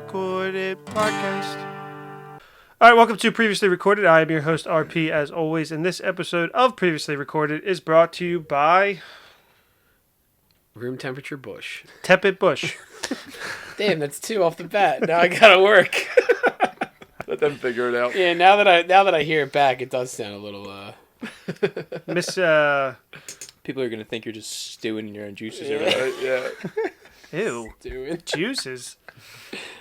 Recorded podcast. All right, welcome to Previously Recorded. I am your host, RP, as always, and this episode of Previously Recorded is brought to you by Room temperature bush. Tepid Bush. Damn, that's two off the bat. Now I gotta work. Let them figure it out. Yeah, now that I hear it back, it does sound a little. Miss, People are gonna think you're just stewing in your own juices. Yeah. ew, Stewing. juices.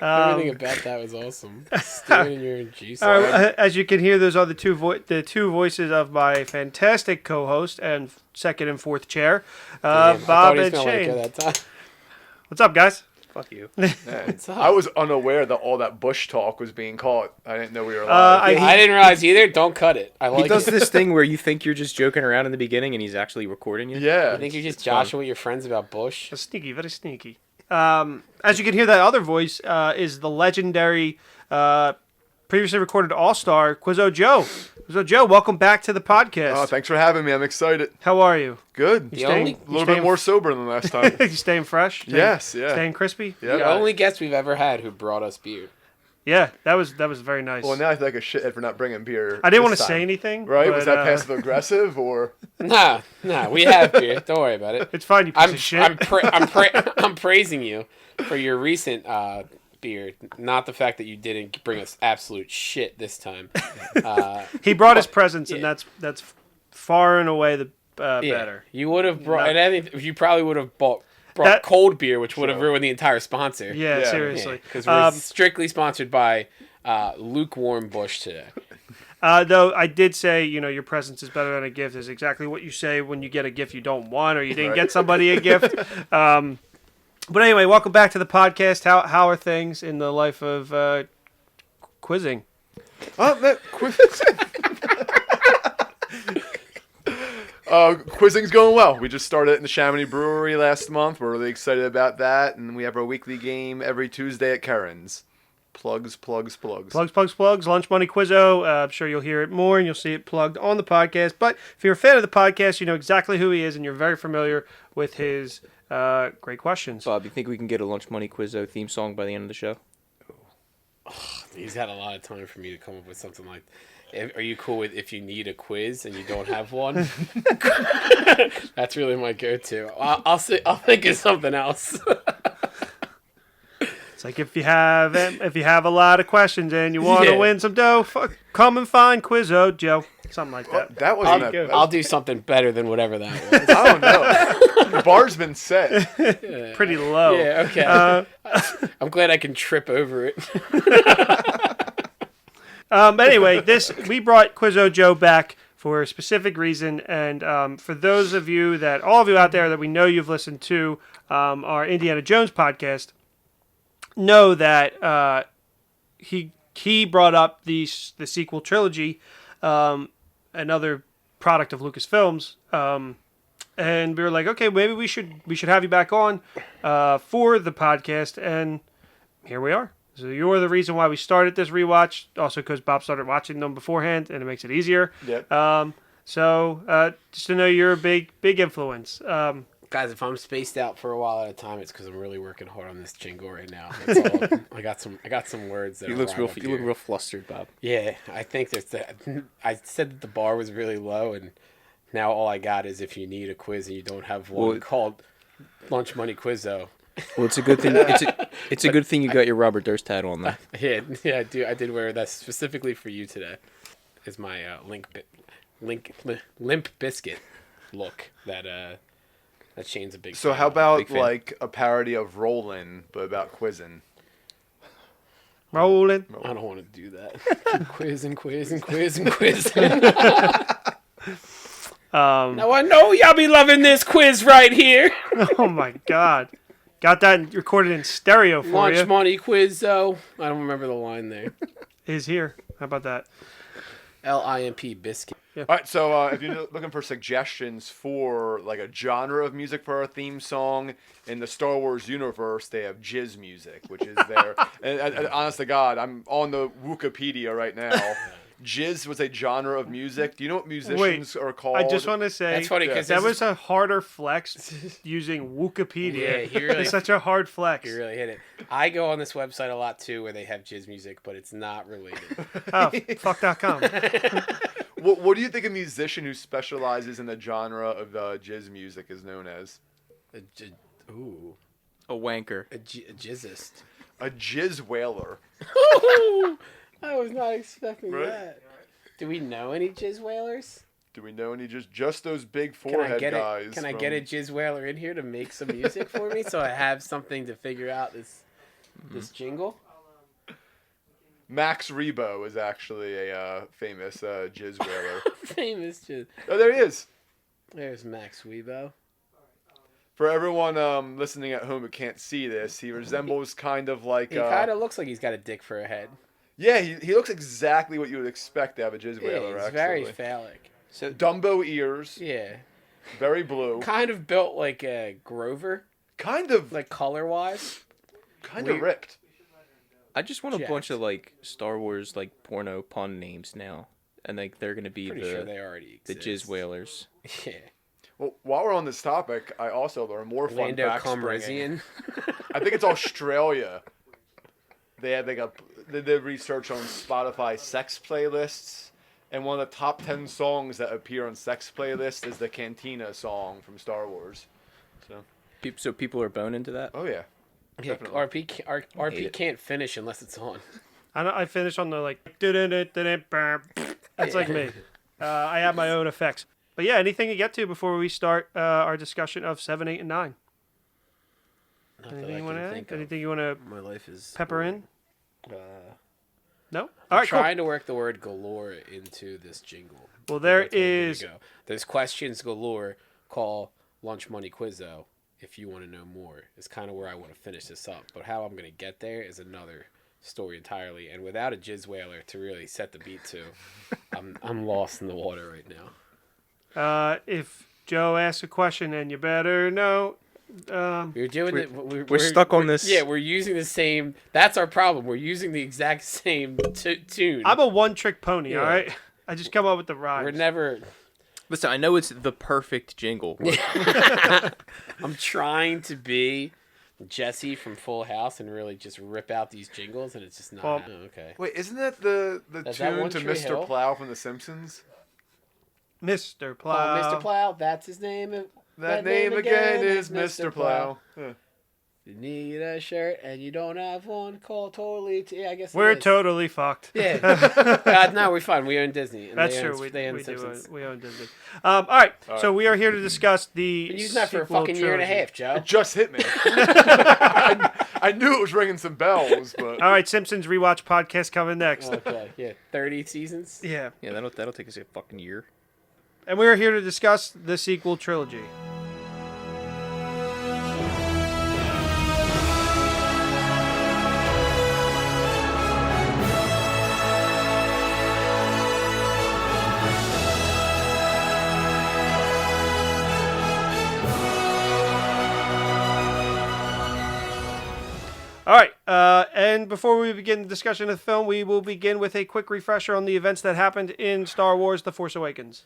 Everything about that was awesome. Stewing in your own juice. All right, as you can hear, those are the two voices of my fantastic co-host and second and fourth chair, Damn, Bob I and thought he Shane. smelled like that time. What's up, guys? Fuck you. What's up? I was unaware that all that Bush talk was being caught. I didn't know we were live. I didn't realize either. Don't cut it. I like He does it. this thing where you think you're just joking around in the beginning and he's actually recording you. Yeah. You think you're just joshing with your friends about Bush? Sneaky, very sneaky. As you can hear, that other voice is the legendary, previously recorded all-star Quizzo Joe. Quizzo Joe, welcome back to the podcast. Oh, thanks for having me. I'm excited. How are you? Good. The only- A little bit more sober than last time. You staying fresh? Yes, yeah. Staying crispy? Yeah. The only guest we've ever had who brought us beer. Yeah, that was very nice. Well, now I feel like a shithead for not bringing beer. I didn't want this to say time. anything. Right? but, Was that passive aggressive or? Nah, we have beer. Don't worry about it. It's fine, you piece of shit. I'm praising you for your recent beer, not the fact that you didn't bring us absolute shit this time. He brought his presents, and yeah. that's far and away the better. You would have brought, Not- and I think you probably would have brought That- cold beer, which would have Sure. ruined the entire sponsor. Yeah, Yeah. seriously. Because we're strictly sponsored by lukewarm Bush today. Though I did say, your presence is better than a gift is exactly what you say when you get a gift you don't want or you didn't Right. get somebody a gift. But anyway, welcome back to the podcast. How are things in the life of quizzing? Quizzing's going well. We just started in the Chamonix Brewery last month. We're really excited about that. And we have our weekly game every Tuesday at Karen's. Plugs. Plugs. Lunch Money Quizzo. I'm sure you'll hear it more and you'll see it plugged on the podcast. But if you're a fan of the podcast, you know exactly who he is and you're very familiar with his great questions. Bob, you think we can get a Lunch Money Quizzo theme song by the end of the show? He's had a lot of time for me to come up with something like. Are you cool with if you need a quiz and you don't have one? That's really my go-to. I'll think of something else. It's like if you have a lot of questions and you want to Yeah. win some dough, come and find Quizzo Joe. Something like that. That wasn't that. I'll do something better than whatever that was. I don't know. The bar's been set. Pretty low. Yeah, okay. I'm glad I can trip over it. Anyway, we brought Quizzo Joe back for a specific reason, and for those of you all of you out there that we know you've listened to our Indiana Jones podcast, know that he brought up the sequel trilogy, another product of Lucasfilms, and we were like, okay, maybe we should have you back on for the podcast, and here we are. So you're the reason why we started this rewatch, also because Bob started watching them beforehand, and it makes it easier. Yep. So just to know you're a big influence. Guys, if I'm spaced out for a while at a time, it's because I'm really working hard on this jingle right now. That's all. I got some words that You are look right real. up You here. look real flustered, Bob. Yeah, I think I said that the bar was really low, and now all I got is if you need a quiz and you don't have one Well, called Lunch Money Quizzo. Well, it's a good thing. It's a good thing you got your Robert Durst hat on there. Yeah, I do. I did wear that specifically for you today. Is my limp biscuit look that Shane's a big. So fan how of. about Big fan. like a parody of Rollin', but about quizzing? Rolling. I don't want to do that. Keep quizzing. Now I know y'all be loving this quiz right here. Oh my God. Got that recorded in stereo for Lunch you. Money Quizzo. I don't remember the line there. Is here. How about that? LIMP biscuit. All right, so if you're looking for suggestions for like a genre of music for our theme song in the Star Wars universe, they have jizz music, which is there. and honest to God, I'm on the Wikipedia right now. jizz was a genre of music. Do you know what musicians are called? I just want to say That's funny because that was a harder flex using Wikipedia. Yeah, he really- it's such a hard flex. You really hit it. I go on this website a lot too where they have jizz music, but it's not related. Oh, fuck.com. What do you think a musician who specializes in the genre of jizz music is known as? Ooh. A wanker. A jizzist. A jizz whaler. I was not expecting Right? that. Do we know any jizz whalers? Do we know any just those big Can forehead guys? Can I get a jizz whaler in here to make some music for me so I have something to figure out this jingle? Max Rebo is actually a famous jizz whaler. Famous jizz. Oh, there he is. There's Max Weibo. For everyone listening at home who can't see this, he resembles kind of like... He kind of looks like he's got a dick for a head. Yeah, he looks exactly what you would expect to have a jizz Yeah, whaler, he's actually. very phallic. So Dumbo ears, Yeah. very blue. Kind of built like a Grover, Kind of like color-wise. ripped. I just want a bunch Jacked. of like Star Wars like porno pun names now, and like they're gonna be Pretty sure they already the exist. jizz whalers. Yeah. Well, while we're on this topic, I also learned more fun Lando facts. Calrissian. I think it's Australia. They had they did research on Spotify sex playlists, and one of the top 10 songs that appear on sex playlists is the Cantina song from Star Wars. So people are bone into that. Oh yeah, Yeah, definitely. RP can't finish unless it's on. I finish on the like. That's like me. I have my own effects. But yeah, anything to get to before we start our discussion of 7, 8, and 9? Not that Anything I you want to can add? think of. Anything you want to My life is pepper in? Uh, No. All I'm right, cool. trying to work the word galore into this jingle. Well, there That's where I'm gonna is. go. There's questions galore. Call Lunch Money Quizzo if you want to know more. It's kind of where I want to finish this up. But how I'm going to get there is another story entirely. And without a jizz whaler to really set the beat to, I'm lost in the water right now. If Joe asks a question, then you better know. We're doing it. We're stuck on this. Yeah, we're using the same. That's our problem. We're using the exact same tune. I'm a one-trick pony. Yeah. All right. I just come up with the rhymes. We're never. Listen, I know it's the perfect jingle. I'm trying to be Jesse from Full House and really just rip out these jingles, and it's just not. Well- Okay. Wait, isn't that the Is that tune One to Tree Mr. Hill? Plow from The Simpsons? Mr. Oh, Plow. Mr. Plow, that's his name. That name again is Mr. Plow. Yeah. You need a shirt and you don't have one. Call totally. Yeah, I guess it We're is. totally fucked. Yeah. No, we're fine. We own Disney. And That's they true. Own, We they own do. Simpsons. We own Disney. All right. So we are here to discuss the. Been using that for a sequel fucking year and a trilogy. half, Joe. It just hit me. I knew it was ringing some bells, but All right, Simpsons rewatch podcast coming next. Okay. Yeah. 30 seasons. Yeah, Yeah, that'll take us a fucking year. and we are here to discuss the sequel trilogy. All right, and before we begin the discussion of the film, we will begin with a quick refresher on the events that happened in Star Wars: The Force Awakens.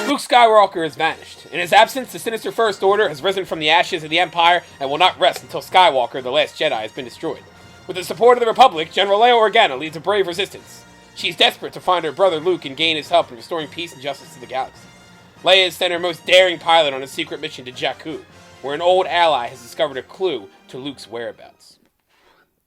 Luke Skywalker has vanished. In his absence, the sinister First Order has risen from the ashes of the Empire and will not rest until Skywalker, the Last Jedi, has been destroyed. With the support of the Republic, General Leia Organa leads a brave resistance. She is desperate to find her brother Luke and gain his help in restoring peace and justice to the galaxy. Leia has sent her most daring pilot on a secret mission to Jakku, where an old ally has discovered a clue to Luke's whereabouts.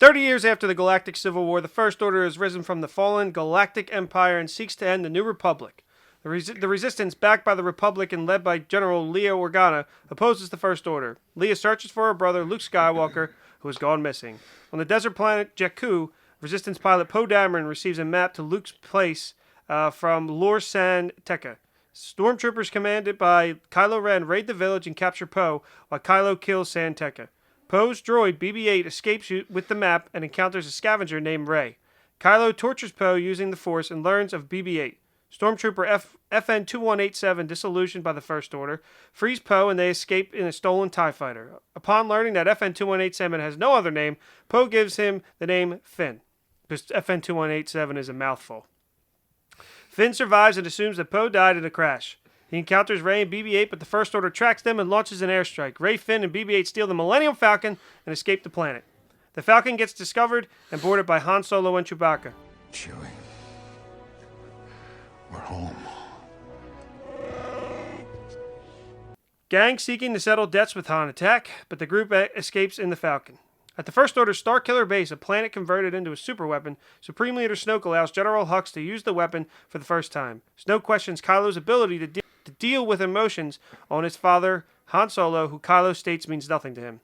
30 years after the Galactic Civil War, the First Order has risen from the fallen Galactic Empire and seeks to end the New Republic. The Resistance, backed by the Republic and led by General Leia Organa, opposes the First Order. Leia searches for her brother, Luke Skywalker, who has gone missing. On the desert planet Jakku, Resistance pilot Poe Dameron receives a map to Luke's place from Lor San Tekka. Stormtroopers commanded by Kylo Ren raid the village and capture Poe, while Kylo kills San Tekka. Poe's droid BB-8 escapes with the map and encounters a scavenger named Rey. Kylo tortures Poe using the Force and learns of BB-8. Stormtrooper FN 2187, disillusioned by the First Order, frees Poe and they escape in a stolen TIE fighter. Upon learning that FN 2187 has no other name, Poe gives him the name Finn, because FN 2187 is a mouthful. Finn survives and assumes that Poe died in a crash. He encounters Rey and BB-8, but the First Order tracks them and launches an airstrike. Rey, Finn, and BB-8 steal the Millennium Falcon and escape the planet. The Falcon gets discovered and boarded by Han Solo and Chewbacca. Chewie, we're home. Gang seeking to settle debts with Han attack, but the group escapes in the Falcon. At the First Order Starkiller base, a planet converted into a superweapon, Supreme Leader Snoke allows General Hux to use the weapon for the first time. Snoke questions Kylo's ability to deal with emotions on his father, Han Solo, who Kylo states means nothing to him.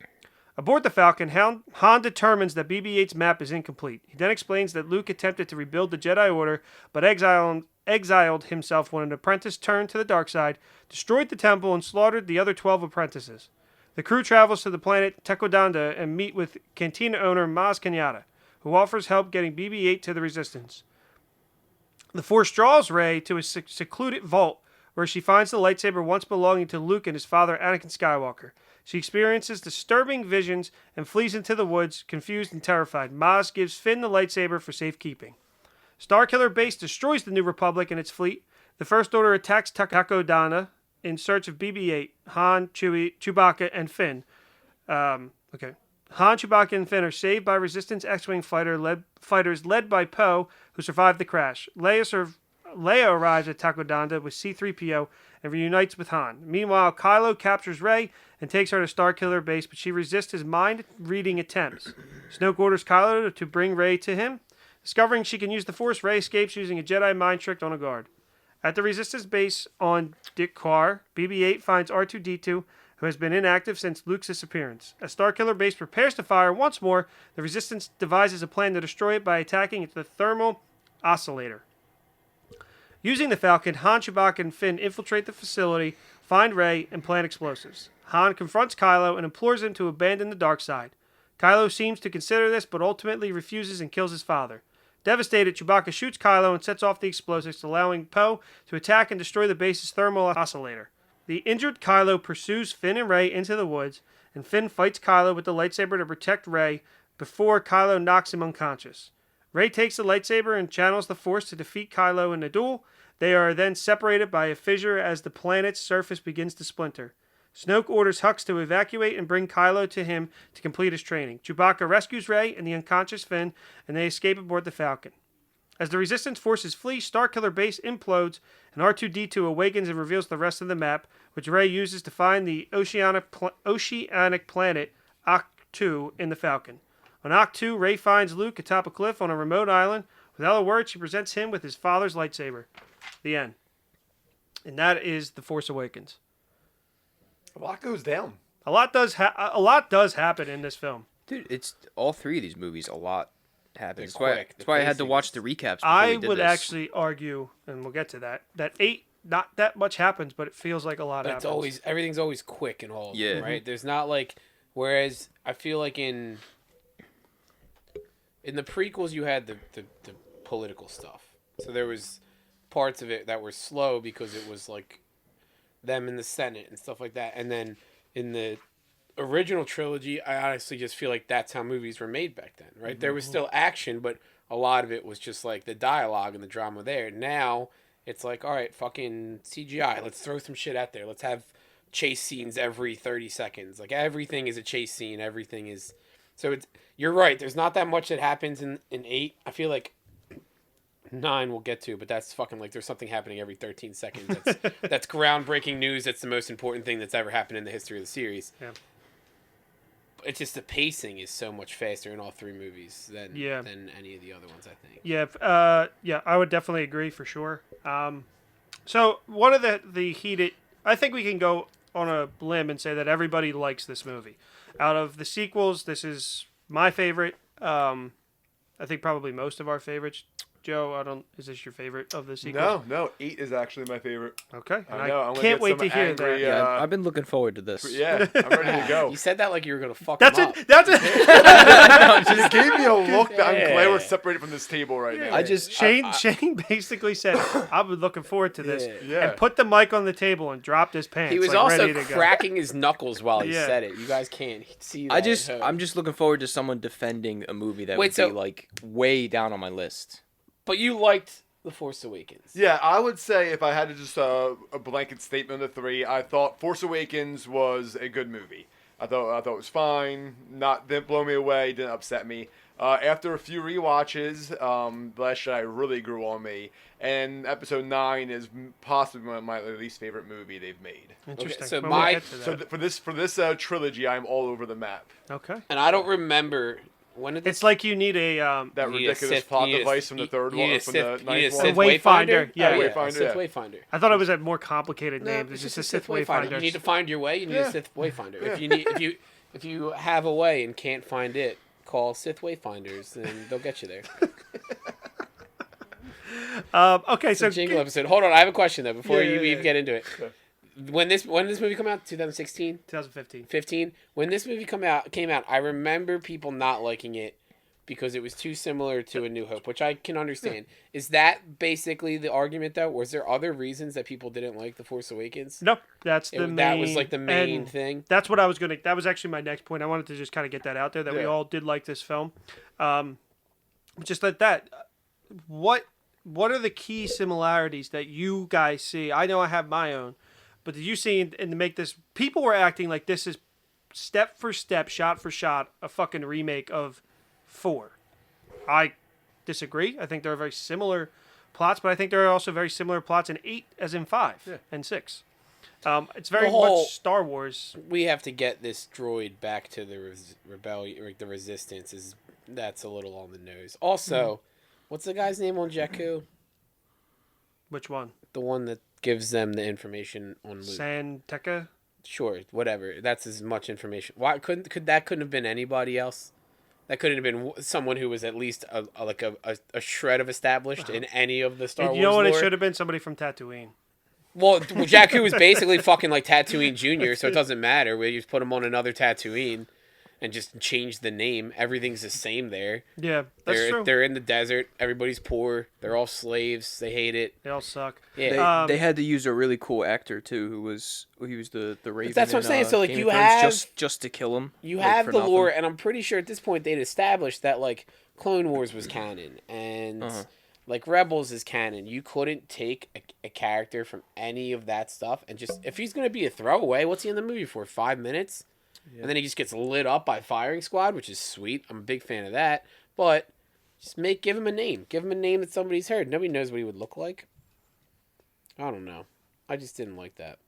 Aboard the Falcon, Han determines that BB-8's map is incomplete. He then explains that Luke attempted to rebuild the Jedi Order, but exiled himself when an apprentice turned to the dark side, destroyed the temple, and slaughtered the other 12 apprentices. The crew travels to the planet Takodanda and meet with Cantina owner Maz Kanata, who offers help getting BB-8 to the Resistance. The Force draws Rey to a secluded vault, where she finds the lightsaber once belonging to Luke and his father Anakin Skywalker. She experiences disturbing visions and flees into the woods, confused and terrified. Maz gives Finn the lightsaber for safekeeping. Starkiller Base destroys the New Republic and its fleet. The First Order attacks Takodana in search of BB-8, Han, Chewie, Chewbacca, and Finn. Han, Chewbacca, and Finn are saved by Resistance X-Wing fighters led by Poe, who survived the crash. Leia arrives at Takodana with C-3PO and reunites with Han. Meanwhile, Kylo captures Rey and takes her to Starkiller Base, but she resists his mind-reading attempts. Snoke orders Kylo to bring Rey to him. Discovering she can use the Force, Rey escapes using a Jedi mind trick on a guard. At the Resistance base on Dikar, BB-8 finds R2-D2, who has been inactive since Luke's disappearance. As Starkiller Base prepares to fire once more, the Resistance devises a plan to destroy it by attacking the thermal oscillator. Using the Falcon, Han, Chewbacca, and Finn infiltrate the facility, find Rey, and plant explosives. Han confronts Kylo and implores him to abandon the dark side. Kylo seems to consider this, but ultimately refuses and kills his father. Devastated, Chewbacca shoots Kylo and sets off the explosives, allowing Poe to attack and destroy the base's thermal oscillator. The injured Kylo pursues Finn and Rey into the woods, and Finn fights Kylo with the lightsaber to protect Rey before Kylo knocks him unconscious. Rey takes the lightsaber and channels the Force to defeat Kylo in a duel. They are then separated by a fissure as the planet's surface begins to splinter. Snoke orders Hux to evacuate and bring Kylo to him to complete his training. Chewbacca rescues Rey and the unconscious Finn, and they escape aboard the Falcon. As the Resistance forces flee, Starkiller Base implodes, and R2-D2 awakens and reveals the rest of the map, which Rey uses to find the oceanic planet Ahch-To in the Falcon. On Ahch-To, Rey finds Luke atop a cliff on a remote island. Without a word, she presents him with his father's lightsaber. The end. And that is The Force Awakens. A lot goes down. A lot does happen in this film. Dude, it's all three of these movies. A lot happens. They're quick. That's why I had to watch the recaps. I would actually argue, and we'll get to that 8, not that much happens, but it feels like a lot happens. Everything's always quick in all of Yeah. them, right? There's not like, whereas I feel like in the prequels you had the political stuff, so there was parts of it that were slow because it was like them in the Senate and stuff like that. And then in the original trilogy, I honestly just feel like that's how movies were made back then, right? Mm-hmm. There was still action, but a lot of it was just like the dialogue and the drama there. Now it's like, all right, fucking CGI. Let's throw some shit out there. Let's have chase scenes every 30 seconds. Like everything is a chase scene. Everything is. So you're right. There's not that much that happens in 8. I feel like 9 we'll get to, but that's fucking like there's something happening every 13 seconds. That's groundbreaking news. That's the most important thing that's ever happened in the history of the series. Yeah. It's just the pacing is so much faster in all 3 movies than any of the other ones, I think. Yeah, I would definitely agree for sure. So one of the heated, I think we can go on a limb and say that everybody likes this movie. Out of the sequels, this is my favorite. I think probably most of our favorites. Joe, is this your favorite of the sequels? No, 8 is actually my favorite. Okay. And I know. I'm gonna can't get wait some to hear angry, that. Yeah, I've been looking forward to this. Yeah, I'm ready to go. You said that like you were gonna fuck That's him up. it. That's it. You gave me a look that I'm glad we're Yeah. separated from this table right now. I just Shane basically said, "I've been looking forward to this," Yeah. and put the mic on the table and dropped his pants. He was like, also ready to go. cracking his knuckles while he Yeah. said it. You guys can't see that. I'm just looking forward to someone defending a movie that Wait, would so- be like way down on my list. But you liked The Force Awakens. Yeah, I would say if I had to just a blanket statement of the 3, I thought Force Awakens was a good movie. I thought it was fine. Didn't blow me away. Didn't upset me. After a few rewatches, Last Jedi really grew on me, and Episode 9 is possibly my least favorite movie they've made. Interesting. so Well, my- we'll get to So that. for this trilogy, I'm all over the map. Okay. And I don't remember when did this. It's like you need a That You need a ridiculous Sith- plot you need a- device from the third you one, need a from Sith- the you need a ninth Sith one. Wayfinder. Yeah, Oh, Wayfinder, a Sith yeah. Wayfinder. I thought it was a more complicated No, name. It's just a Sith Wayfinder. You need to find your way. You need Yeah. a Sith Wayfinder. Yeah. If you have a way and can't find it, call Sith Wayfinders, and they'll get you there. Okay, It's a so jingle episode. Hold on, I have a question though before Yeah, you yeah, even yeah. get into it. When did this movie come out? 2016, 2015. 15. When this movie came out, I remember people not liking it because it was too similar to A New Hope, which I can understand. Is that basically the argument though? Was there other reasons that people didn't like The Force Awakens? Nope, that's the main. That was like the main and thing. That's what I was gonna. That was actually my next point. I wanted to just kind of get that out there that we Yeah. all did like this film. Just like that. What are the key similarities that you guys see? I know I have my own, but did you see and to make this? People were acting like this is step for step, shot for shot, a fucking remake of 4. I disagree. I think there are very similar plots, but I think there are also very similar plots in 8 as in 5 and 6. It's very The whole- much Star Wars. We have to get this droid back to the rebellion, or the resistance. That's a little on the nose. Also, what's the guy's name on Jakku? Which one? The one that gives them the information on Luke. Santeca? Sure, whatever. That's as much information. Why couldn't have been anybody else? That couldn't have been someone who was at least a shred of established in any of the Star Wars. You know what lore. it should have been? Somebody from Tatooine. Well, Jakku was basically fucking like Tatooine Junior, so it doesn't matter. We just put him on another Tatooine and just change the name. Everything's the same there. Yeah, that's true. They're in the desert. Everybody's poor. They're all slaves. They hate it. They all suck. Yeah. They had to use a really cool actor too, he was the Raven. That's what I'm in, saying. So, like, Game you of Thrones, have- just to kill him. You like, have for the nothing. lore, and I'm pretty sure at this point they'd established that like Clone Wars was canon, and like Rebels is canon. You couldn't take a character from any of that stuff and just, if he's gonna be a throwaway, what's he in the movie for? 5 minutes, and then he just gets lit up by firing squad, which is sweet. I'm a big fan of that, but just give him a name. Give him a name that somebody's heard. Nobody knows what he would look like. I don't know. I just didn't like that.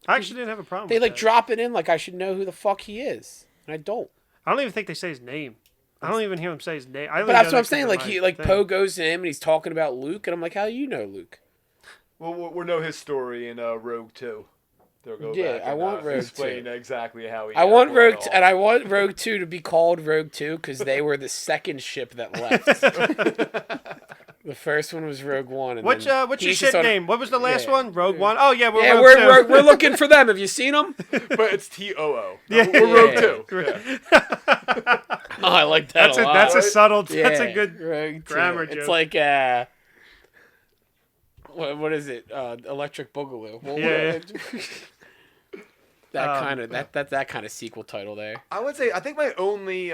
I actually didn't have a problem They with like that. drop it in like I should know who the fuck he is, and I don't. I don't even think they say his name. I don't even hear him say his name. I But that's what I'm saying. Like Poe goes to him and he's talking about Luke, and I'm like, how do you know Luke? Well, we'll know his story in Rogue 2. They'll go Yeah, back I and, want Rogue explain 2. exactly how he. I want pulled it Rogue, off. and I want Rogue 2 to be called Rogue 2 because they were the second ship that left. The first one was Rogue 1. And What's then your he's shit just on- name? What was the last Yeah. one? Rogue One. Oh yeah, Yeah, Rogue 2. we're looking for them. Have you seen them? But it's TOO. Yeah. We're Yeah. Rogue 2. Yeah. Oh, I like that That's a a lot. that's a subtle. That's Yeah, a good. Rogue 2. grammar It's joke. like what is it? Electric Boogaloo. Well, Yeah. that kind of sequel title there. I would say I think my only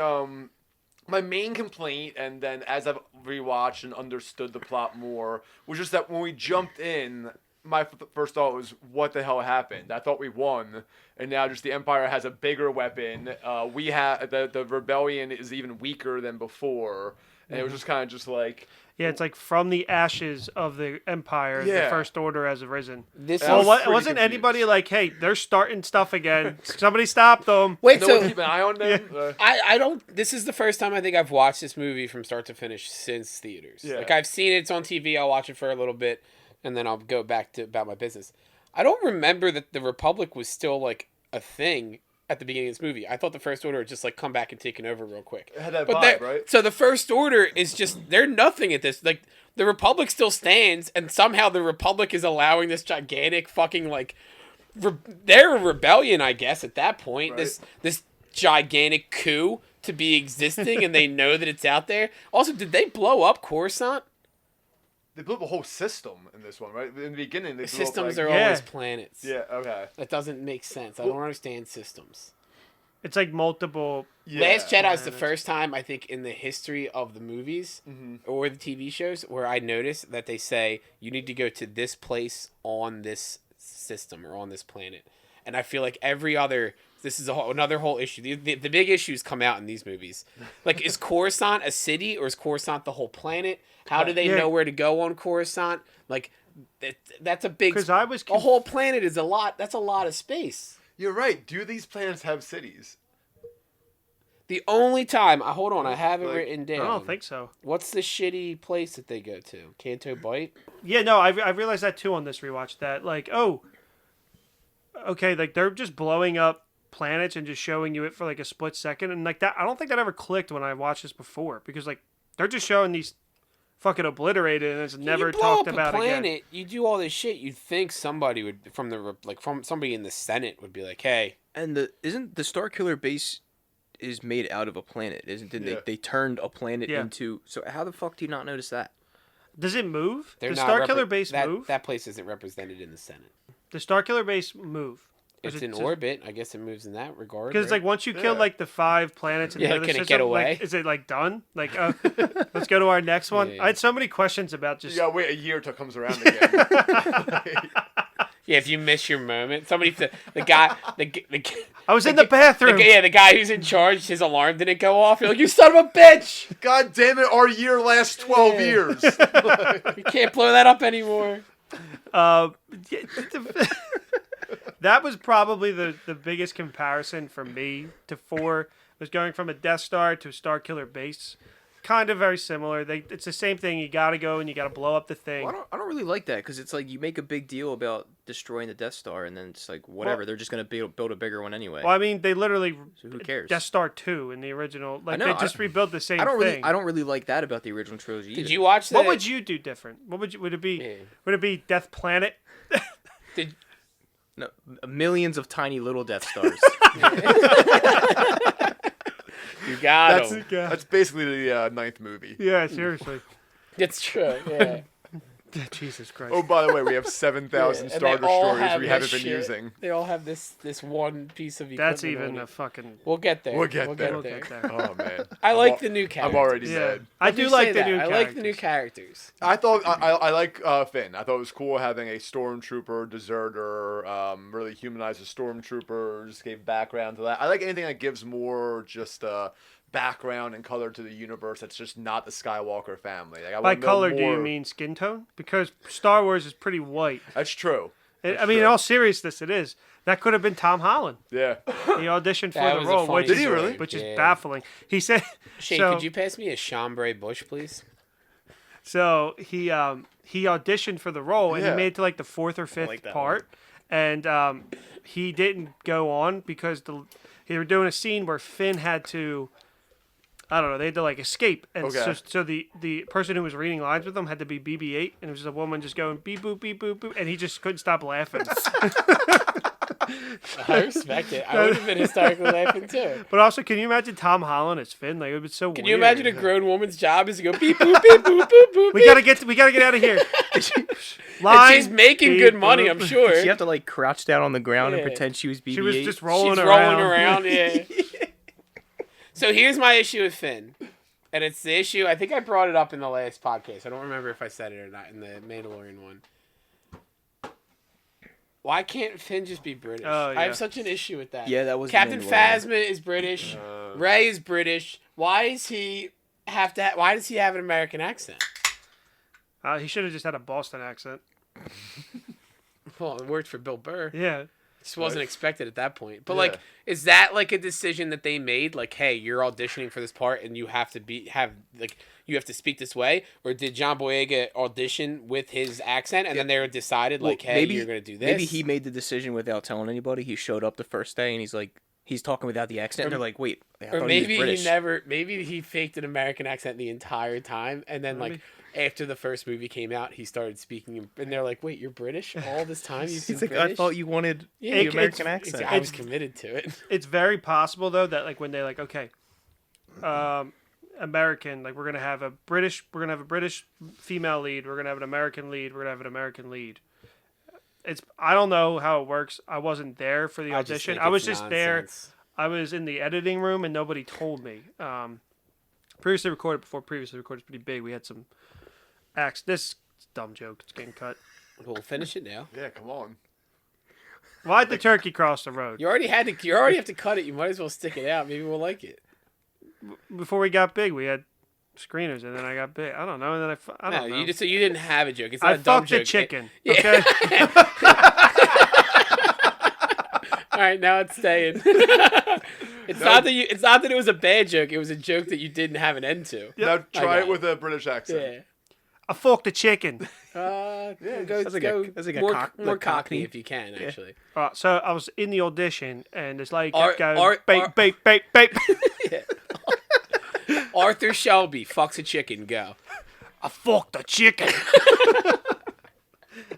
my main complaint, and then as I've rewatched and understood the plot more, was just that when we jumped in, my first thought was, what the hell happened? I thought we won, and now just the Empire has a bigger weapon. We have the rebellion is even weaker than before, and it was just kind of just like. Yeah, it's like from the ashes of the Empire, the Yeah. First Order has arisen. This I Well, was what, pretty wasn't confused. anybody like, hey, they're starting stuff again. Somebody stop them. Wait, No so one keep an eye on them. I don't. This is the first time I think I've watched this movie from start to finish since theaters. Yeah. Like I've seen it, it's on TV. I'll watch it for a little bit, and then I'll go back to about my business. I don't remember that the Republic was still like a thing at the beginning of this movie. I thought the First Order would just like come back and taken over real quick. It had that But vibe, right? So the First Order is just they're nothing at this. Like the Republic still stands, and somehow the Republic is allowing this gigantic fucking like they're a rebellion, I guess, at that point. Right. This gigantic coup to be existing, and they know that it's out there. Also, did they blow up Coruscant? They blew up a whole system in this one, right? In the beginning, they blew Systems up, are like, always planets. Yeah, okay. That doesn't make sense. I don't understand systems. It's like multiple. Yeah. Last Jedi is the planets. first time, I think, in the history of the movies or the TV shows where I noticed that they say you need to go to this place on this system or on this planet. And I feel like every other... This is another whole issue. The big issues come out in these movies. Like, is Coruscant a city or is Coruscant the whole planet? How do they know where to go on Coruscant? Like, that's a big... Because I was a whole planet is a lot. That's a lot of space. You're right. Do these planets have cities? The only time... hold on, I have it Like, written down. I don't think so. What's the shitty place that they go to? Canto Bight? Yeah, no, I realized that too on this rewatch. That like, oh, okay, like they're just blowing up planets and just showing you it for like a split second, and like that, I don't think that ever clicked when I watched this before because like they're just showing these fucking obliterated and it's never you blow talked up about a planet, again. You do all this shit. You'd think somebody would from somebody in the Senate would be like, "Hey, And isn't the Starkiller base is made out of a planet? Didn't Yeah. they turned a planet Yeah. into? So how the fuck do you not notice that? Does it move? they're Does not Starkiller base that, move? That place isn't represented in the Senate. Does Starkiller base move? It's in orbit. I guess it moves in that regard. Because it's right? like once you kill Yeah. like the 5 planets in Yeah, the other can it system, get away? like, is it like done? Like, let's go to our next one. Yeah. I had so many questions about just. You gotta wait a year till it comes around again. Yeah, if you miss your moment, somebody the guy the I was in the bathroom. the guy who's in charge, his alarm didn't go off. You're like, you son of a bitch! God damn it, our year lasts 12 Yeah. years. You can't blow that up anymore. Yeah, that was probably the biggest comparison for me to 4 was going from a Death Star to a Starkiller base. Kind of very similar. It's the same thing. You got to go and you got to blow up the thing. Well, I don't really like that because it's like you make a big deal about destroying the Death Star and then it's like whatever. Well- They're just gonna build a bigger one anyway. Well, I mean, they literally So who cares? Death Star 2 in the original. Like know, they just rebuilt the same I don't thing. really like that about the original trilogy. Did either. you watch that? What would you do different? What would it be? Yeah. Would it be Death Planet? Did No, millions of tiny little Death Stars. you got That's, him? that's basically the 9th movie. Yeah, seriously. It's true. Yeah. Jesus Christ. Oh, by the way, we have 7,000 And Star they all Destroyers have we this haven't been shit. using. They all have this one piece of equipment. That's even on a it. fucking. We'll get there. We'll get there. We'll get there. Oh, man. I I'm like al- the new characters. I'm already Yeah, dead. I Let me do like say the that. new. I characters. like the new characters. I thought I like Finn. I thought it was cool having a stormtrooper deserter, really humanized the stormtroopers, gave background to that. I like anything that gives more just background and color to the universe. That's just not the Skywalker family. Like, I By wanna know color, do you more- mean skin tone? Because Star Wars is pretty white. That's true. I mean, in all seriousness, it is. That could have been Tom Holland. Yeah. He auditioned for That the was a role, funny which Did he is really? which is Yeah. baffling. He said. Shane, so, could you pass me a chambray bush, please? So he auditioned for the role and Yeah. he made it to like the 4th or 5th like that part, and he didn't go on because they were doing a scene where Finn had to. I don't know. They had to like escape, and Okay. so the person who was reading lines with them had to be BB-8, and it was just a woman just going beep boop beep boop boop, and he just couldn't stop laughing. I respect it. I would have been hysterically laughing too. But also, can you imagine Tom Holland as Finn? Like it would be so. Can weird. you imagine a grown woman's job is to go beep boop beep boop boop boop? We gotta get out of here. And Line, she's making beep, good money, boop. I'm sure. She have to like crouch down on the ground and Yeah. pretend she was BB-8. She was just rolling She's around. rolling around, yeah. So here's my issue with Finn. And it's the issue, I think I brought it up in the last podcast. I don't remember if I said it or not in the Mandalorian one. Why can't Finn just be British? Oh, I yeah. have such an issue with that. Yeah, that was the Captain Mandalorian. Phasma is British. Rey is British. Why does he have an American accent? He should have just had a Boston accent. Well, it worked for Bill Burr. Yeah. Just wasn't expected at that point. But Yeah. like, is that like a decision that they made? Like, hey, you're auditioning for this part, and you have to you have to speak this way, or did John Boyega audition with his accent, and then they decided like, Well, hey, you're gonna do this? Maybe he made the decision without telling anybody. He showed up the first day and he's like, he's talking without the accent. And they're like, wait, I Or thought maybe he was British. maybe he faked an American accent the entire time, and then like after the first movie came out, he started speaking, and they're like, "Wait, you're British all this time? You've been He's like, British?" I thought you wanted Yeah, the it's- American He's accent. like, I was committed to it. It's very possible though that like when they like okay, American like we're gonna have a British female lead, we're gonna have an American lead, we're gonna have an American lead. I don't know how it works. I wasn't there for the I just audition. think I was it's just there. nonsense. I was in the editing room and nobody told me. Previously recorded is pretty big. We had some acts. This dumb joke. It's getting cut. We'll finish it now. Yeah, come on. Why'd the turkey cross the road? You already have to cut it. You might as well stick it out. Maybe we'll like it. Before we got big, we had screeners, and then I got big. I don't know. And then I don't know. You didn't have a joke. It's not I a dumb fucked joke. a chicken. Yeah. Okay. All right, now it's staying. It's not that it was a bad joke. It was a joke that you didn't have an end to. Now try got it with a British accent. Yeah. I fucked a chicken. Go That's like a more, cock- more like cockney Cockney. if you can, actually. So I was in the audition, and this lady Ar- kept going, ar- bait, ar- bait, bait, bait. Arthur Shelby fucks a chicken. Go. I fucked a chicken.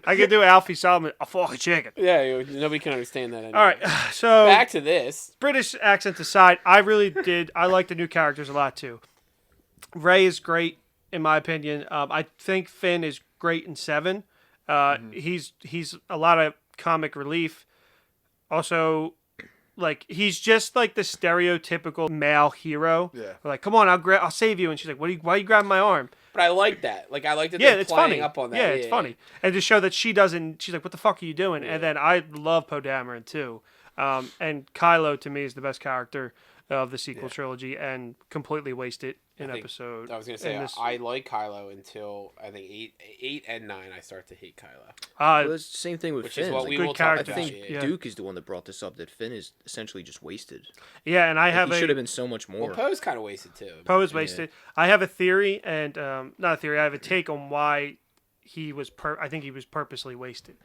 I could do Alfie Solomon. I fucked a chicken. Yeah, nobody can understand that anymore. All right, so Back to this. British accents aside, I really did. I like the new characters a lot too. Ray is great in my opinion. I think Finn is great in 7. He's a lot of comic relief. Also, like he's just like the stereotypical male hero. Yeah. Like, come on, I'll save you. And she's like, why are you grabbing my arm? But I like that. Like, I like that Yeah, they're it's playing funny. up on that. Yeah, it's funny. And to show that she doesn't, she's like, what the fuck are you doing? And then I love Poe Dameron too. And Kylo to me is the best character of the sequel trilogy and completely wasted in episode. I was going to say, I like Kylo until, I think, 8 and 9, I start to hate Kylo. Well, it's the same thing with Which Finn. is what Like, we good will talk character. about. I think Yeah. Duke is the one that brought this up, that Finn is essentially just wasted. Yeah, and I Like, have he should have a been so much more. Well, Poe's kind of wasted, too. Poe is wasted. I have a theory, and not a theory. I have a take on why he was. I think he was purposely wasted.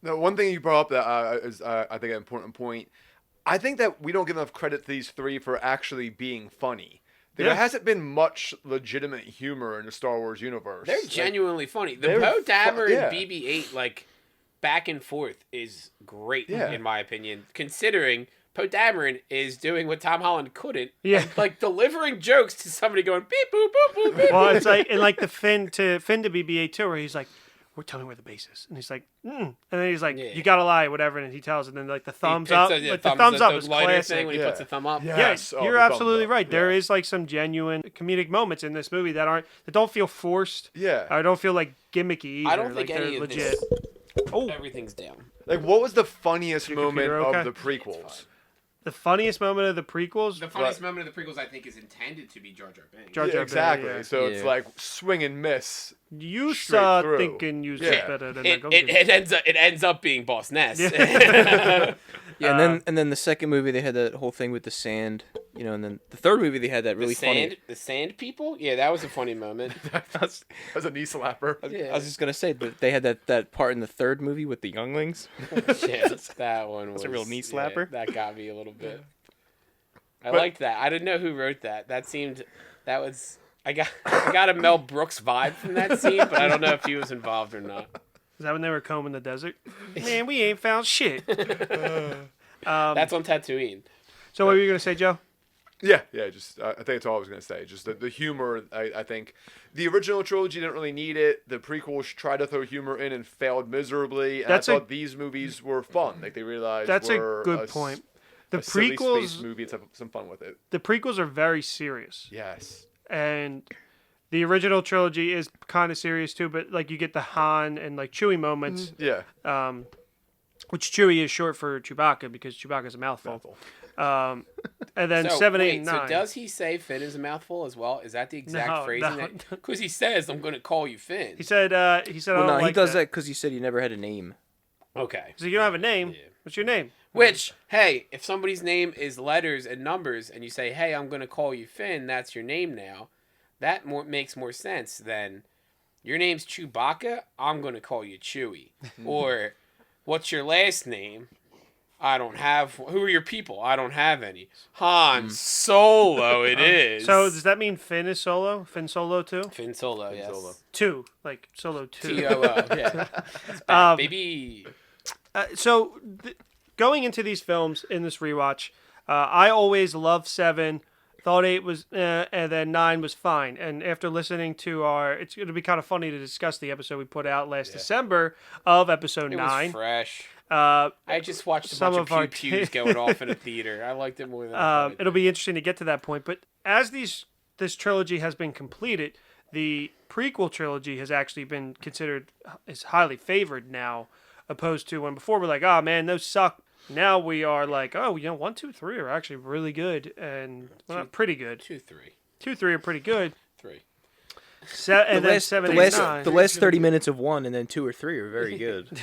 Now, one thing you brought up that is, I think, an important point. I think that we don't give enough credit to these 3 for actually being funny. There hasn't been much legitimate humor in the Star Wars universe. They're genuinely funny. The they're Poe Dameron yeah. BB-8, like, back and forth is great, Yeah. in my opinion, considering Poe Dameron is doing what Tom Holland couldn't. Yeah. And, like, delivering jokes to somebody going, beep, boop, boop, boop, beep. Well, it's like and like the Finn to BB-8 too, where he's like, "We're telling where the base is," and he's like, and then he's like, Yeah. "You gotta lie," whatever, and he tells, and then like the thumbs He up, puts like the thumbs up is lighter classic. thing when he puts the thumb up. Yeah. Yeah, Yes. Oh, you're the thumbs absolutely up. right. Yeah. There is like some genuine comedic moments in this movie that don't feel forced. Yeah. I don't feel like gimmicky. Either. I don't think like, any they're of legit. this. Oh, Everything's down. Like, what was the funniest Your moment computer of okay? the prequels? the funniest moment of the prequels. The funniest moment of the prequels, I think, is intended to be Jar Jar Binks. Jar Yeah, Jar exactly. Binks, So it's Yeah. like swing and miss. You straight saw through. thinking you Yeah. better than It ends up being Boss Ness. Yeah, and then the second movie they had that whole thing with the sand, and then the third movie they had that really funny. The sand people? Yeah, that was a funny moment. That's a knee slapper. Yeah. I was just gonna say that they had that part in the third movie with the younglings. Yeah, that one was a real knee slapper. Yeah, that got me a little bit. I liked that. I didn't know who wrote that. I got a Mel Brooks vibe from that scene, but I don't know if he was involved or not. Is that when they were combing the desert? Man, we ain't found shit. That's on Tatooine. So what were you gonna say, Joe? Yeah. Just I think that's all I was gonna say. Just the humor. I think the original trilogy didn't really need it. The prequels tried to throw humor in and failed miserably. And I thought these movies were fun. Like they realized That's were a good point. The a silly prequels, space movie. Let's have some fun with it. the prequels are very serious, Yes. and the original trilogy is kind of serious too. But like you get the Han and like Chewie moments, Yeah. which Chewie is short for Chewbacca because Chewbacca's a mouthful. And then So, 7, 8, wait, and so 9. does he say Finn is a mouthful as well? Is that the exact phrasing? no. Because he says, "I'm going to call you Finn." He said, I Well, don't no, like he does that because he said he never had a name. Okay. So you don't have a name. What's your name? Which, hey, if somebody's name is letters and numbers, and you say, "Hey, I'm going to call you Finn," that's your name now. That makes more sense than your name's Chewbacca. I'm going to call you Chewie. Or, what's your last name? I don't have. Who are your people? I don't have any. Han Solo. It is. So does that mean Finn is Solo? Finn Solo too? Finn Solo. Yes. Solo. 2, like Solo 2. TOO. Yeah. That's back, baby. Going into these films in this rewatch, I always loved 7. Thought 8 was, and then 9 was fine. And after listening to it's going to be kind of funny to discuss the episode we put out last December of episode It 9. was fresh. I I just watched a some bunch of our of pew-pews going off in a theater. I liked it more than I thought it'll be interesting to get to that point. But as this trilogy has been completed, the prequel trilogy has actually been considered is highly favored now, opposed to when before we're like, oh man, those suck. Now we are like, oh, 1, 2, 3 are actually really good, and not pretty good. 2, 3. 2, 3 are pretty good. 3. And then 7, 8, 9. The last 30 minutes of 1 and then 2 or 3 are very good.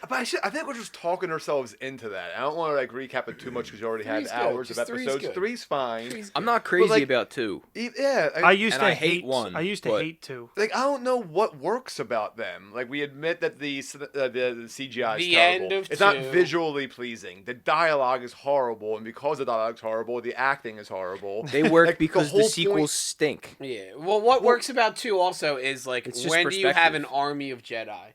But I think we're just talking ourselves into that. I don't want to like recap it too much because you already had 3's good. hours Just of 3's episodes. good. 3's fine. 3's I'm good. not crazy like- about 2. Yeah, I used and to I hate 1, I used to but- hate 2. like I don't know what works about them. Like we admit that the CGI is The terrible. end of it's not 2. visually pleasing. The dialogue is horrible, and because the dialogue's horrible, the acting is horrible. They work Like, because whole the sequels point- stink. Yeah. Well, what works about 2 also is like It's just when do you have an perspective. army of Jedi?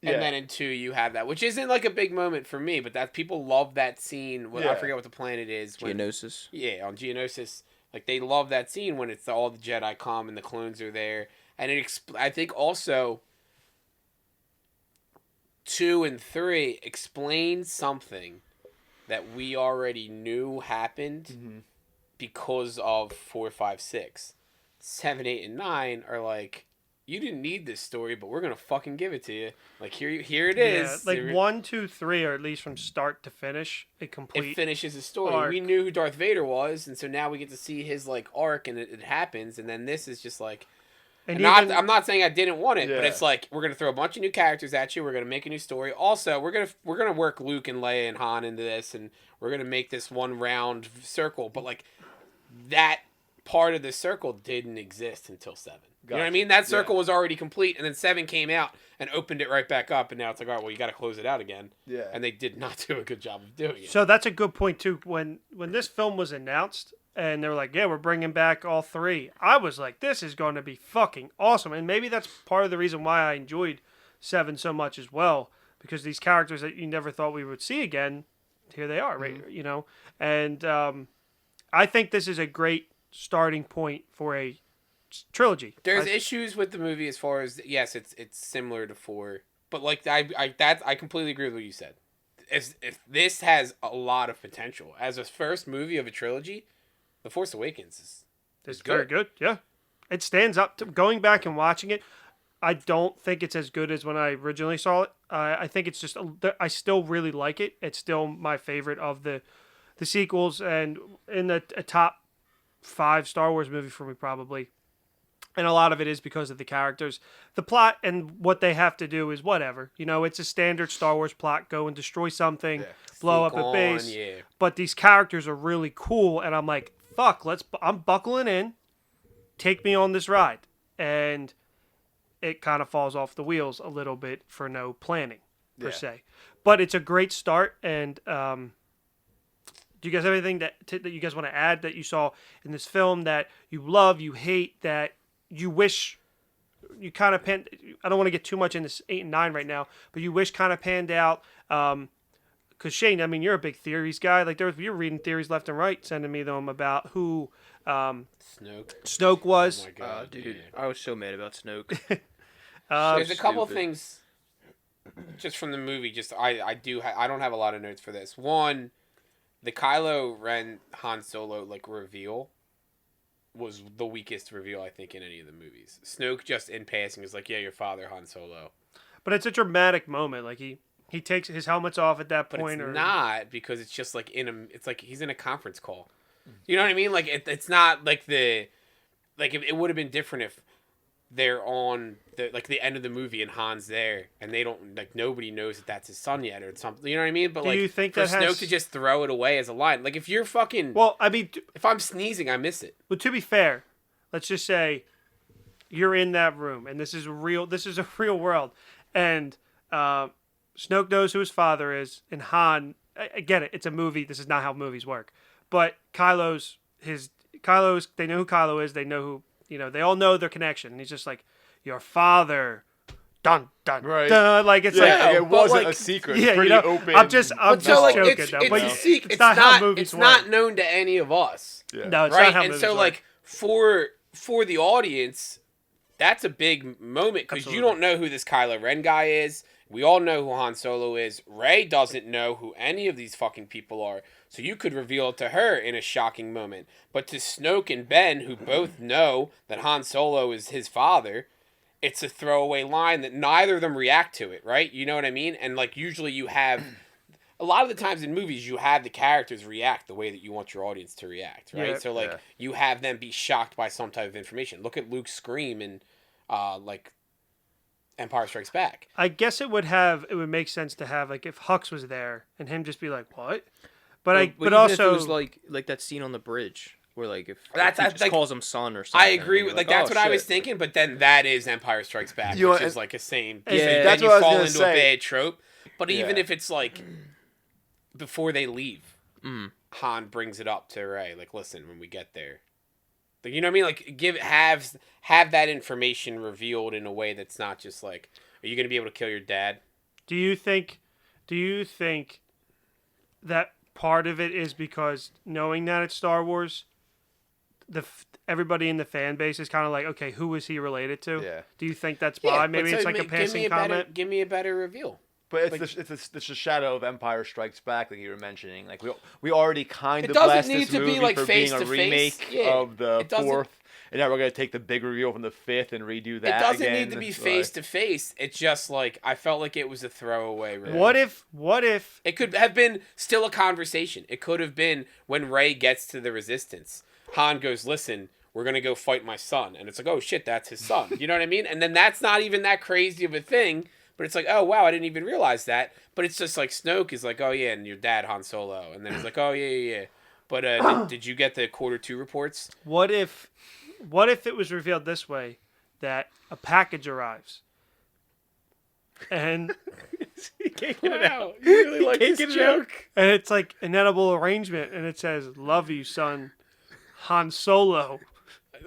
Yeah. And then in 2 you have that, which isn't like a big moment for me, but that people love that scene. I Yeah. forget what the planet is. When, Geonosis. Yeah, on Geonosis, like they love that scene when it's all the Jedi come and the clones are there, and I think also 2 and 3 explain something that we already knew happened because of 4, 5, 6. 7, 8, and 9 are like, you didn't need this story, but we're gonna fucking give it to you. Like here it is. Yeah, like 1, 2, 3 are at least from start to finish a complete. It finishes the story. arc. We knew who Darth Vader was, and so now we get to see his like arc, and it happens. And then this is just like, and I'm not saying I didn't want it, but Yeah. it's like we're gonna throw a bunch of new characters at you. We're gonna make a new story. Also, we're gonna work Luke and Leia and Han into this, and we're gonna make this one round circle. But like that part of the circle didn't exist until 7. You know what I Gotcha. mean? That circle Yeah. was already complete, and then 7 came out and opened it right back up, and now it's like, all right, well, you got to close it out again. Yeah. And they did not do a good job of doing it. So that's a good point too. When this film was announced and they were like, "Yeah, we're bringing back all 3," I was like, "This is going to be fucking awesome." And maybe that's part of the reason why I enjoyed 7 so much as well, because these characters that you never thought we would see again, here they are, right? You know, and I think this is a great starting point for a trilogy. There's issues with the movie as far as, yes, it's similar to 4, but like I completely agree with what you said. If this has a lot of potential as a first movie of a trilogy, The Force Awakens It's very good. Yeah, it stands up. Going back and watching it, I don't think it's as good as when I originally saw it. I think it's just I still really like it. It's still my favorite of the sequels, and in a top 5 Star Wars movie for me probably. And a lot of it is because of the characters. The plot and what they have to do is whatever. You know, it's a standard Star Wars plot. Go and destroy something, blow up Sneak a on, base. yeah. But these characters are really cool, and I'm like, fuck, I'm buckling in. Take me on this ride. And it kind of falls off the wheels a little bit for no planning, per se. But it's a great start, and do you guys have anything that you guys want to add that you saw in this film that you love, you hate, that you wish you kind of panned? I don't want to get too much into 8 and 9 right now, but you wish kind of panned out. Because Shane, I mean, you're a big theories guy. Like you're reading theories left and right, sending me them about who Snoke was. Oh my god, Dude, yeah. I was so mad about Snoke. There's a couple stupid. things just from the movie. Just I don't have a lot of notes for this. One, the Kylo Ren Han Solo like reveal was the weakest reveal I think in any of the movies. Snoke just in passing is like, yeah, your father Han Solo. But it's a dramatic moment. Like he takes his helmet's off at that But point, it's or not, because it's just like it's like he's in a conference call. You know what I mean? Like it's not like it would have been different if they're on the end of the movie and Han's there and they don't, like, nobody knows that that's his son yet or something. You know what I mean? But Do like, you think for that Snoke has- to just throw it away as a line, like if you're fucking, Well, I mean, if I'm sneezing, I miss it. but to be fair, let's just say you're in that room, and this is a real world, and Snoke knows who his father is, and Han I get it. It's a movie. This is not how movies work. But they know who Kylo is. They know who, they all know their connection. And he's just like, your father, dun, dun, Right. dun. Like, it's Yeah, like, it wasn't like, a secret. yeah, Pretty open. I'm just But joking, it's, though. it's, But a secret. it's not how movies it's work. not known to any of us. Yeah. No, it's Right? not how And movies so, work. like, for the audience, that's a big moment because you don't know who this Kylo Ren guy is. We all know who Han Solo is. Rey doesn't know who any of these fucking people are. So you could reveal it to her in a shocking moment. But to Snoke and Ben, who both know that Han Solo is his father, it's a throwaway line that neither of them react to it, right? You know what I mean? And, like, usually you have... A lot of the times in movies, you have the characters react the way that you want your audience to react, right? Yeah. So, like, you have them be shocked by some type of information. Look at Luke's scream in, like, Empire Strikes Back. I guess it would make sense to have, like, if Hux was there and him just be like, what? But even also... if it was like that scene on the bridge where, like, if he just like, calls him son or something. I agree with, like, that's oh, what I was shit. thinking, but then that is Empire Strikes Back, You know, which is, and- like, a same... Yeah, that's then what I you was fall gonna into say. a bad trope. But even Yeah. if it's, like, before they leave, Han brings it up to Rey, like, listen, when we get there... Like, you know what I mean? Like, have that information revealed in a way that's not just like, are you going to be able to kill your dad? Do you think that part of it is because knowing that it's Star Wars, everybody in the fan base is kind of like, okay, who is he related to? Yeah. Do you think that's why? Maybe but it's so like a give me passing comment. Give me a better reveal. But it's the shadow of Empire Strikes Back that you were mentioning. Like we already kind It of doesn't blessed need this to be, movie like, for being face a to face. remake Yeah. of the It doesn't- fourth, and now we're gonna take the big reveal from the fifth and redo that. It doesn't again. need to be face to face. It's just like, I felt like it was a throwaway reveal. What if It could have been still a conversation. It could have been when Rey gets to the Resistance. Han goes, listen, we're going to go fight my son. And it's like, oh, shit, that's his son. You know what I mean? And then that's not even that crazy of a thing. But it's like, oh, wow, I didn't even realize that. But it's just like Snoke is like, oh, yeah, and your dad, Han Solo. And then he's like, oh, yeah. But did you get the Q2 reports? what if it was revealed this way, that a package arrives and Wow, you really like this joke? and it's like an edible arrangement and it says, love you, son, Han Solo.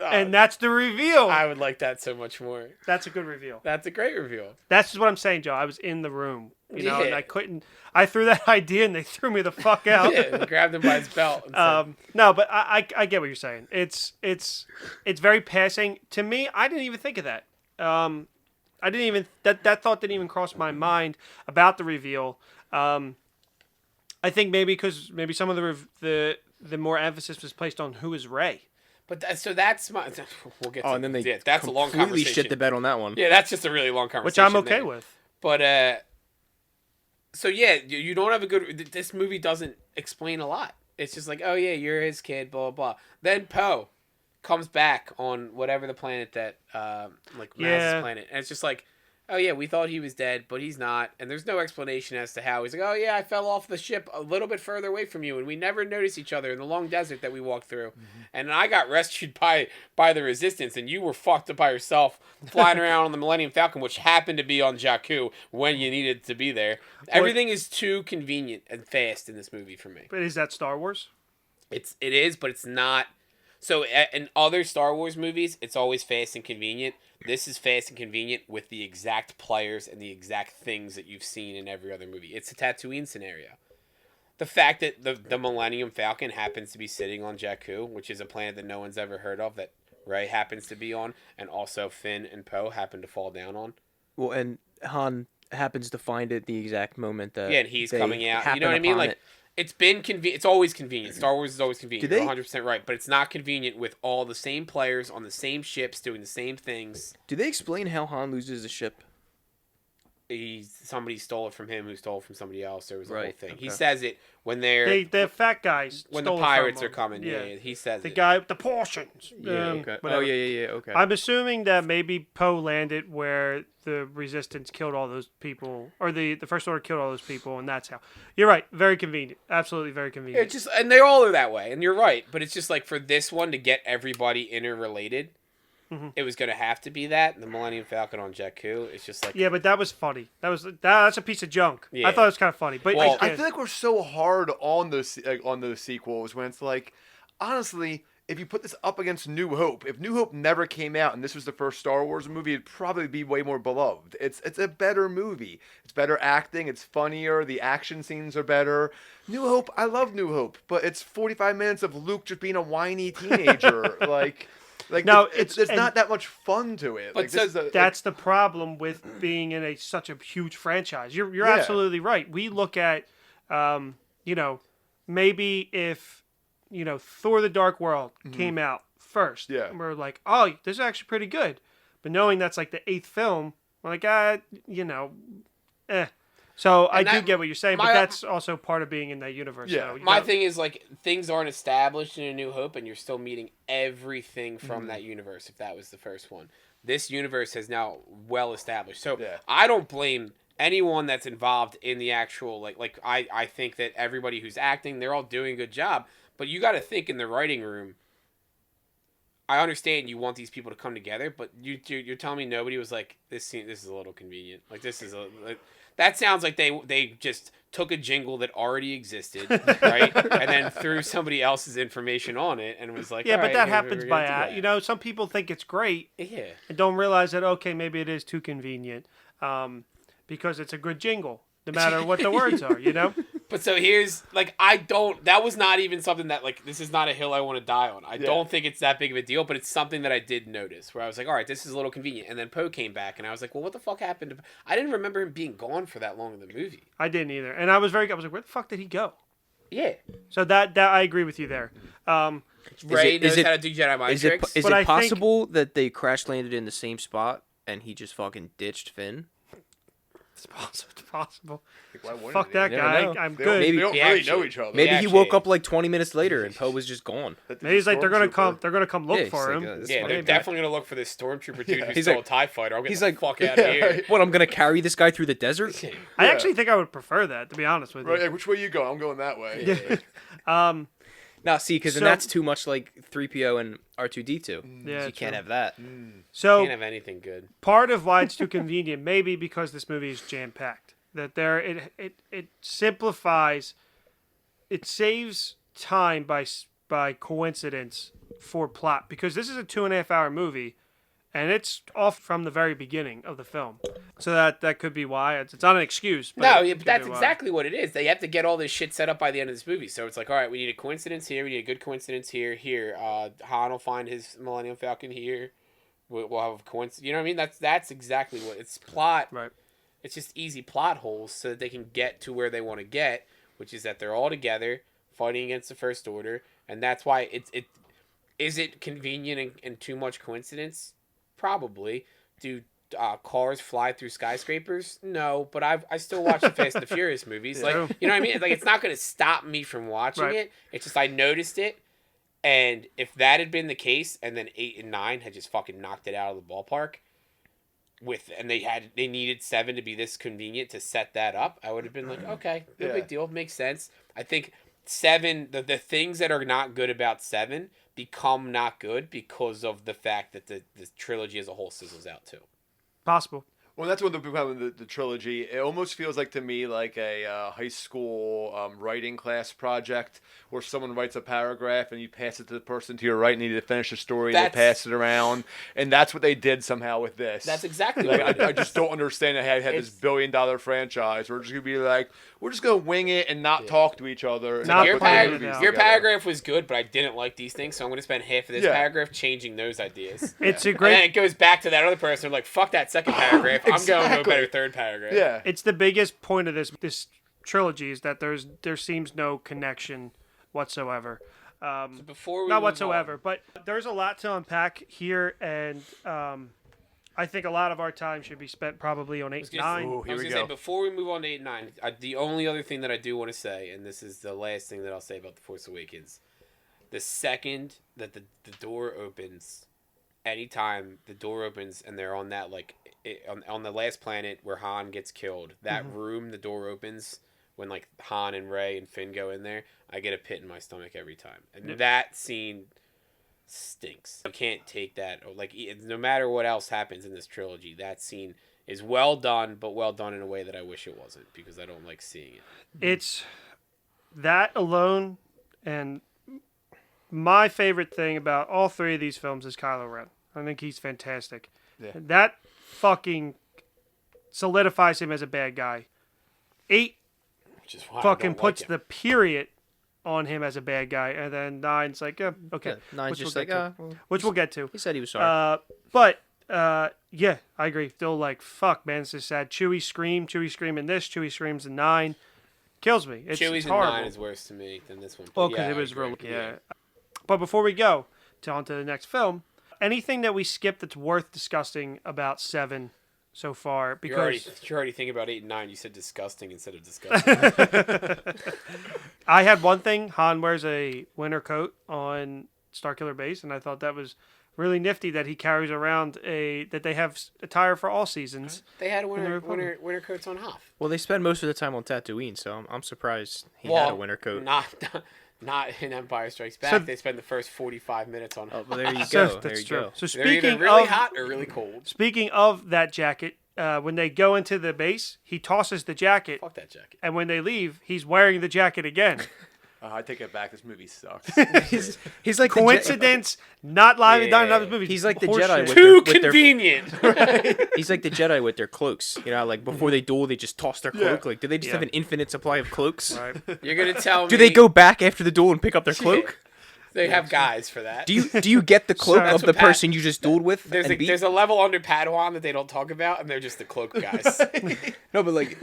And that's the reveal. I would like that so much more. That's a good reveal. That's a great reveal. That's just what I'm saying, Joe. I was in the room, and Yeah. I couldn't. I threw that idea, and they threw me the fuck out. Yeah, grabbed him by his belt. And said, No, but I get what you're saying. It's very passing to me. I didn't even think of that. I didn't even that thought didn't even cross my mind about the reveal. I think because some of the more emphasis was placed on who is Rey. but that's my. We'll get to Oh, and then they that's a long completely conversation. shit the bed on that one. Yeah, that's just a really long conversation. Which I'm okay there. with. But so yeah, you don't have a good. This movie doesn't explain a lot. It's just like, oh yeah, you're his kid, blah blah blah. Then Poe comes back on whatever the planet that like Maz's planet, and it's just like, oh yeah, we thought he was dead, but he's not, and there's no explanation as to how. He's like, oh yeah, I fell off the ship a little bit further away from you, and we never noticed each other in the long desert that we walked through, and I got rescued by the Resistance, and you were fucked up by yourself, flying around on the Millennium Falcon, which happened to be on Jakku when you needed to be there. Everything is too convenient and fast in this movie for me. But is that Star Wars? It is, but it's not. So in other Star Wars movies, it's always fast and convenient. This is fast and convenient with the exact players and the exact things that you've seen in every other movie. It's a Tatooine scenario. The fact that the Millennium Falcon happens to be sitting on Jakku, which is a planet that no one's ever heard of, that Rey happens to be on, and also Finn and Poe happen to fall down on. Well, and Han happens to find it the exact moment that Yeah, and he's they coming out. You happen know what I mean? upon Like, it. it's been convenient. It's always convenient. Star Wars is always convenient. Do they- You're 100% right. But it's not convenient with all the same players on the same ships doing the same things. Do they explain how Han loses the ship? Somebody stole it from him who stole it from somebody else. There was a whole Right, thing. He okay. says it when they're... The fat guys. when the stole it from pirates him. are coming. Yeah, he says The it. guy with the portions. Okay. Whatever. Oh yeah. Okay. I'm assuming that maybe Poe landed where the Resistance killed all those people, or the First Order killed all those people, and that's how. You're right. Very convenient. Absolutely very convenient. And they all are that way. And you're right. But it's just like for this one to get everybody interrelated, it was going to have to be that. The Millennium Falcon on Jakku. It's just like Yeah, but that was funny. That's a piece of junk. Yeah. I thought it was kind of funny, but Well, I feel like we're so hard on those sequels when it's like, honestly, if you put this up against New Hope, if New Hope never came out and this was the first Star Wars movie, it'd probably be way more beloved. It's a better movie. It's better acting. It's funnier. The action scenes are better. New Hope, I love New Hope, but it's 45 minutes of Luke just being a whiny teenager. No, it's and- not that much fun to it. But Like, this is that's the problem with being in such a huge franchise. You're Yeah. absolutely right. We look at, maybe if, Thor: The Dark World came out first, Yeah. and we're like, oh, this is actually pretty good. But knowing that's like the 8th film, we're like, eh. So I do get what you're saying, but that's also part of being in that universe. Yeah. So you my got- thing is like things aren't established in A New Hope, and you're still meeting everything from that universe. If that was the first one, this universe is now well established. So Yeah. I don't blame anyone that's involved in the actual I think that everybody who's acting, they're all doing a good job. But you got to think in the writing room. I understand you want these people to come together, but you're telling me nobody was like, this is a little convenient. Like this is that sounds like they just took a jingle that already existed, right, and then threw somebody else's information on it and was like, yeah, "All but right, that we're happens gonna by do that." some people think it's great Yeah. and don't realize that maybe it is too convenient, because it's a good jingle, no matter what the words are. But so here's that was not even something that this is not a hill I want to die on. I don't think it's that big of a deal, but it's something that I did notice where I was like, all right, this is a little convenient. And then Poe came back and I was like, well, what the fuck happened? I didn't remember him being gone for that long in the movie. I didn't either, and I was like, where the fuck did he go? Yeah. So that I agree with you there. Ray knows it- how to do Jedi mind Is it tricks. is But I it think- possible that they crash landed in the same spot and he just fucking ditched Finn? It's possible. why wouldn't Fuck it? that You never guy. know. I'm They good. don't He really actually- know each other. Maybe he actually- woke up like 20 minutes later and Poe was just gone. Maybe he's like they're gonna come look Yeah, for he's him. like, this Yeah, fucking they're guy. definitely gonna look for this stormtrooper dude who's He's still like- a TIE fighter. I'm getting he's the like- fuck out of here. What, I'm gonna carry this guy through the desert? I actually think I would prefer that, to be honest with you. Right, like, which way you go? I'm going that way. Now, see, because then So- that's too much like 3PO and R2D2. Yeah, So you can't true. have that. So Can't have anything good. part of why it's too convenient, maybe because this movie is jam packed. That it simplifies, it saves time by coincidence for plot, because this is a 2.5 hour movie, and it's off from the very beginning of the film. So that could be why it's not an excuse. But No, it yeah, could but that's be why. exactly what it is. They have to get all this shit set up by the end of this movie. So it's like, all right, we need a coincidence here. We need a good coincidence here. Han will find his Millennium Falcon here. We'll have a coincidence. You know what I mean? That's exactly what it's plot. Right. It's just easy plot holes so that they can get to where they want to get, which is that they're all together fighting against the First Order, and that's why is it convenient and too much coincidence? Probably. Do cars fly through skyscrapers? No, but I still watch the Fast and the Furious movies. Like, True. you know what I mean? Like, it's not going to stop me from watching Right. it. It's just I noticed it, and if that had been the case, and then 8 and 9 had just fucking knocked it out of the ballpark, and they needed 7 to be this convenient to set that up, I would have been like, okay, no Yeah. big deal, makes sense. I think 7, the things that are not good about 7 become not good because of the fact that the trilogy as a whole sizzles out too. Possible. Well, that's one of the big problem with the trilogy. It almost feels like to me like a high school writing class project where someone writes a paragraph and you pass it to the person to your right and you need to finish the story. They pass it around, and that's what they did somehow with this. That's exactly Like, what it I is. just don't understand how they had this It's- billion-dollar franchise. We're just gonna be like, we're just gonna wing it and not talk to each other. and Not put Your, put the it movies out. your together. paragraph was good, but I didn't like these things, so I'm going to spend half of this Yeah. paragraph changing those ideas. It's a And then great. it goes back to that other person. Like, fuck that second paragraph. I'm going to a Exactly. better third paragraph. Yeah. It's the biggest point of this trilogy is that there seems no connection whatsoever. Before we Not move whatsoever, on- but there's a lot to unpack here, and I think a lot of our time should be spent probably on 8 and 9. Ooh, I here was we gonna say go. before we move on to 8 and 9, the only other thing that I do want to say, and this is the last thing that I'll say about the Force Awakens, the second that the door opens, anytime the door opens and they're on that on the last planet where Han gets killed, that room, the door opens when like Han and Rey and Finn go in there, I get a pit in my stomach every time, and that scene stinks. You can't take that. Like, no matter what else happens in this trilogy, that scene is well done, but well done in a way that I wish it wasn't, because I don't like seeing it. It's that alone, and my favorite thing about all three of these films is Kylo Ren. I think he's fantastic. Yeah. That fucking solidifies him as a bad guy. 8 Which is why fucking puts the period on him as a bad guy, and then 9's like, okay. Yeah, 9's which just we'll like, get to. well, Which we'll get to. he said he was sorry. But yeah, I agree. Still like, fuck, man, this is sad. Chewie scream in this. Chewie screams in 9. Kills me. It's Chewie's in horrible. 9 is worse to me than this one. Well, because it was real. Yeah. But before we go on to the next film, anything that we skipped that's worth discussing about 7 so far? Because you're already thinking about 8 and 9. You said disgusting instead of disgusting. I had one thing. Han wears a winter coat on Starkiller Base, and I thought that was really nifty that he carries around that they have attire for all seasons. They had winter coats on Hoth. Well, they spend most of the time on Tatooine, so I'm surprised he had a winter coat. Not in Empire Strikes Back. So, they spend the first 45 minutes on Hoth. Well, there you go. That's true. So They're either speaking really of hot or really cold. Speaking of that jacket, when they go into the base, he tosses the jacket. Fuck that jacket. And when they leave, he's wearing the jacket again. I take it back. This movie sucks. He's like coincidence, not live, not another movie. He's like the Horseshit. Jedi with Too their convenient. He's like the Jedi with their cloaks. You know, like before they duel, they just toss their cloak. Yeah. Like, do they just have an infinite supply of cloaks? Right. You're gonna tell me? Do they go back after the duel and pick up their cloak? They have guys for that. Do you get the cloak That's of the what person you just dueled with? There's a level under Padawan that they don't talk about, and they're just the cloak guys. No, but like,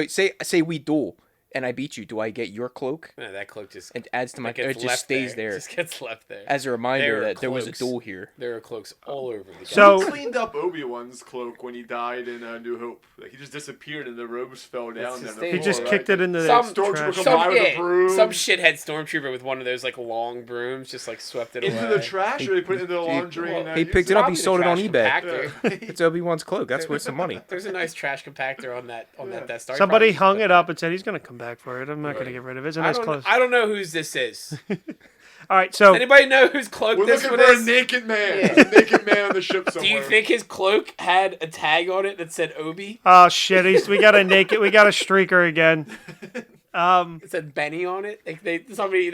say we duel and I beat you, do I get your cloak? No, that cloak just It adds to my. gets It just left stays there. It just gets left there. As a reminder There are that there was a cloaks. duel here. There are cloaks all over the So- He cleaned up Obi-Wan's cloak when he died in New Hope. Like, he just disappeared and the robes fell down. just there. He just kicked it into the Some trash. stormtrooper come by with a broom. some shithead stormtrooper with one of those like long brooms just like swept it into away. the trash, or they put it into the laundry. and, he used picked it up. He Probably the sold it on trash eBay. compactor. It's Obi-Wan's cloak. That's worth some money. There's a nice trash compactor on that Death Star. Somebody Probably hung put it that. up and said he's going to come back for it. I'm not going to get rid of it. It's a nice clothes. I don't know whose this is. All right, so Anybody know whose cloak We're this looking one for a is? naked man. There's a naked man on the ship Do somewhere. you think his cloak had a tag on it that said Obi? oh shit, we got a streaker again. It said Benny on it. They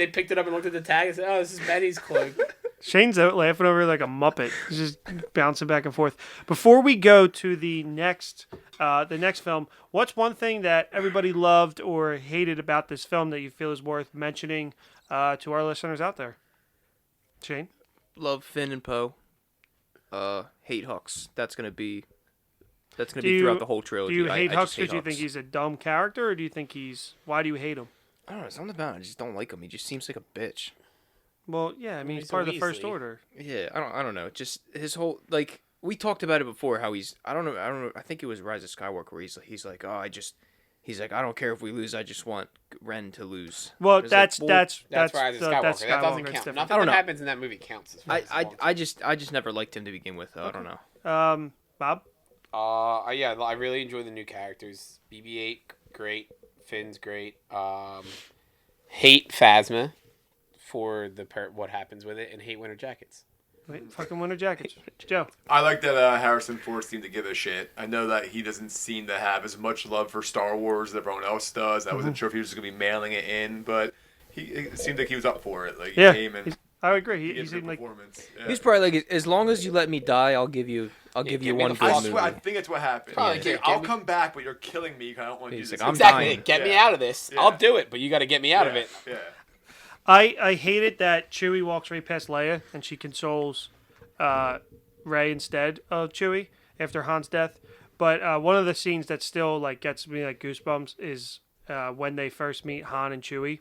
picked it up and looked at the tag and said, "Oh, this is Benny's cloak." Shane's out laughing over like a muppet. He's just bouncing back and forth. Before we go to the next film, what's one thing that everybody loved or hated about this film that you feel is worth mentioning to our listeners out there? Shane? Love Finn and Poe. Hate Hux. That's gonna be Do throughout the whole trilogy. Do you hate I Hux just hate because you Hux. think he's a dumb character, or do you think why do you hate him? I don't know. Something about him. I just don't like him. He just seems like a bitch. Well, yeah, I mean, he's He's part a of the First Weasley. Order. Yeah, I don't know. Just his whole like we talked about it before. How he's I don't know. I think it was Rise of Skywalker where he's like he's like I don't care if we lose. I just want Ren to lose. Well, It's that's like, well, That's Rise of Skywalker. That's That doesn't Skywalker, it's count. different. Nothing I don't that know. happens in that movie counts. As far as Skywalker. I just never liked him to begin with. Though. I don't know. Bob? Yeah, I really enjoy the new characters. BB-8, great. Finn's great. Hate Phasma for what happens with it, and hate Winter Jackets. Wait, fucking Winter Jackets. Joe? I like that Harrison Ford seemed to give a shit. I know that he doesn't seem to have as much love for Star Wars as everyone else does. I wasn't sure if he was just going to be mailing it in, but it seemed like he was up for it. Like, he Yeah, came and I agree. he He gave a seemed good like performance. Yeah. He's probably like as long as you let me die, I'll give you give one me good the I full movie. swear, I think that's what happened. Probably, He's yeah, like, give I'll me- come back, but you're killing me because I don't want to do He's this. like, I'm Exactly. dying. Get me Yeah. out of this. Yeah. I'll do it, but you got to get me out of it. Yeah. I hated that Chewie walks right past Leia and she consoles Rey instead of Chewie after Han's death. But one of the scenes that still like gets me like goosebumps is when they first meet Han and Chewie,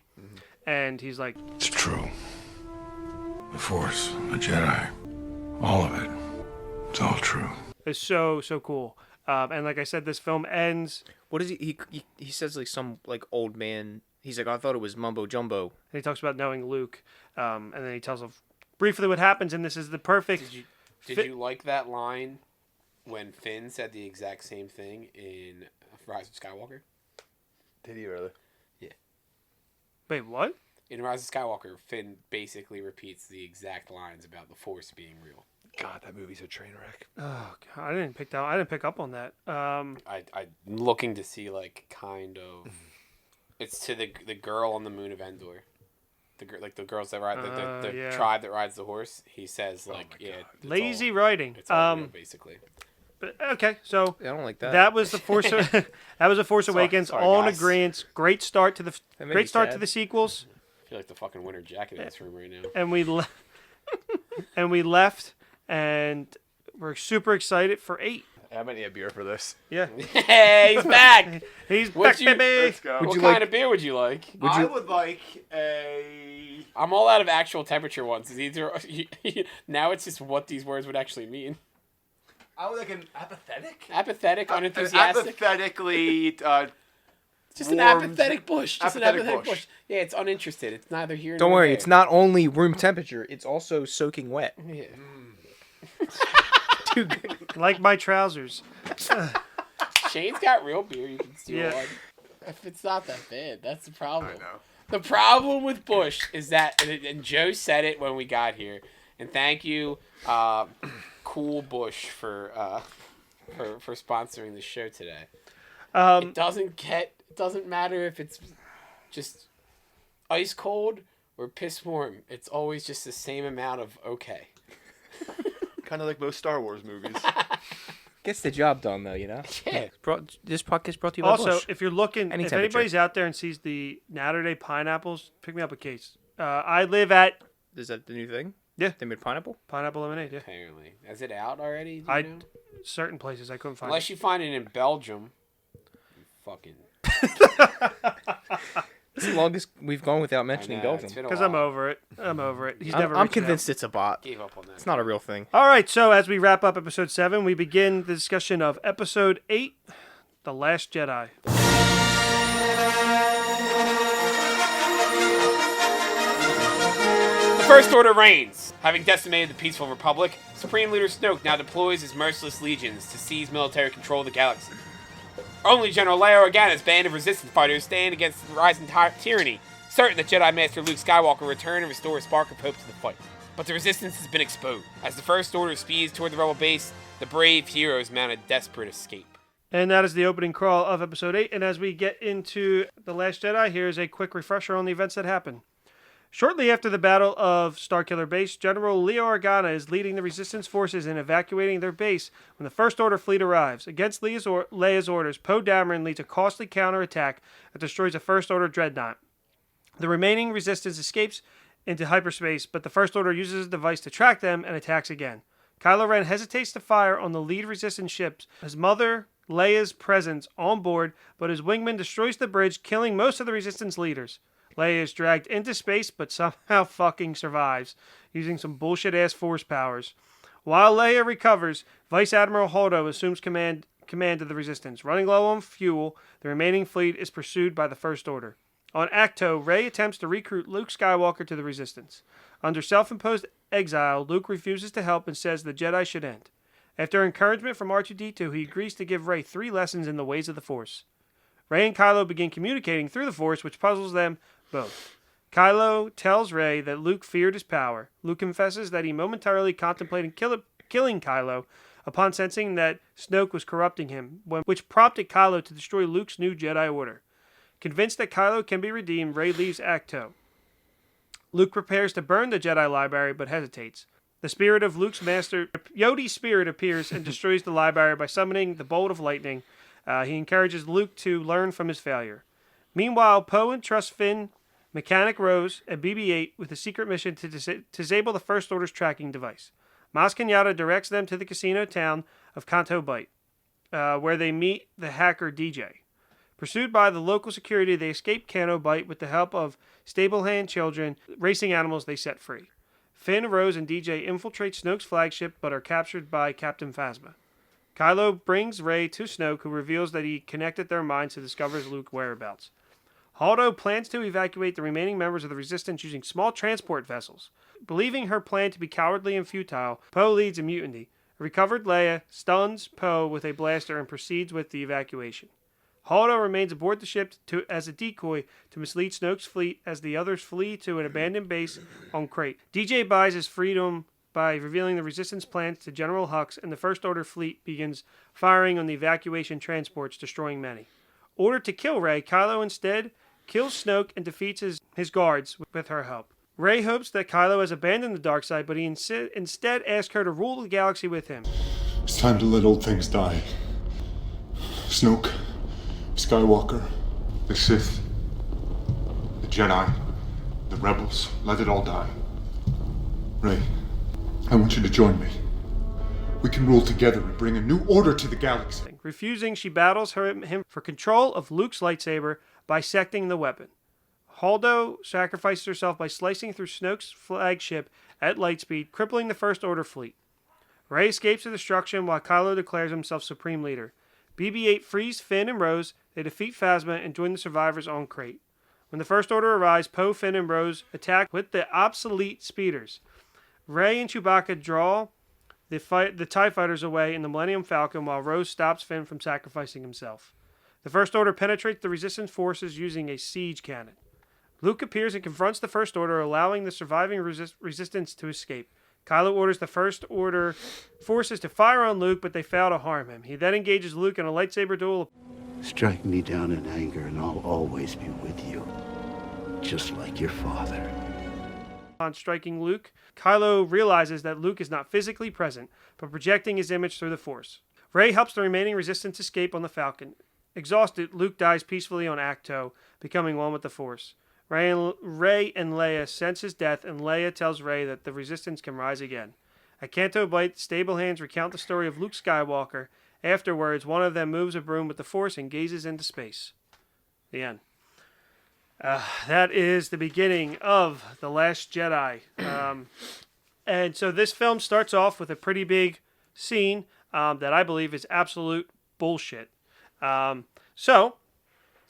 and he's like, It's true. The Force, the Jedi, all of it. It's all true. it's so cool. And like I said, this film ends. What is he says like some like old man. He's like I thought it was mumbo jumbo. And he talks about knowing Luke, and then he tells him briefly what happens. And this is the perfect. Did you like that line when Finn said the exact same thing in Rise of Skywalker? Did he really? Wait, what? in Rise of Skywalker, Finn basically repeats the exact lines about the Force being real. God, that movie's a train wreck. Oh, God, I didn't pick up on that. I'm looking to see like kind of. It's to the girl on the moon of Endor. The girls that ride the tribe that rides the horse. He says like lazy writing. It's all real, basically. But, okay, so I don't like that. that was the Force. That was the Force Awakens. Sorry, all in guys. agreement. Great start to the made me great start sad. to the sequels. I feel like the fucking winter jacket in this room right now. And we we left, and we're super excited for 8. I might need a beer for this. Yeah, Hey, he's back. he's What'd back, you- baby. Let's go. What you kind like- of beer would you like? I would like a. I'm all out of actual temperature ones. These are now it's just what these words would actually mean. I would like an apathetic. Apathetic, unenthusiastic. Apathetically. Just an warmed- apathetic bush. Just apathetic an apathetic bush. bush. Yeah, it's uninterested. It's neither here nor Don't worry, there. it's not only room temperature; it's also soaking wet. Yeah. Like my trousers. Shane's got real beer. You can steal Yeah. one. If it's not that bad, that's the problem. I know. The problem with Bush is that, and Joe said it when we got here, and thank you, Cool Bush, for sponsoring the show today. It doesn't matter if it's just ice cold or piss warm. It's always just the same amount of okay. Kind of like most Star Wars movies. Gets the job done, though, you know. Yeah. This podcast brought to you by Also, Bush. if you're looking, Any if temperature. anybody's out there and sees the Natterday pineapples, pick me up a case. I live at Is that the new thing? Yeah. They made pineapple. Pineapple Lemonade. Yeah, Apparently, is it out already? Do you know? certain places I couldn't find. Unless you find it in Belgium. You fucking. This is the longest we've gone without mentioning Belgium. Because I'm over it. I'm over it. He's never. I'm reached out. convinced it's a bot. Gave up on that. It's not a real thing. All right, so as we wrap up episode 7, we begin the discussion of episode 8, The Last Jedi. The First Order reigns. Having decimated the peaceful Republic, Supreme Leader Snoke now deploys his merciless legions to seize military control of the galaxy. Only General Leia Organa's band of resistance fighters stand against the rising tyranny, certain that Jedi Master Luke Skywalker will return and restore a spark of hope to the fight. But the resistance has been exposed. As the First Order speeds toward the rebel base, the brave heroes mount a desperate escape. And that is the opening crawl of episode 8. And as we get into The Last Jedi, here's a quick refresher on the events that happened. Shortly after the Battle of Starkiller Base, General Leo Organa is leading the Resistance forces in evacuating their base when the First Order fleet arrives. Against Leia's orders, Poe Dameron leads a costly counterattack that destroys a First Order dreadnought. The remaining Resistance escapes into hyperspace, but the First Order uses a device to track them and attacks again. Kylo Ren hesitates to fire on the lead Resistance ships. His mother, Leia's presence on board, but his wingman destroys the bridge, killing most of the Resistance leaders. Leia is dragged into space, but somehow fucking survives, using some bullshit-ass force powers. While Leia recovers, Vice Admiral Holdo assumes command of the Resistance. Running low on fuel, the remaining fleet is pursued by the First Order. On Acto, Rey attempts to recruit Luke Skywalker to the Resistance. Under self-imposed exile, Luke refuses to help and says the Jedi should end. After encouragement from R2-D2, he agrees to give Rey 3 lessons in the ways of the Force. Rey and Kylo begin communicating through the Force, which puzzles them both. Kylo tells Rey that Luke feared his power. Luke confesses that he momentarily contemplated killing Kylo upon sensing that Snoke was corrupting him, which prompted Kylo to destroy Luke's new Jedi Order. Convinced that Kylo can be redeemed, Rey leaves Acto. Luke prepares to burn the Jedi library, but hesitates. The spirit of Luke's master, Yodi's spirit, appears and destroys the library by summoning the bolt of lightning. He encourages Luke to learn from his failure. Meanwhile, Poe entrusts Finn, Mechanic Rose, and BB-8 with a secret mission to disable the First Order's tracking device. Maz Kanata directs them to the casino town of Canto Bight, where they meet the hacker DJ. Pursued by the local security, they escape Canto Bight with the help of stable-hand children, racing animals they set free. Finn, Rose, and DJ infiltrate Snoke's flagship, but are captured by Captain Phasma. Kylo brings Rey to Snoke, who reveals that he connected their minds to discover Luke's whereabouts. Holdo plans to evacuate the remaining members of the Resistance using small transport vessels. Believing her plan to be cowardly and futile, Poe leads a mutiny. A recovered Leia stuns Poe with a blaster and proceeds with the evacuation. Holdo remains aboard the ship as a decoy to mislead Snoke's fleet as the others flee to an abandoned base on Crate. DJ buys his freedom by revealing the Resistance plans to General Hux, and the First Order fleet begins firing on the evacuation transports, destroying many. Ordered to kill Rey, Kylo instead kills Snoke and defeats his guards with her help. Rey hopes that Kylo has abandoned the dark side, but he instead asks her to rule the galaxy with him. It's time to let old things die. Snoke, Skywalker, the Sith, the Jedi, the Rebels, let it all die. Rey, I want you to join me. We can rule together and bring a new order to the galaxy. Refusing, she battles him for control of Luke's lightsaber, bisecting the weapon. Holdo sacrifices herself by slicing through Snoke's flagship at lightspeed, crippling the First Order fleet. Rey escapes to destruction while Kylo declares himself Supreme Leader. BB-8 frees Finn and Rose, they defeat Phasma and join the survivors on Crate. When the First Order arrives, Poe, Finn, and Rose attack with the obsolete speeders. Rey and Chewbacca draw the TIE fighters away in the Millennium Falcon while Rose stops Finn from sacrificing himself. The First Order penetrates the Resistance forces using a siege cannon. Luke appears and confronts the First Order, allowing the surviving Resistance to escape. Kylo orders the First Order forces to fire on Luke, but they fail to harm him. He then engages Luke in a lightsaber duel. Strike me down in anger and I'll always be with you, just like your father. Upon striking Luke, Kylo realizes that Luke is not physically present, but projecting his image through the Force. Rey helps the remaining Resistance escape on the Falcon. Exhausted, Luke dies peacefully on Acto, becoming one with the Force. Rey and Leia sense his death, and Leia tells Rey that the Resistance can rise again. At Canto Bight, Stable Hands recount the story of Luke Skywalker. Afterwards, one of them moves a broom with the Force and gazes into space. The end. That is the beginning of The Last Jedi. And so this film starts off with a pretty big scene that I believe is absolute bullshit. So,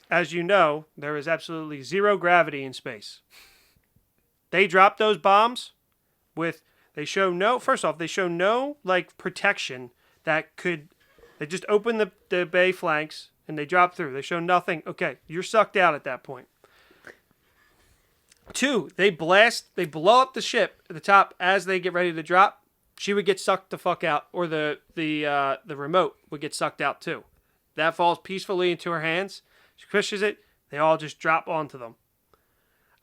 as you know, there is absolutely zero gravity in space. They drop those bombs with, they show no like protection that could, they just open the bay flanks and they drop through. They show nothing. Okay, you're sucked out at that point. 2, they blow up the ship at the top as they get ready to drop. She would get sucked the fuck out, or the remote would get sucked out too. That falls peacefully into her hands. She pushes it. They all just drop onto them.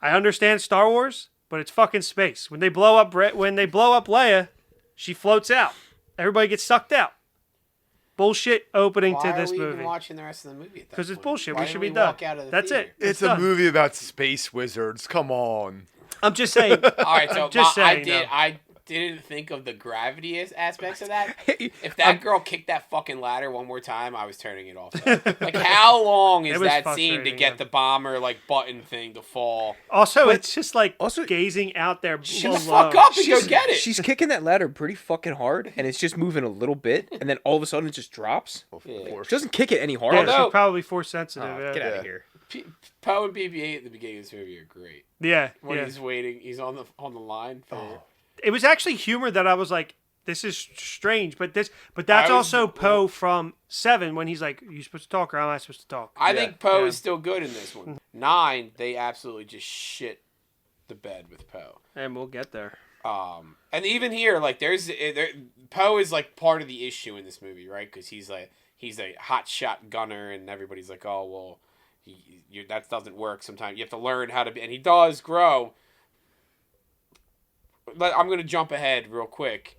I understand Star Wars, but it's fucking space. When they blow up Leia, she floats out. Everybody gets sucked out. Bullshit opening to this Why are we movie. even watching the rest of the movie? Because it's bullshit. Why We should didn't be we done. walk out of the That's theater? it. It's a done. movie about space wizards. Come on. I'm just saying. All right, so just saying, I didn't think of the gravity aspects of that. If that girl kicked that fucking ladder one more time, I was turning it off. Like, how long is It was that scene to frustrating, get yeah. the bomber like button thing to fall? Also, it's just like also- gazing out there. Shut below. the fuck up and go get it. She's kicking that ladder pretty fucking hard, and it's just moving a little bit, and then all of a sudden it just drops. Yeah. She doesn't kick it any Yeah, harder. Although- she's probably force sensitive. Oh, yeah. get out Yeah. of here. Poe and BB-8 at the beginning of this movie are great. Yeah, When yeah. he's waiting, he's on the line. For, It was actually humor that I was like, this is strange, but that's I was- also Poe from 7 when he's like, are you supposed to talk or am I supposed to talk? I think Poe Yeah. is still good in this one. 9, they absolutely just shit the bed with Poe. And we'll get there. And even here, like, Poe is like part of the issue in this movie, right? Because he's a hot shot gunner, and everybody's like, oh well, that doesn't work. Sometimes you have to learn how to be, and he does grow. But I'm gonna jump ahead real quick.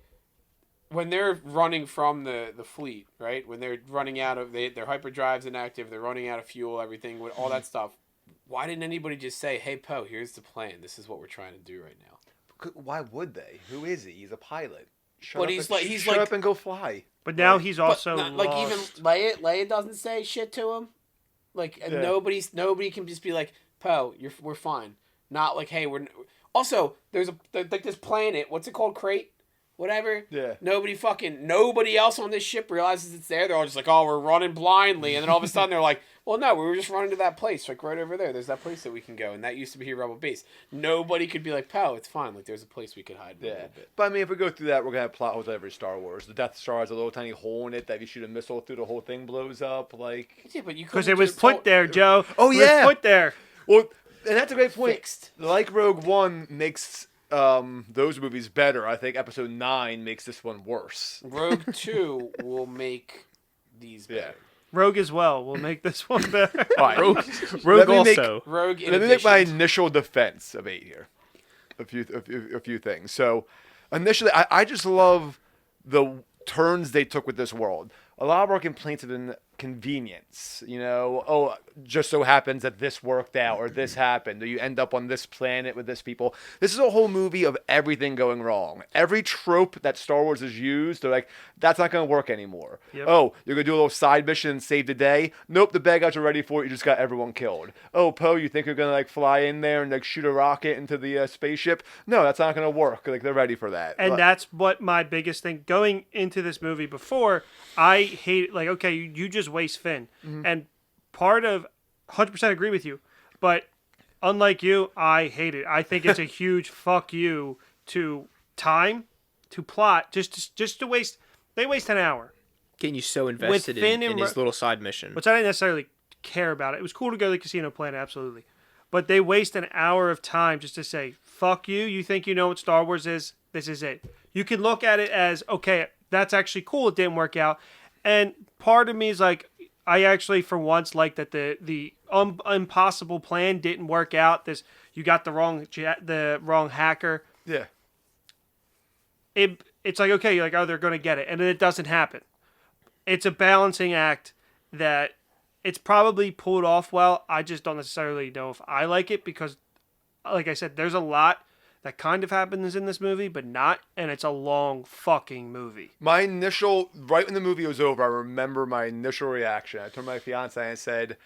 When they're running from the fleet, right? When they're running out of their hyperdrive's inactive, they're running out of fuel, everything, with all that stuff. Why didn't anybody just say, "Hey, Poe, here's the plan. This is what we're trying to do right now"? Why would they? Who is he? He's a pilot. Shut But up he's and, like- he's shut like- up and go fly. But now he's also But, like, even lost. Leia doesn't say shit to him. Like, and Yeah. nobody can just be like, Poe, we're fine. Not like, hey, we're. Also, there's like this planet. What's it called? Crate. whatever. Yeah. Nobody else on this ship realizes it's there. They're all just like, oh, we're running blindly. And then all of a sudden they're like, well, no, we were just running to that place, like right over there. There's that place that we can go. And that used to be here, Rebel Base. Nobody could be like, Poe, it's fine. Like, there's a place we could hide in a Yeah, little bit. but I mean, if we go through that, we're gonna have plot holes every Star Wars. The Death Star has a little tiny hole in it that if you shoot a missile through, the whole thing blows up. Like, Yeah, but you Because couldn't it was just put told- there, Joe. Oh, It yeah. was put there. well, and that's a great point. Fixed. Like Rogue One makes those movies better. I think Episode 9 makes this one worse. Rogue 2 will make these better. Yeah. Rogue as well. We'll make this one better. All right. Rogue Let me make- also. Rogue in Let me make my addition. initial defense of 8 here. A few things. So, initially, I just love the turns they took with this world. A lot of our complaints have been convenience. You know, oh, just so happens that this worked out or this happened, or you end up on this planet with this people. This is a whole movie of everything going wrong. Every trope that Star Wars has used, they're like, that's not going to work anymore. Yep. Oh, you're going to do a little side mission and save the day? Nope, the bad guys are ready for it. You just got everyone killed. Oh, Poe, you think you're going to like fly in there and like shoot a rocket into the spaceship? No, that's not going to work. Like, they're ready for that. And Like- that's what my biggest thing going into this movie before. I hate like, okay, you just waste Finn, and part of 100% agree with you, but unlike you, I hate it. I think it's a huge fuck you to time, to plot, just to waste. They waste an hour, Getting you so invested Finn in and his little side mission. which I didn't necessarily care about. It was cool to go to the casino planet, absolutely, but they waste an hour of time just to say fuck you. You think you know what Star Wars is? This is it. You can look at it as okay, that's actually cool. It didn't work out. And part of me is like, I actually, for once, like that the impossible plan didn't work out. You got the wrong hacker. yeah. It's like, okay, you're like, oh, they're going to get it. And then it doesn't happen. It's a balancing act that it's probably pulled off well. I just don't necessarily know if I like it because, like I said, there's a lot that kind of happens in this movie, but not. And it's a long fucking movie. My initial, right when the movie was over, I remember my initial reaction. I turned to my fiance and I said,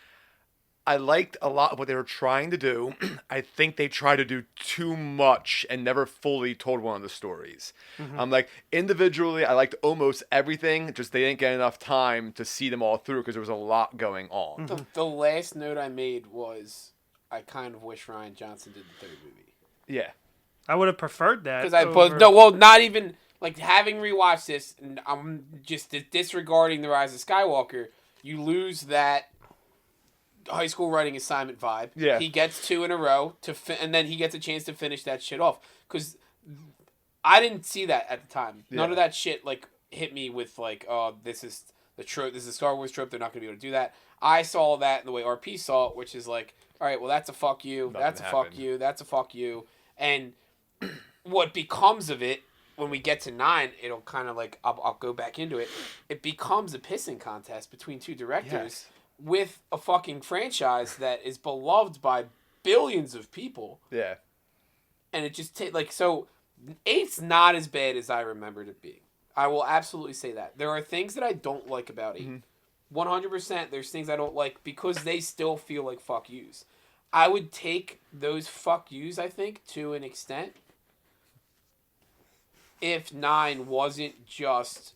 I liked a lot of what they were trying to do. I think they tried to do too much and never fully told one of the stories. I'm like, individually, I liked almost everything, just they didn't get enough time to see them all through because there was a lot going on. The last note I made was, I kind of wish Rian Johnson did the third movie. Yeah. I would have preferred that. Because not even like having rewatched this. And I'm just disregarding the Rise of Skywalker. You lose that high school writing assignment vibe. Yeah. He gets 2 in a row and then he gets a chance to finish that shit off. Because I didn't see that at the time. None of that shit like hit me with like, oh, this is the trope. This is a Star Wars trope. They're not going to be able to do that. I saw that in the way RP saw it, which is like, all right, well, that's a fuck you. That's a fuck you. That's a fuck you. And what becomes of it when we get to 9, it'll kind of like I'll go back into it. It becomes a pissing contest between two directors with a fucking franchise that is beloved by billions of people. Yeah. And it just so 8's not as bad as I remembered it being. I will absolutely say that. There are things that I don't like about 8. 100%. There's things I don't like because they still feel like fuck yous. I would take those fuck yous, I think, to an extent. If 9 wasn't just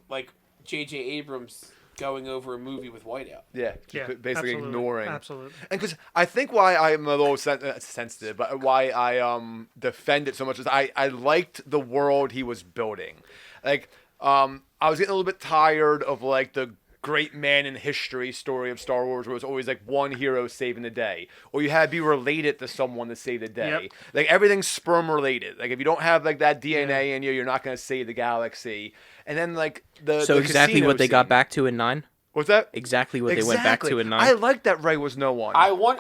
like J.J. Abrams going over a movie with whiteout. Yeah. Basically absolutely. ignoring. Absolutely. And because I think why I'm a little sensitive, but why I defend it so much is I liked the world he was building. Like, I was getting a little bit tired of like the great man in history story of Star Wars where it was always like one hero saving the day. Or you had to be related to someone to save the day. Yep. Like everything's sperm related. Like if you don't have like that DNA in you, you're not going to save the galaxy. And then like the exactly casino what they got scene. back to in 9? What's that? Exactly what they went back to in 9. I like that Rey was no one. I wanted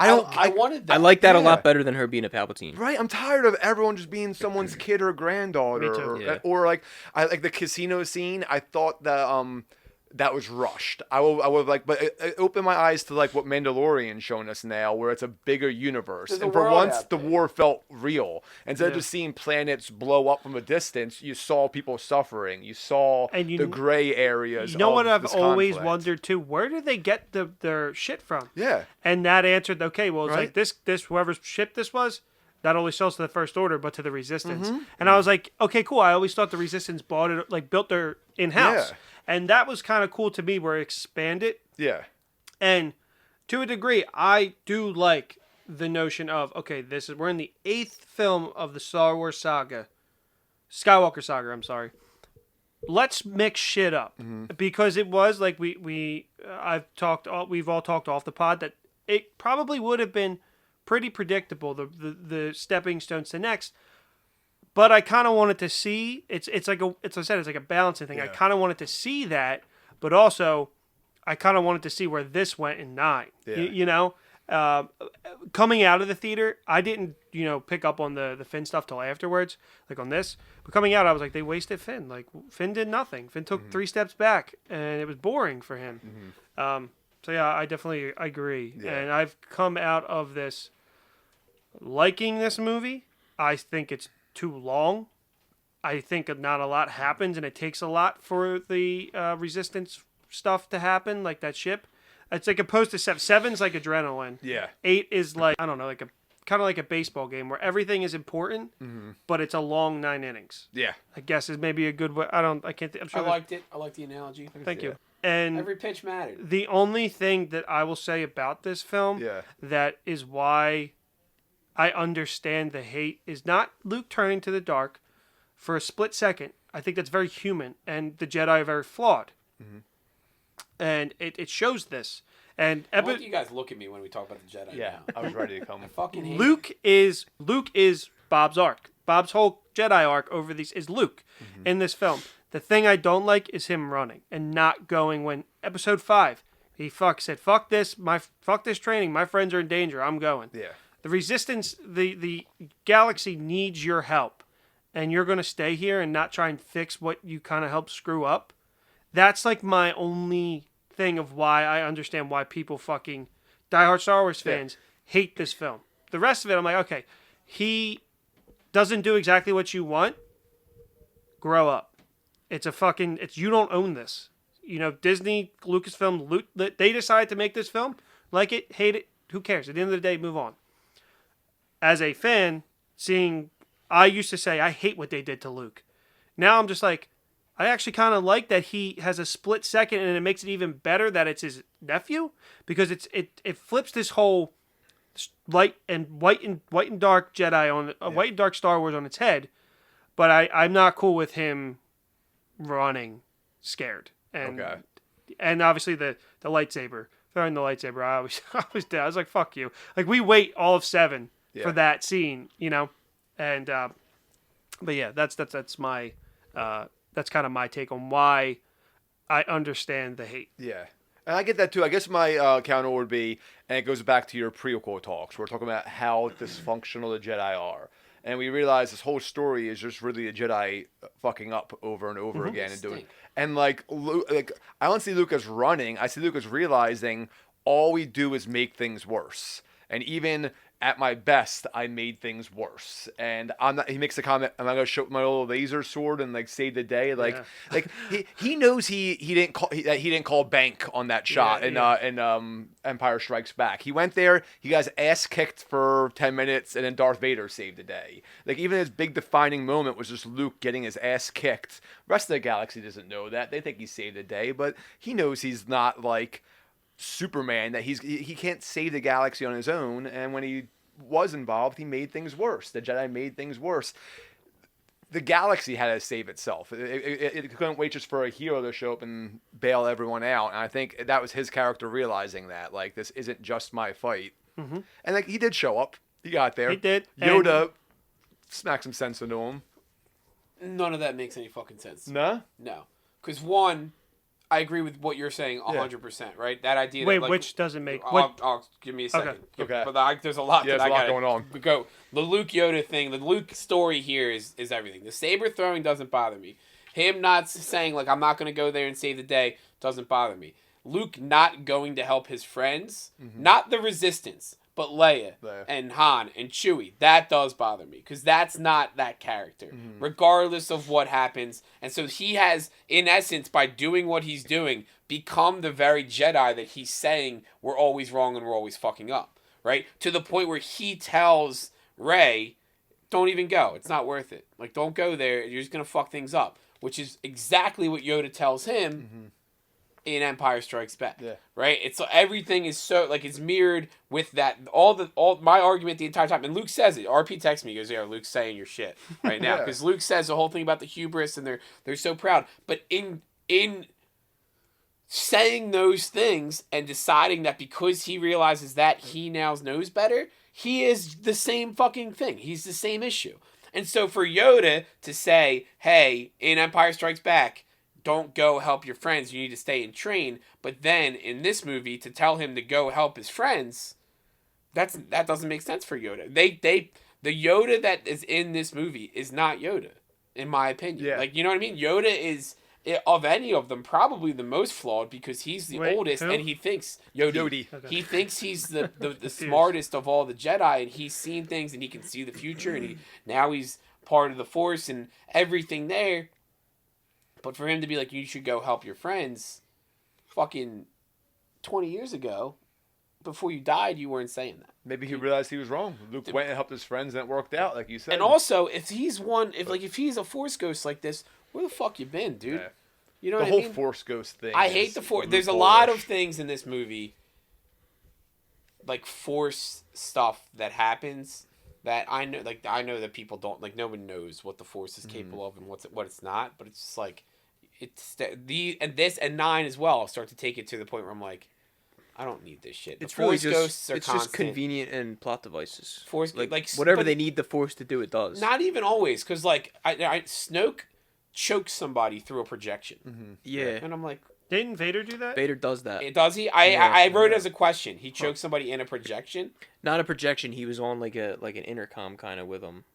that. I like that a Yeah. lot better than her being a Palpatine. Right, I'm tired of everyone just being someone's kid or granddaughter. Me too. Or, Yeah. or like I like the casino scene. I thought that that was rushed. I would like, but it opened my eyes to like what Mandalorian's showing us now, where it's a bigger universe. There's a And for world once, out the there. war felt real. Instead of just seeing planets blow up from a distance, you saw people suffering. You saw And the gray areas. You know what of I've this always conflict. wondered too? Where did they get their shit from? Yeah. And that answered, okay, well, it's Right. like this whoever's ship this was, not only sells to the First Order but to the Resistance. And I was like, okay, cool. I always thought the Resistance bought it, like built their in-house, and that was kind of cool to me, where it expanded. Yeah. And to a degree, I do like the notion of, okay, we're in the 8th film of the Star Wars saga, Skywalker Saga. I'm sorry. Let's mix shit up, because it was like we've all talked off the pod that it probably would have been pretty predictable, the stepping stones to next. But I kind of wanted to see it's like a balancing thing. I kind of wanted to see that, but also I kind of wanted to see where this went in 9. Yeah. Coming out of the theater, I didn't pick up on the Finn stuff till afterwards, like on this. But coming out, I was like, they wasted Finn. Like, Finn did nothing. Finn took 3 steps back, and it was boring for him. So yeah, I definitely agree. Yeah. And I've come out of this liking this movie. I think it's too long. I think not a lot happens, and it takes a lot for the Resistance stuff to happen, like that ship. It's like opposed to 7's like adrenaline. Yeah. 8 is like, I don't know, like kind of like a baseball game where everything is important, but it's a long 9 innings. Yeah. I guess is maybe a good way. I'm sure. I liked it. I liked the analogy. Thank you. And Every pitch mattered. the only thing that I will say about this film that is why I understand the hate is not Luke turning to the dark for a split second. I think that's very human, and the Jedi are very flawed. And it shows this. And Why don't you guys look at me when we talk about the Jedi? Yeah. Now? I was ready to come. I fucking hate Luke is Bob's arc. Bob's whole Jedi arc over these is Luke in this film. The thing I don't like is him running and not going when Episode 5 he said fuck this training. My friends are in danger. I'm going. Yeah. The Resistance, the galaxy needs your help, and you're going to stay here and not try and fix what you kind of helped screw up. That's like my only thing of why I understand why people fucking diehard Star Wars fans hate this film. The rest of it, I'm like, okay, he doesn't do exactly what you want. Grow up. You don't own this. Disney, Lucasfilm, they decided to make this film. Like it, hate it, who cares? At the end of the day, move on. As a fan, I used to say, I hate what they did to Luke. Now I'm just like, I actually kind of like that he has a split second, and it makes it even better that it's his nephew, because it flips this whole white and dark Jedi white and dark Star Wars on its head. But I'm not cool with him running scared, and obviously the lightsaber, throwing the lightsaber. I was did. I was like, fuck you. Like, we wait all of 7 for that scene, and but yeah, that's my that's kind of my take on why I understand the hate. Yeah. And I get that too. I guess my counter would be, and it goes back to your prequel talks. We're talking about how dysfunctional the Jedi are. And we realize this whole story is just really the Jedi fucking up over and over again and doing. And I don't see Luke as running. I see Luke as realizing all we do is make things worse. And even at my best, I made things worse. And he makes a comment, am I going to show my little laser sword and save the day? He knows he didn't call bank on that shot in Empire Strikes Back. He went there, he got his ass kicked for 10 minutes, and then Darth Vader saved the day. Even his big defining moment was just Luke getting his ass kicked. The rest of the galaxy doesn't know that. They think he saved the day, but he knows he's not Superman, that he can't save the galaxy on his own, and when he was involved, he made things worse. The Jedi made things worse. The galaxy had to save itself. It couldn't wait just for a hero to show up and bail everyone out, and I think that was his character realizing that, this isn't just my fight. Mm-hmm. And he did show up. He got there. He did. Yoda smacked some sense into him. None of that makes any fucking sense. No? No. Because one, I agree with what you're saying 100%, right? That idea. Wait, that, which doesn't make... I'll give me a second. Okay. But there's a lot that I got going on. Go. The Luke Yoda thing, the Luke story here is everything. The saber throwing doesn't bother me. Him not saying, I'm not going to go there and save the day doesn't bother me. Luke not going to help his friends, not the Resistance, but Leia and Han and Chewie, that does bother me, because that's not that character, regardless of what happens. And so he has, in essence, by doing what he's doing, become the very Jedi that he's saying we're always wrong and we're always fucking up, right? To the point where he tells Rey, don't even go. It's not worth it. Like, don't go there. You're just gonna fuck things up. Which is exactly what Yoda tells him in Empire Strikes Back. Yeah. Right? It's everything is so like it's mirrored with that. All my argument the entire time, and Luke says it. RP texts me, he goes, "Yeah, Luke's saying your shit right now," because Luke says the whole thing about the hubris and they're so proud. But in saying those things and deciding that because he realizes that he now knows better, he is the same fucking thing. He's the same issue. And so for Yoda to say, hey, in Empire Strikes Back, don't go help your friends, you need to stay and train. But then in this movie, to tell him to go help his friends, that doesn't make sense for Yoda. The Yoda that is in this movie is not Yoda, in my opinion. Yeah. Like, you know what I mean? Yoda is, of any of them, probably the most flawed because he's the oldest who? and he thinks Yodi. Okay. He thinks he's the smartest of all the Jedi, and he's seen things and he can see the future, and now he's part of the Force and everything there. But for him to be like, you should go help your friends, fucking 20 years ago, before you died, you weren't saying that. Maybe he realized he was wrong. Luke went and helped his friends, and it worked out, like you said. And also, if he's a Force ghost like this, where the fuck you been, dude? Yeah. You know the what whole I mean? Force ghost thing. I hate the Force. There's a lot of things in this movie, like Force stuff that happens that I know. Like I know that people don't like. No one knows what the Force is capable of and what it's not. But it's just like it's this and 9 as well. I'll start to take it to the point where I'm like, I don't need this shit. The It's really Force ghosts are it's constant. just convenient and plot devices. Force like whatever but they need the Force to do, it does. Not even always, because like Snoke chokes somebody through a projection. Yeah, And I'm like, Didn't Vader do that? Vader does that. does he? I wrote it as a question. He choked somebody in a projection. Not a projection. He was on like an intercom kind of with him.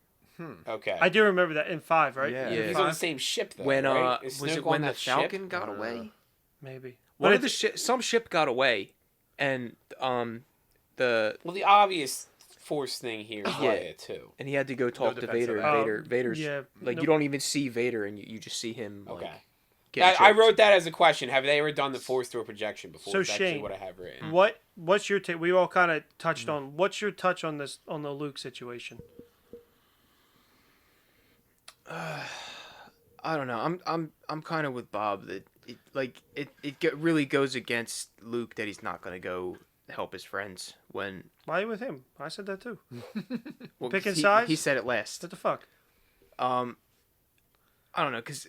Okay. I do remember that in 5, right? Yeah. Yeah. He's on the same ship though. When right? Is was Snoke it on when the that Falcon ship? got away? Maybe. One But of the some ship got away, and the Well, the obvious Force thing here is Yeah. Leia too. and he had to go talk to defense of Vader. that. Vader's yeah, like no- you don't even see Vader, and you just see him. Like, Okay. getting I choked. wrote that as a question. Have they ever done the Force through a projection before? So That's actually Shane, what I have written. What's your take? We all kind of touched on. What's your touch on this on the Luke situation? I don't know. I'm kind of with Bob that it really goes against Luke that he's not gonna go help his friends when Why are you with him? I said that too. well, Picking he, sides? He said it last. What the fuck? I don't know, because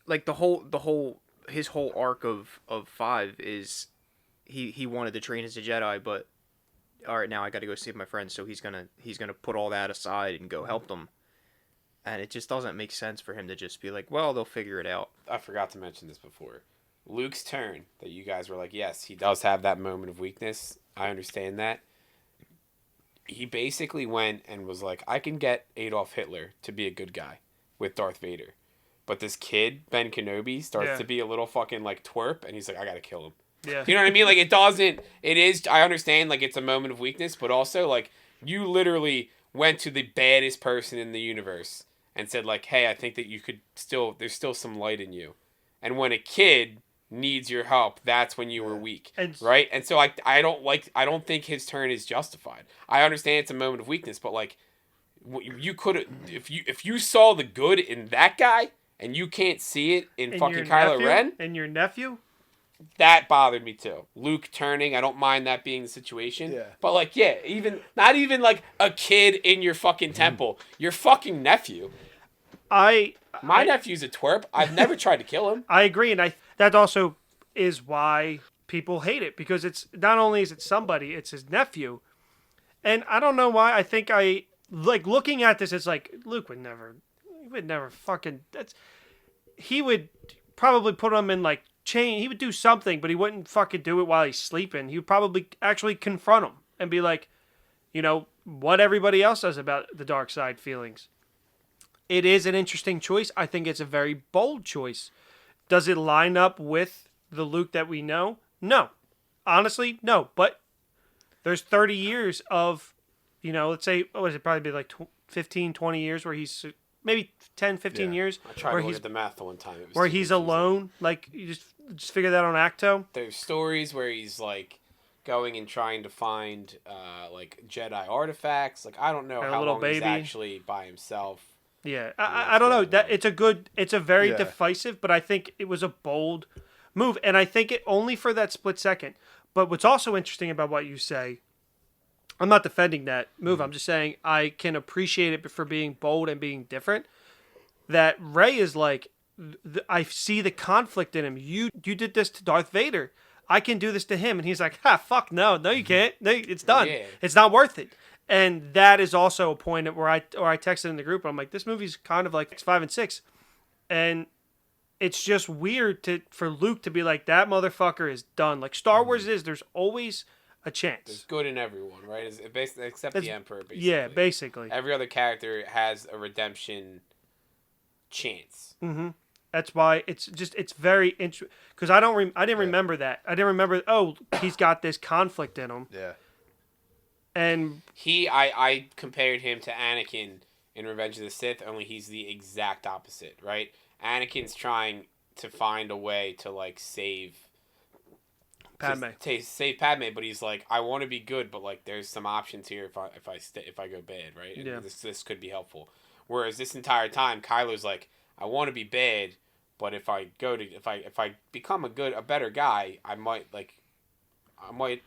like the whole his whole arc of 5 is he wanted to train as a Jedi, but all right, now I got to go save my friends, so he's gonna put all that aside and go help them, and it just doesn't make sense for him to just be like, well, they'll figure it out. I forgot to mention this before. Luke's turn that you guys were like, yes, he does have that moment of weakness. I understand that. He basically went and was like, I can get Adolf Hitler to be a good guy with Darth Vader. But this kid, Ben Kenobi, starts to be a little fucking like twerp, and he's like, I gotta kill him. Yeah. You know what I mean? Like, it is, I understand, like, it's a moment of weakness, but also, like, you literally went to the baddest person in the universe and said, like, hey, I think that you could there's still some light in you. And when a kid needs your help, that's when you were weak, right? And so I don't think his turn is justified. I understand it's a moment of weakness, but like you could if you saw the good in that guy and you can't see it in fucking Kylo Ren, and your nephew, that bothered me too. Luke turning, I don't mind that being the situation, Yeah. but like not even like a kid in your fucking temple, your fucking nephew. My nephew's a twerp. I've never tried to kill him. I agree, and that also is why people hate it, because it's not only is it somebody, it's his nephew, and I don't know why. I think I like looking at this. It's like Luke would never fucking. He would probably put him in like chain. He would do something, but he wouldn't fucking do it while he's sleeping. He would probably actually confront him and be like, you know, what everybody else does about the dark side feelings. It is an interesting choice. I think it's a very bold choice. Does it line up with the Luke that we know? No. Honestly, no. But there's 30 years of, you know, let's say, what would it probably be like 15, 20 years where he's, maybe 10, 15 years. I tried where to look he's at the math one time. It was where too he's confusing. alone. Like, you just figure that on Acto. There's stories where he's like going and trying to find like Jedi artifacts. Like I don't know And a how little long he's baby. actually by himself. Yeah, what's I don't know. going on. It's a very Yeah. divisive, but I think it was a bold move, and I think it only for that split second. But what's also interesting about what you say, I'm not defending that move. I'm just saying I can appreciate it for being bold and being different. That Rey is like, I see the conflict in him. You did this to Darth Vader. I can do this to him, and he's like, "Ha, fuck, no, you can't. No, it's done. Yeah. It's not worth it." And that is also a point where I texted in the group. I'm like, this movie's kind of like 5 and 6, and it's just weird for Luke to be like, that motherfucker is done. Like Star Wars is. There's always a There's chance. good in everyone, right? Except That's- the Emperor, basically. Yeah, basically. Every other character has a redemption chance. That's why it's very interesting because I didn't remember that. I didn't remember. Oh, he's got this conflict in him, Yeah. and I compared him to Anakin in Revenge of the Sith, only he's the exact opposite, right? Anakin's trying to find a way to like save Padme. to save Padme, but he's like, I want to be good, but like there's some options here if I go bad, right? And Yeah. this could be helpful. Whereas this entire time, Kylo's like, I want to be bad, but if I become a better guy, I might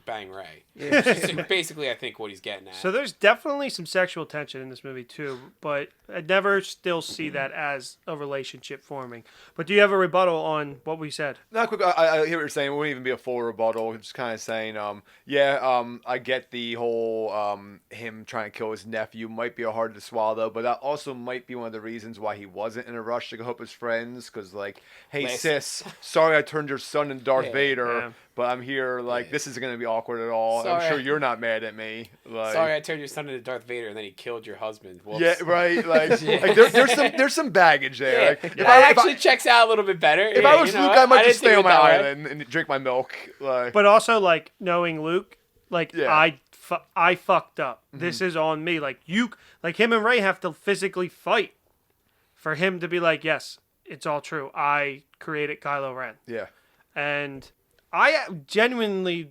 bang Rey. So basically, I think what he's getting at. So there's definitely some sexual tension in this movie too, but I never still see that as a relationship forming. But do you have a rebuttal on what we said? Not quick. I hear what you're saying. It wouldn't even be a full rebuttal. Just kind of saying, I get the whole him trying to kill his nephew might be hard to swallow, but that also might be one of the reasons why he wasn't in a rush to go help his friends. Because like, hey sis, sorry I turned your son into Darth Vader, Yeah. but I'm here. Like this isn't gonna be awkward at all. Sorry. I'm sure you're not mad at me. Like, Sorry, I turned your son into Darth Vader, and then he killed your husband. Whoops. yeah, right. Like, there's some baggage there. Yeah, Like, if that I- if I- actually checks out a little bit better. If I was Luke, I might just stay on my island. island and drink my milk. Like, But also like knowing Luke, like Yeah. I fucked up. This is on me. Like him and Rey have to physically fight for him to be like, yes, it's all true. I created Kylo Ren. yeah. And I genuinely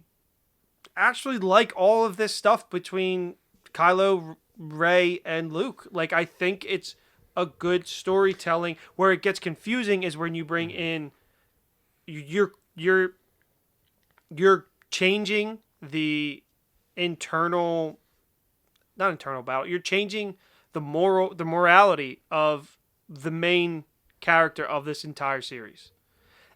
actually like all of this stuff between Kylo, Rey, and Luke. Like, I think it's a good storytelling. Where it gets confusing is when you bring in you're changing the not internal battle. You're changing the morality of the main character of this entire series.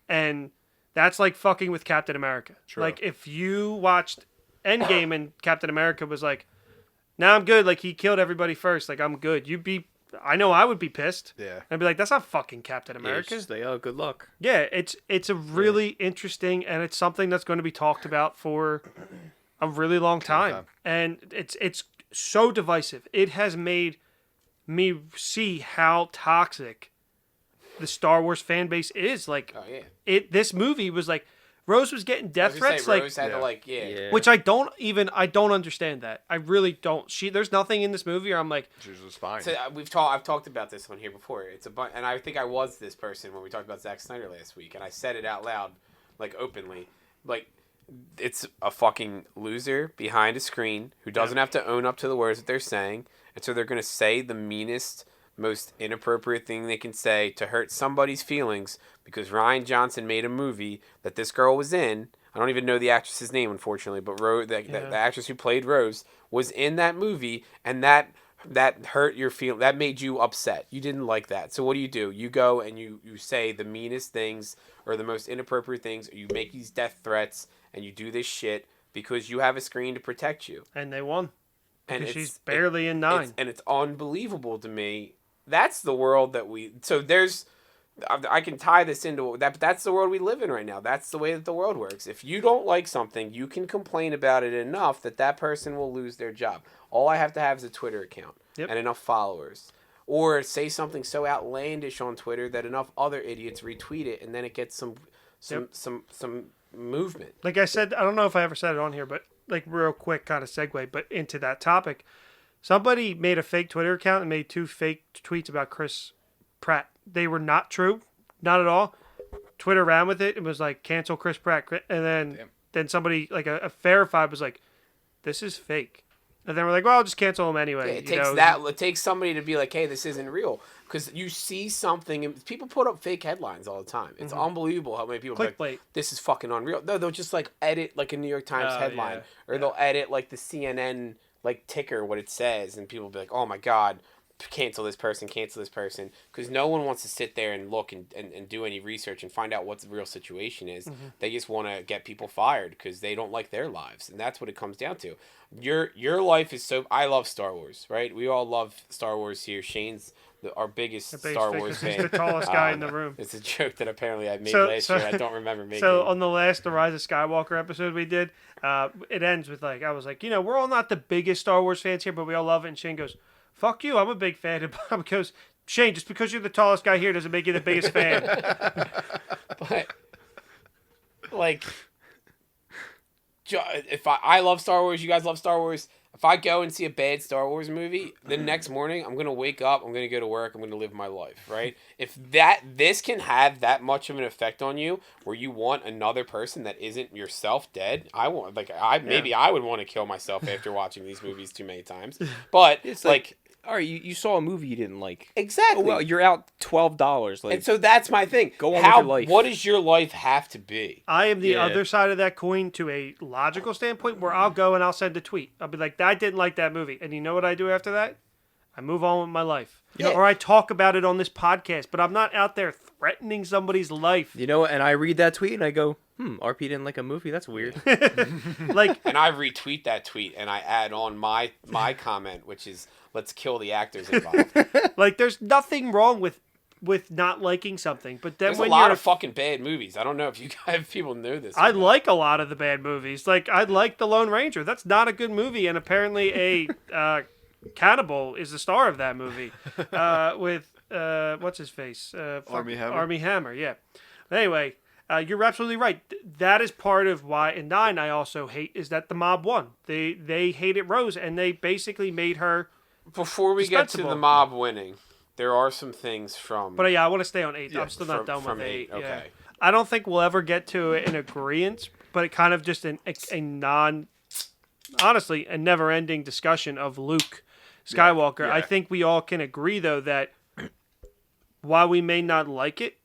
And that's like fucking with Captain America. True. Like if you watched Endgame and Captain America was like, "Nah, I'm good. Like he killed everybody first. Like I'm good." I know I would be pissed. Yeah. I'd be like, "That's not fucking Captain Yeah, America." it's just like, oh, good luck. Yeah, it's a really interesting, and it's something that's going to be talked about for a really long time. And it's so divisive. It has made me see how toxic the Star Wars fan base is. Like, Oh yeah. this movie was like, Rose was getting death I was gonna threats, say, like, Rose had to like Yeah. which I don't understand that. I really don't. There's nothing in this movie where I'm like, Jesus was fine. So I've talked about this on here before. It's and I think I was this person when we talked about Zack Snyder last week, and I said it out loud, like openly, like it's a fucking loser behind a screen who doesn't have to own up to the words that they're saying, and so they're gonna say the meanest, most inappropriate thing they can say to hurt somebody's feelings because Rian Johnson made a movie that this girl was in. I don't even know the actress's name, unfortunately, but the actress who played Rose was in that movie, and that hurt your feeling. That made you upset. You didn't like that. So what do? You go and you say the meanest things or the most inappropriate things, or you make these death threats, and you do this shit because you have a screen to protect you. and they won. And Because she's barely in 9. it's unbelievable to me. That's the world that I can tie this into that, but that's the world we live in right now. That's the way that the world works. If you don't like something, you can complain about it enough that person will lose their job. All I have to have is a Twitter account and enough followers. Or say something so outlandish on Twitter that enough other idiots retweet it, and then it gets some movement. Like I said, I don't know if I ever said it on here, but like real quick kind of segue, but into that topic. Somebody made a fake Twitter account and made 2 fake tweets about Chris Pratt. They were not true. Not at all. Twitter ran with it. It was like, cancel Chris Pratt. And then then somebody like a verified was like, this is fake. And then we're like, well, I'll just cancel them anyway. It takes somebody to be like, hey, this isn't real. Because you see something, and people put up fake headlines all the time. It's unbelievable how many people are like, this is fucking unreal. No, they'll just like edit like a New York Times headline, or they'll edit like the CNN like ticker what it says, and people will be like, oh my god, cancel this person, because no one wants to sit there and look and do any research and find out what the real situation is. They just want to get people fired because they don't like their lives, and that's what it comes down to. Your life is so... I love Star Wars, right? We all love Star Wars here. Shane's our biggest Star Wars fan. He's the tallest guy in the room. It's a joke that apparently I made last year. I don't remember making. So on the last The Rise of Skywalker episode we did, it ends with like, I was like, we're all not the biggest Star Wars fans here, but we all love it. And Shane goes, fuck you, I'm a big fan. And Bob goes, Shane, just because you're the tallest guy here doesn't make you the biggest fan. But, like, if I love Star Wars, you guys love Star Wars. If I go and see a bad Star Wars movie, the next morning I'm going to wake up, I'm going to go to work, I'm going to live my life, right? If this can have that much of an effect on you where you want another person that isn't yourself dead, I would want to kill myself after watching these movies too many times. But it's like all right, you saw a movie you didn't like. Exactly. Oh, well, you're out $12. Like, and so that's my thing. Go on with your life. What does your life have to be? I am the other side of that coin to a logical standpoint where I'll go and I'll send a tweet. I'll be like, I didn't like that movie. And you know what I do after that? I move on with my life. Yeah. Or I talk about it on this podcast, but I'm not out there threatening somebody's life. You know what? And I read that tweet and I go, RP didn't like a movie? That's weird. And I retweet that tweet and I add on my comment, which is, let's kill the actors involved. Like, there's nothing wrong with not liking something, but then there's when a lot of fucking bad movies. I don't know if you guys, people know this. I like a lot of the bad movies. Like, I like The Lone Ranger. That's not a good movie, and apparently a cannibal is the star of that movie with what's his face? Armie Hammer. Armie Hammer, yeah. Anyway, you're absolutely right. That is part of why in 9 I also hate is that the mob won. They hated Rose, and they basically made her. Before we get to the mob winning, there are some things from... But yeah, I want to stay on 8. I'm still not done with 8. Okay. Yeah. I don't think we'll ever get to an agreement, but it kind of just honestly, a never-ending discussion of Luke Skywalker. Yeah. I think we all can agree, though, that while we may not like it,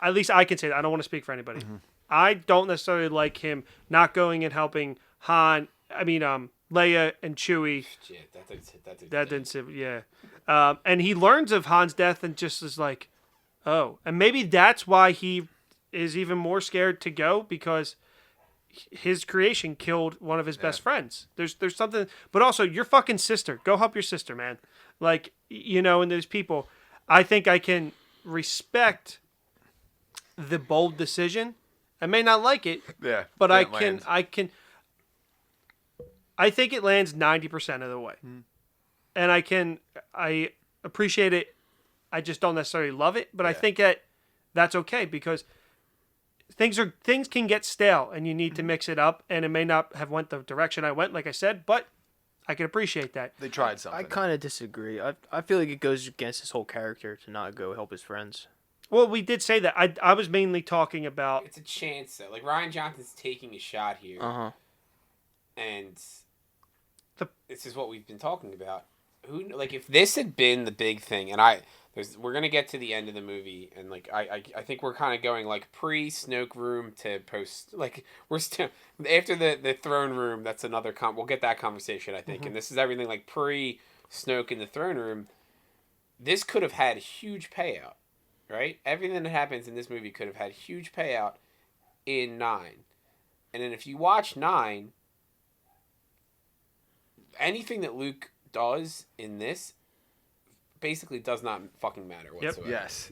at least I can say that. I don't want to speak for anybody. I don't necessarily like him not going and helping Leia and Chewie. Shit, That didn't sit, yeah. And he learns of Han's death and just is like, oh. And maybe that's why he is even more scared to go, because his creation killed one of his best friends. There's something, but also your fucking sister. Go help your sister, man. Like, and there's people. I think I can respect the bold decision. I may not like it, but I think it lands 90% of the way. And I appreciate it. I just don't necessarily love it, but I think that's okay, because things can get stale and you need to mix it up, and it may not have went the direction I went, like I said, but I can appreciate that. They tried something. I kind of disagree. I feel like it goes against his whole character to not go help his friends. Well, we did say that. I was mainly talking about... It's a chance, though. Like, Rian Johnson's taking a shot here. Uh-huh. And this is what we've been talking about. If this had been the big thing, and we're gonna get to the end of the movie, and like I think we're kind of going like pre-Snoke room to post. Like, we're still after the throne room. That's another we'll get that conversation, I think. And this is everything like pre-Snoke in the throne room. This could have had a huge payout, right? Everything that happens in this movie could have had huge payout in 9. And then if you watch 9, anything that Luke does in this basically does not fucking matter whatsoever. Yes.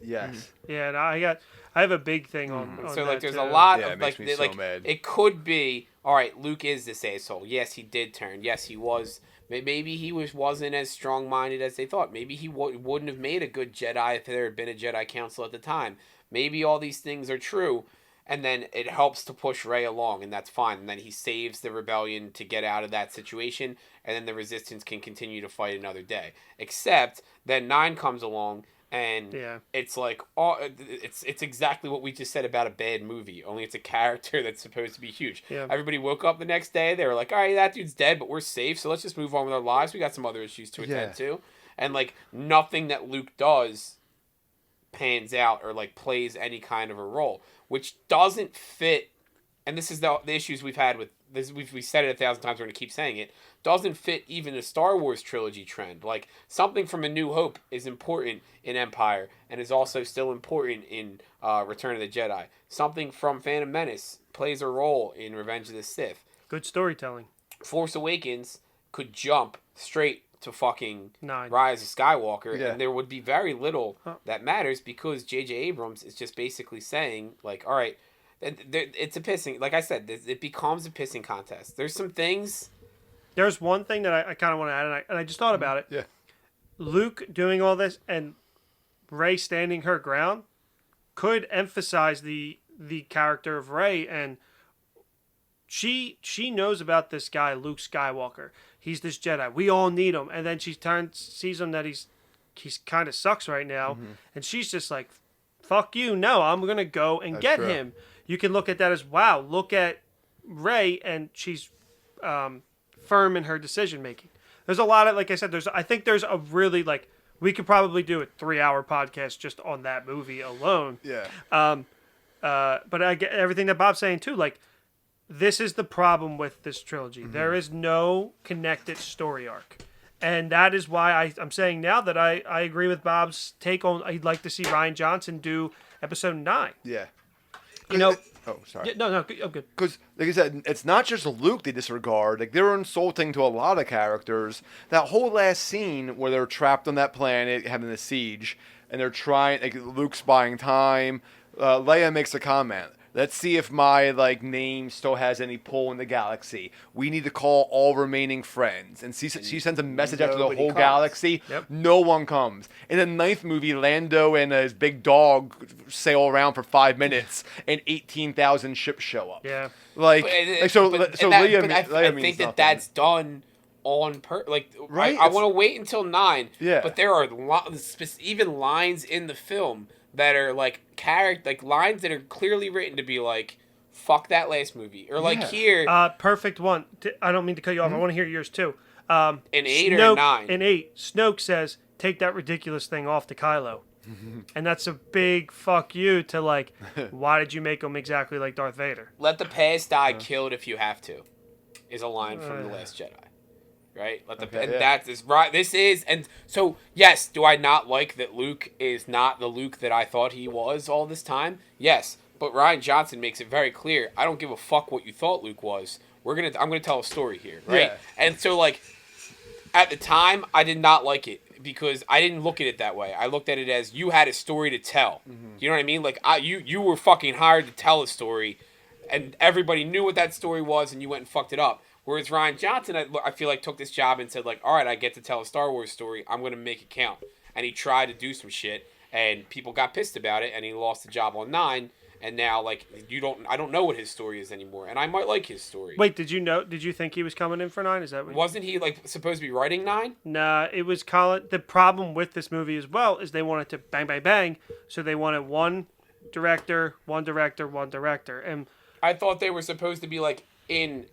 Yeah, and I have a big thing on so that like there's too. a lot Yeah, of it makes me so mad. It could be, all right, Luke is this asshole. Yes, he did turn. Yes, he was. Maybe he wasn't as strong-minded as they thought. Maybe he wouldn't have made a good Jedi if there had been a Jedi Council at the time. Maybe all these things are true, and then it helps to push Rey along, and that's fine. And then he saves the rebellion to get out of that situation, and then the Resistance can continue to fight another day. Except then 9 comes along, And Yeah. it's like it's exactly what we just said about a bad movie. Only it's a character that's supposed to be huge. Yeah. Everybody woke up the next day. They were like, "All right, that dude's dead, but we're safe. So let's just move on with our lives. We got some other issues to attend to." And like nothing that Luke does pans out or like plays any kind of a role, which doesn't fit. And this is the issues we've had with this. We said it 1,000 times. We're gonna keep saying it. Doesn't fit even the Star Wars trilogy trend. Like something from A New Hope is important in Empire and is also still important in Return of the Jedi. Something from Phantom Menace plays a role in Revenge of the Sith. Good storytelling. Force Awakens could jump straight to fucking 9. Rise of Skywalker, Yeah. and there would be very little that matters because J.J. Abrams is just basically saying, like, all right, it's a pissing, like I said, it becomes a pissing contest. There's some things. There's one thing that I kind of want to add, and I just thought about it. Yeah. Luke doing all this and Rey standing her ground could emphasize the character of Rey, and she knows about this guy Luke Skywalker. He's this Jedi. We all need him, and then she sees him that he's kind of sucks right now, and she's just like, "Fuck you! No, I'm gonna go and get true. him." You can look at that as, wow, look at Rey, and she's firm in her decision making. There's a lot of, like I said, I think there's a really, like, we could probably do a 3-hour podcast just on that movie alone. Yeah. But I get everything that Bob's saying too. Like, this is the problem with this trilogy. There is no connected story arc. And that is why I'm saying now that I agree with Bob's take on, I'd like to see Rian Johnson do episode 9. Yeah. You know, Oh, sorry. no, I'm good. Because, like I said, it's not just Luke they disregard. Like, they're insulting to a lot of characters. That whole last scene where they're trapped on that planet, having a siege, and they're trying, like, Luke's buying time. Leia makes a comment. Let's see if my, like, name still has any pull in the galaxy. We need to call all remaining friends. And she sends a message out to the nobody whole comes. galaxy. Yep. No one comes. In the 9th movie, Lando and his big dog sail around for 5 minutes, and 18,000 ships show up. Yeah. Like, so I Leia means think nothing. that's done on like Right? I want to wait until 9. Yeah. But there are even lines in the film that are like lines that are clearly written to be like, fuck that last movie, or like Yeah. here Perfect one. I don't mean to cut you off. I want to hear yours too. in 8 or Snoke, 9. In 8, Snoke says, "Take that ridiculous thing off to Kylo." And that's a big fuck you to, like, why did you make him exactly like Darth Vader? Let the past die, killed if you have to, is a line from The Last Jedi. Right? And yeah. that is right. This is, and so, yes, do I not like that Luke is not the Luke that I thought he was all this time? Yes. But Rian Johnson makes it very clear, I don't give a fuck what you thought Luke was. I'm gonna tell a story here, right? Yeah. And so, like, at the time, I did not like it because I didn't look at it that way. I looked at it as you had a story to tell. You know what I mean? Like, you were fucking hired to tell a story, and everybody knew what that story was, and you went and fucked it up. Whereas Rian Johnson, I feel like, took this job and said, like, all right, I get to tell a Star Wars story. I'm going to make it count. And he tried to do some shit, and people got pissed about it, and he lost the job on 9. And now, like, I don't know what his story is anymore, and I might like his story. Wait, did you think he was coming in for 9? Is that what? Wasn't he, like, supposed to be writing 9? Nah, it was Colin. The problem with this movie as well is they wanted to bang, bang, bang. So they wanted one director. And I thought they were supposed to be, like, in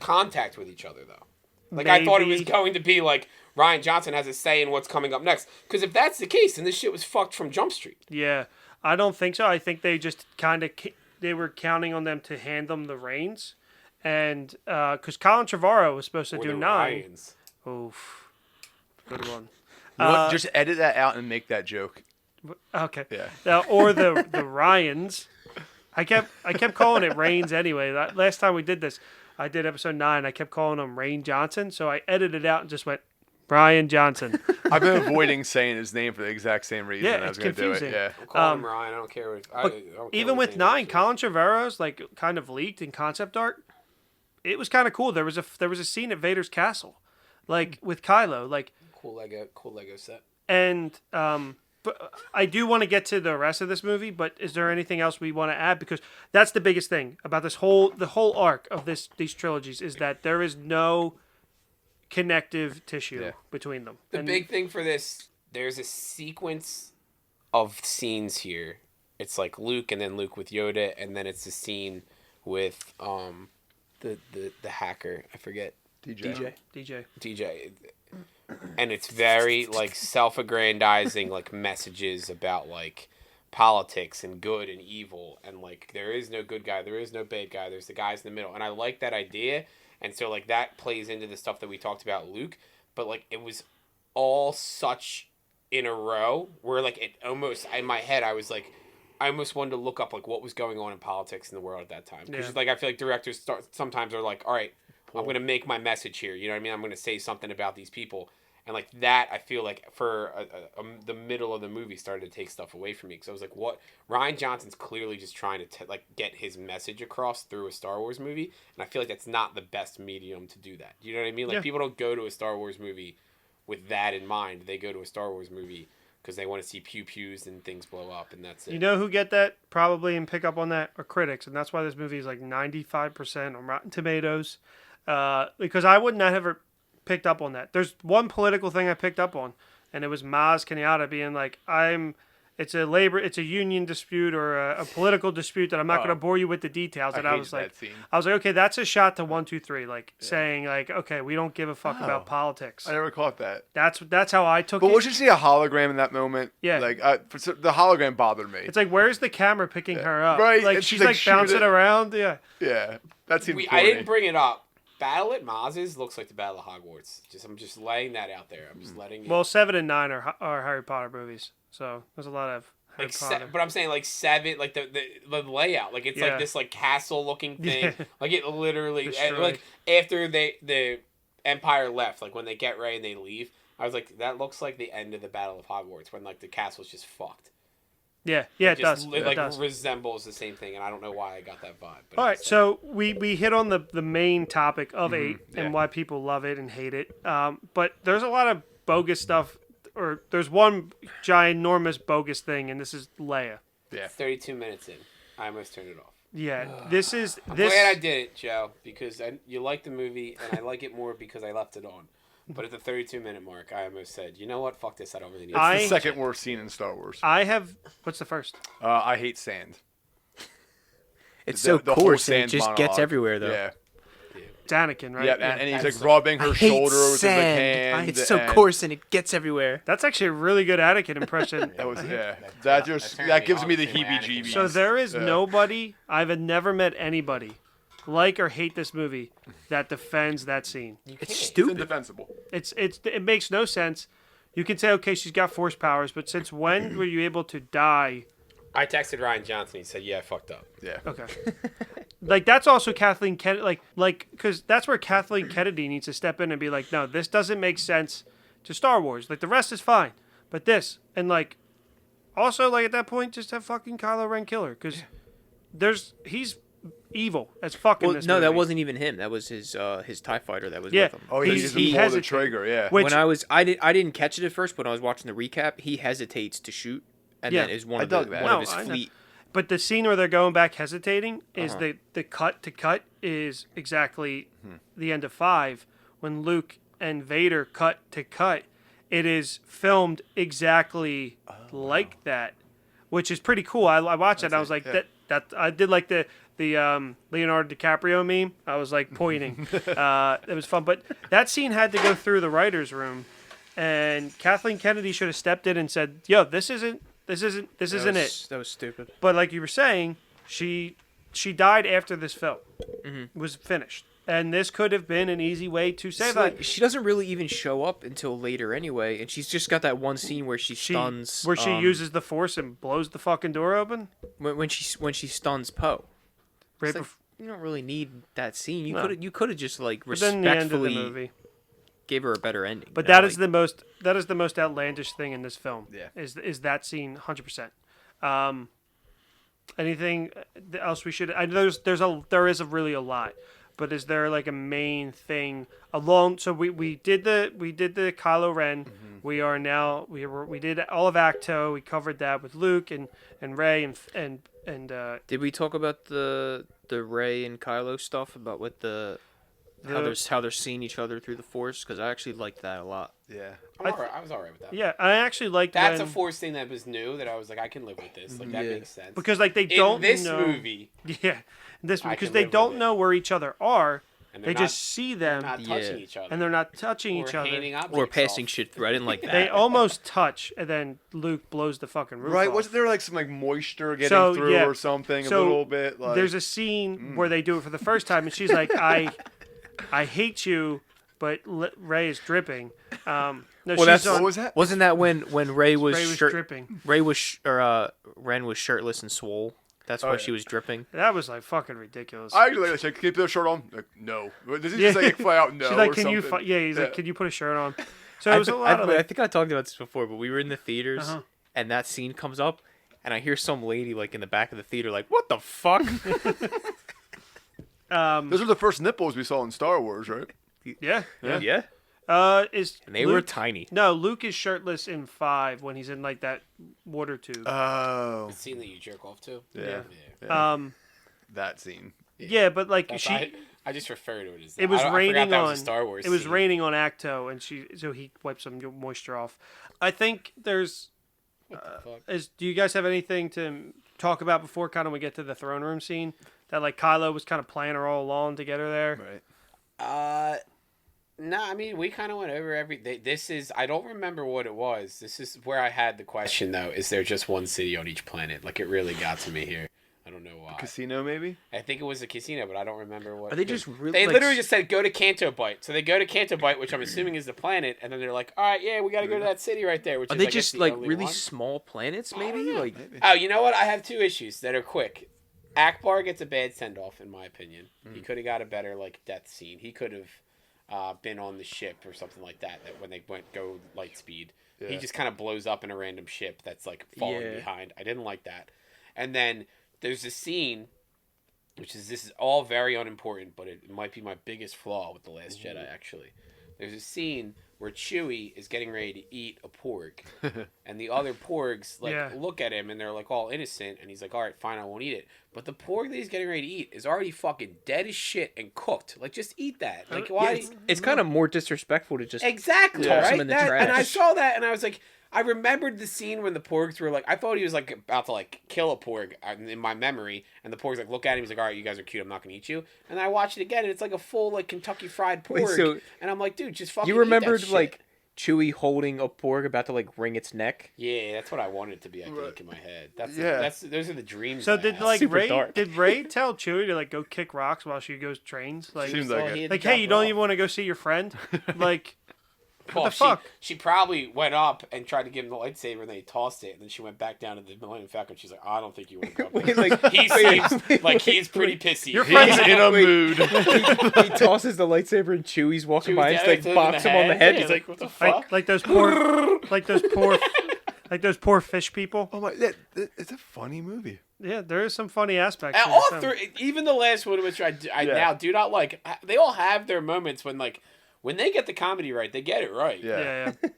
contact with each other, though. Like, I thought it was maybe- going to be, like, Rian Johnson has a say in what's coming up next. Because if that's the case, then this shit was fucked from Jump Street. Yeah, I don't think so. I think they just kind of they were counting on them to hand them the reins, and because Colin Trevorrow was supposed to Or do the 9. Ryans. Oof, good one. You know what? Just edit that out and make that joke. Okay. Yeah. Or the Ryans. I kept calling it Rains anyway. Last time we did this, I did episode 9. I kept calling him Rain Johnson, so I edited it out and just went Brian Johnson. I've been avoiding saying his name for the exact same reason. Yeah, I was it's going to do it. confusing. Yeah. I'm calling him Ryan. I don't care what. I don't care Even what with his 9, name is. Colin Trevorrow's like kind of leaked in concept art. It was kind of cool. There was a scene at Vader's castle, like with Kylo, like, Cool Lego set. and but I do want to get to the rest of this movie. But is there anything else we want to add? Because that's the biggest thing about the whole arc of these trilogies is that there is no connective tissue between them. The big thing for this, there's a sequence of scenes here. It's like Luke and then Luke with Yoda, and then it's the scene with the hacker. I forget. DJ. And it's very like self-aggrandizing, like messages about like politics and good and evil, and like there is no good guy, there is no bad guy, there's the guys in the middle, and I like that idea. And so like that plays into the stuff that we talked about Luke, but like it was all such in a row where like it almost in my head I was like I almost wanted to look up like what was going on in politics in the world at that time, because like I feel like directors sometimes are like, all right, I'm gonna make my message here, you know what I mean, I'm gonna say something about these people. And like that, I feel like for the middle of the movie started to take stuff away from me, because I was like, "What?" Rian Johnson's clearly just trying to like get his message across through a Star Wars movie, and I feel like that's not the best medium to do that. You know what I mean? Like people don't go to a Star Wars movie with that in mind. They go to a Star Wars movie because they want to see pew pews and things blow up, and that's it. You know who get that probably and pick up on that are critics, and that's why this movie is like 95% on Rotten Tomatoes, because I would not have picked up on that. There's one political thing I picked up on, and it was Maz Kenyatta being like, it's a union dispute or a political dispute that I'm not going to bore you with the details. And I was like, okay, that's a shot to 1, 2, 3, like saying like, okay, we don't give a fuck about politics. I never caught that. That's how I took it. But was you see a hologram in that moment? Yeah. Like the hologram bothered me. It's like, where's the camera picking her up? Right. Like It's she's like like bouncing around. Yeah. Yeah. That seemed I didn't bring it up. Battle at Maz's looks like the Battle of Hogwarts. I'm just laying that out there. I'm just letting you. Well, 7 and 9 are Harry Potter movies, so there's a lot of Harry Potter. But I'm saying like 7, like the layout, like it's like this like castle looking thing, like it literally, and like after the Empire left, like when they get Rey and they leave, I was like, that looks like the end of the Battle of Hogwarts when like the castle's just fucked. Yeah, it does. It does. Resembles the same thing, and I don't know why I got that vibe. But all right, so we hit on the main topic of 8 and why people love it and hate it. But there's a lot of bogus stuff, or there's one ginormous bogus thing, and this is Leia. Yeah. 32 minutes in, I almost turned it off. Yeah, I'm glad I did it, Joe, because you like the movie, and I like it more because I left it on. But at the 32-minute mark, I almost said, you know what? Fuck this. I don't really need it. It's the second worst scene in Star Wars. What's the first? I hate sand. It's so coarse, and it just gets everywhere, though. Yeah. It's Anakin, right? Yeah, and he's like rubbing her shoulder with his hand. It's so coarse, and it gets everywhere. That's actually a really good Anakin impression. That gives me the heebie-jeebies. So there is nobody, I've never met anybody like or hate this movie that defends that scene. It's stupid. It's indefensible. It makes no sense. You can say, okay, she's got force powers, but since when were you able to die? I texted Rian Johnson. He said, "Yeah, I fucked up." Yeah. Okay. Like that's also Kathleen Kennedy. Like because that's where Kathleen Kennedy needs to step in and be like, no, this doesn't make sense to Star Wars. Like the rest is fine, but this and like also like at that point just have fucking Kylo Ren kill her because he's evil as fucking this movie. That wasn't even him. That was his TIE fighter that was with him. Oh, he pulled the trigger, yeah. Which, I didn't catch it at first, but when I was watching the recap, he hesitates to shoot, and then is one of his fleet. But the scene where they're going back hesitating is the cut to cut is exactly the end of 5 when Luke and Vader cut to cut. It is filmed exactly like that, which is pretty cool. I watched it and I was like that I did like the Leonardo DiCaprio meme. I was like pointing. It was fun, but that scene had to go through the writers' room, and Kathleen Kennedy should have stepped in and said, "Yo, this isn't it." That was stupid. But like you were saying, she died after this film was finished, and this could have been an easy way to save that. Like, she doesn't really even show up until later anyway, and she's just got that one scene where she stuns, where she uses the Force and blows the fucking door open. When she stuns Poe. Right like, you don't really need that scene. You No. could have just like But then the end of the respectfully movie. gave her a better ending. But that is the most outlandish thing in this film. Yeah. Is that scene 100%. Anything else we should? I know there is really a lot, but is there like a main thing along? So we did the Kylo Ren. We are now we did all of Acto. We covered that with Luke and Rey and Did we talk about the Rey and Kylo stuff about with the how they're seeing each other through the Force, because I actually liked that a lot. Yeah. I was alright with that. Yeah, I actually like That's when, a Force thing that was new that I was like, I can live with this. Like that Yeah. makes sense. because like they in don't this know movie, Yeah, this I because can they live with don't it. know where each other are. and They they're just see they're them not touching Yeah. each other, and they're not touching or each other. handing objects Or passing off. shit through. I didn't like that. They almost touch, and then Luke blows the fucking roof Right? off. Wasn't there like some like moisture getting So, through yeah. or something? So, a little bit. Like, There's a scene where they do it for the first time, and she's like, I hate you, but Ray is dripping. No, Well, she's that's on, what was that? Wasn't that when Ray was, Ray was shirt- dripping. Ray was Ren was shirtless and swole. That's why yeah. she was dripping. That was like fucking ridiculous. I actually like that. Can you put a shirt on? Like, no. Does he Yeah. just like flat out no? She's like, or can you? something? Yeah, he's like, Yeah. can you put a shirt on? So it was a lot of I like, think I talked about this before, but we were in the theaters, Uh-huh. and that scene comes up, and I hear some lady like in the back of the theater like, "What the fuck?" Those were the first nipples we saw in Star Wars, right? yeah. yeah. Is And they Luke, were tiny. No, Luke is shirtless in 5 when he's in like that water tube. Oh. The scene that you jerk off to. Yeah. That scene. Yeah, but like That's- she. I just refer to it as that. It was I forgot raining that on was a Star Wars. It was scene. raining on Acto, and so he wiped some moisture off. I think there's. What the fuck? Do you guys have anything to talk about before kind of we get to the throne room scene? That like Kylo was kind of playing her all along to get her there. Right. No, I mean we kind of went over this is I don't remember what it was. This is where I had the question though. Is there just one city on each planet? Like it really got to me here. I don't know why. Casino, maybe? I think it was a casino, but I don't remember what. Are they just really? They like, literally just said go to Canto Bight. So they go to Canto Bight, which I'm assuming is the planet, and then they're like, all right, yeah, we got to go to that city right there. Which Are is, they I guess, just the like only really one. small planets? Maybe like. Oh, you know what? I have 2 issues that are quick. Akbar gets a bad send off, in my opinion. He could have got a better like death scene. He could have been on the ship or something like that. That when they go light speed, he Yeah. just kind of blows up in a random ship that's like falling Yeah. behind. I didn't like that. And then there's a scene, which is this is all very unimportant, but it might be my biggest flaw with the Last Jedi. Actually, there's a scene where Chewie is getting ready to eat a porg, and the other porgs like Yeah. look at him and they're like all innocent, and he's like, "All right, fine, I won't eat it." But the porg that he's getting ready to eat is already fucking dead as shit and cooked. Like, just eat that. Like, why? It's kind of more disrespectful to just Exactly, toss right? him in the And I trash. saw that, and I was like, I remembered the scene when the porgs were like, I thought he was like about to like kill a porg in my memory, and the porgs like look at him, he's like, all right, you guys are cute, I'm not gonna eat you. And I watched it again, and it's like a full like Kentucky Fried porg, Wait, so and I'm like, dude, just fucking. You eat that remembered shit. like Chewie holding a porg about to like wring its neck? Yeah, that's what I wanted it to be. I think in my head. Those are the dreams. So I did have. like Super Ray? dark. Did Ray tell Chewie to like go kick rocks while she goes trains? Like, Seems Oh, like he it. had to like, drop hey, you her don't off. even want to go see your friend? Like, Well, the fuck? She probably went up and tried to give him the lightsaber, and then he tossed it, and then she went back down to the Millennium Falcon. She's like, I don't think you want to go. Wait, like He seems like he's pretty pissy. Your He's friend's in a Wait. mood. he tosses the lightsaber and Chewie's walking by and just, like bops him on the head. He's like, what the fuck? like those poor fish people. Oh my! It's a funny movie. Yeah, there is some funny aspects. And to all this film. three, even the last one, which I Yeah. now do not like, they all have their moments when when they get the comedy right, they get it right. Yeah. Yeah.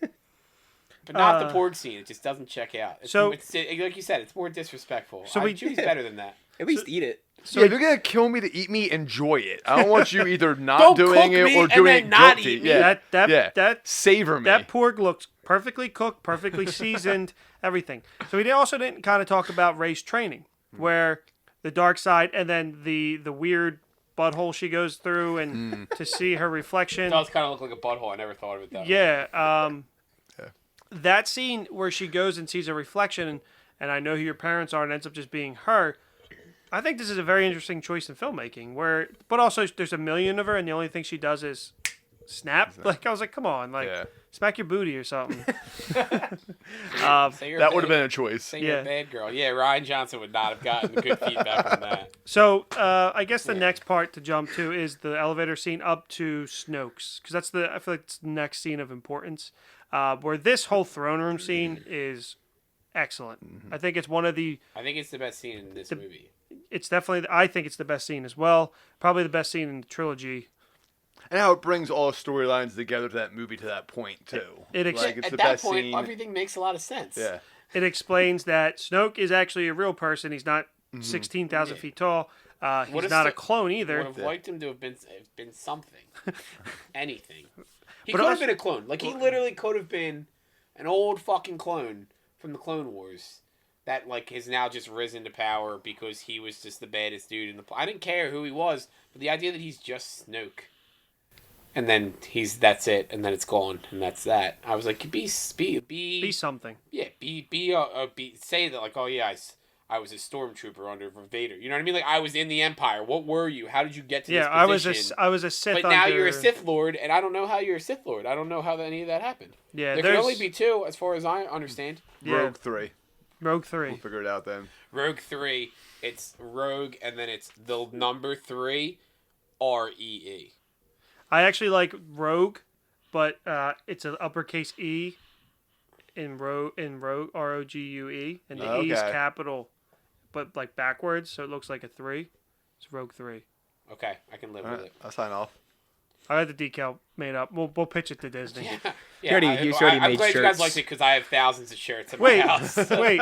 But not the porg scene. It just doesn't check out. It's, So- it's like you said, it's more disrespectful. So Chewie's better than that. at least eat it. So yeah, if you're gonna kill me to eat me, enjoy it. I don't want you either not Don't doing cook it me or and doing then it not guilty. eat me. Yeah, that yeah. savor me. that porg looks perfectly cooked, perfectly seasoned, everything. So we also didn't kind of talk about Rey's training, where the dark side and then the weird butthole she goes through and to see her reflection. It does kind of look like a butthole. I never thought of it that way. Yeah, that scene where she goes and sees a reflection, and I know who your parents are, and ends up just being her. I think this is a very interesting choice in filmmaking. But also there's a million of her, and the only thing she does is snap. Like I was like, come on, like Yeah. smack your booty or something. Say you're That a would have bad- been a choice. Say you're Yeah. a bad girl. Yeah, Ryan Johnson would not have gotten good feedback on that. So I guess the next part to jump to is the elevator scene up to Snoke's, because I feel like it's the next scene of importance. Where this whole throne room scene is excellent. I think it's one of the. I think it's the best scene in this movie. It's definitely. I think it's the best scene as well. Probably the best scene in the trilogy. And how it brings all storylines together to that movie to that point too. It ex- like it's At the that best point, scene. everything makes a lot of sense. Yeah. It explains that Snoke is actually a real person. He's not 16,000 feet tall. What He's if not a Sto- clone Would either. have liked him to have been something, anything. He But could have also- been a clone. Like he literally could have been an old fucking clone from the Clone Wars that like has now just risen to power because he was just the baddest dude in the. I didn't care who he was, but the idea that he's just Snoke, and then that's it, and then it's gone, and that's that. I was like, be something. yeah, say that like, oh yeah, I was a stormtrooper under Vader. You know what I mean? Like I was in the Empire. What were you? How did you get to this position? I was a Sith. But now you're a Sith Lord, and I don't know how you're a Sith Lord. I don't know how any of that happened. Yeah, there can only be two, as far as I understand. Yeah. Rogue 3. Rogue 3. We'll figure it out then. Rogue 3, it's Rogue, and then it's the number 3, REE. I actually like Rogue, but it's an uppercase E in Rogue, ROGUE, and the E is Okay. capital, but like backwards, so it looks like a 3. It's Rogue 3. Okay, I can live All with right, it. I'll sign off. I had the decal made up. We'll pitch it to Disney. Yeah, already I'm made glad you guys shirts. liked it because I have thousands of shirts in my Wait, house. wait.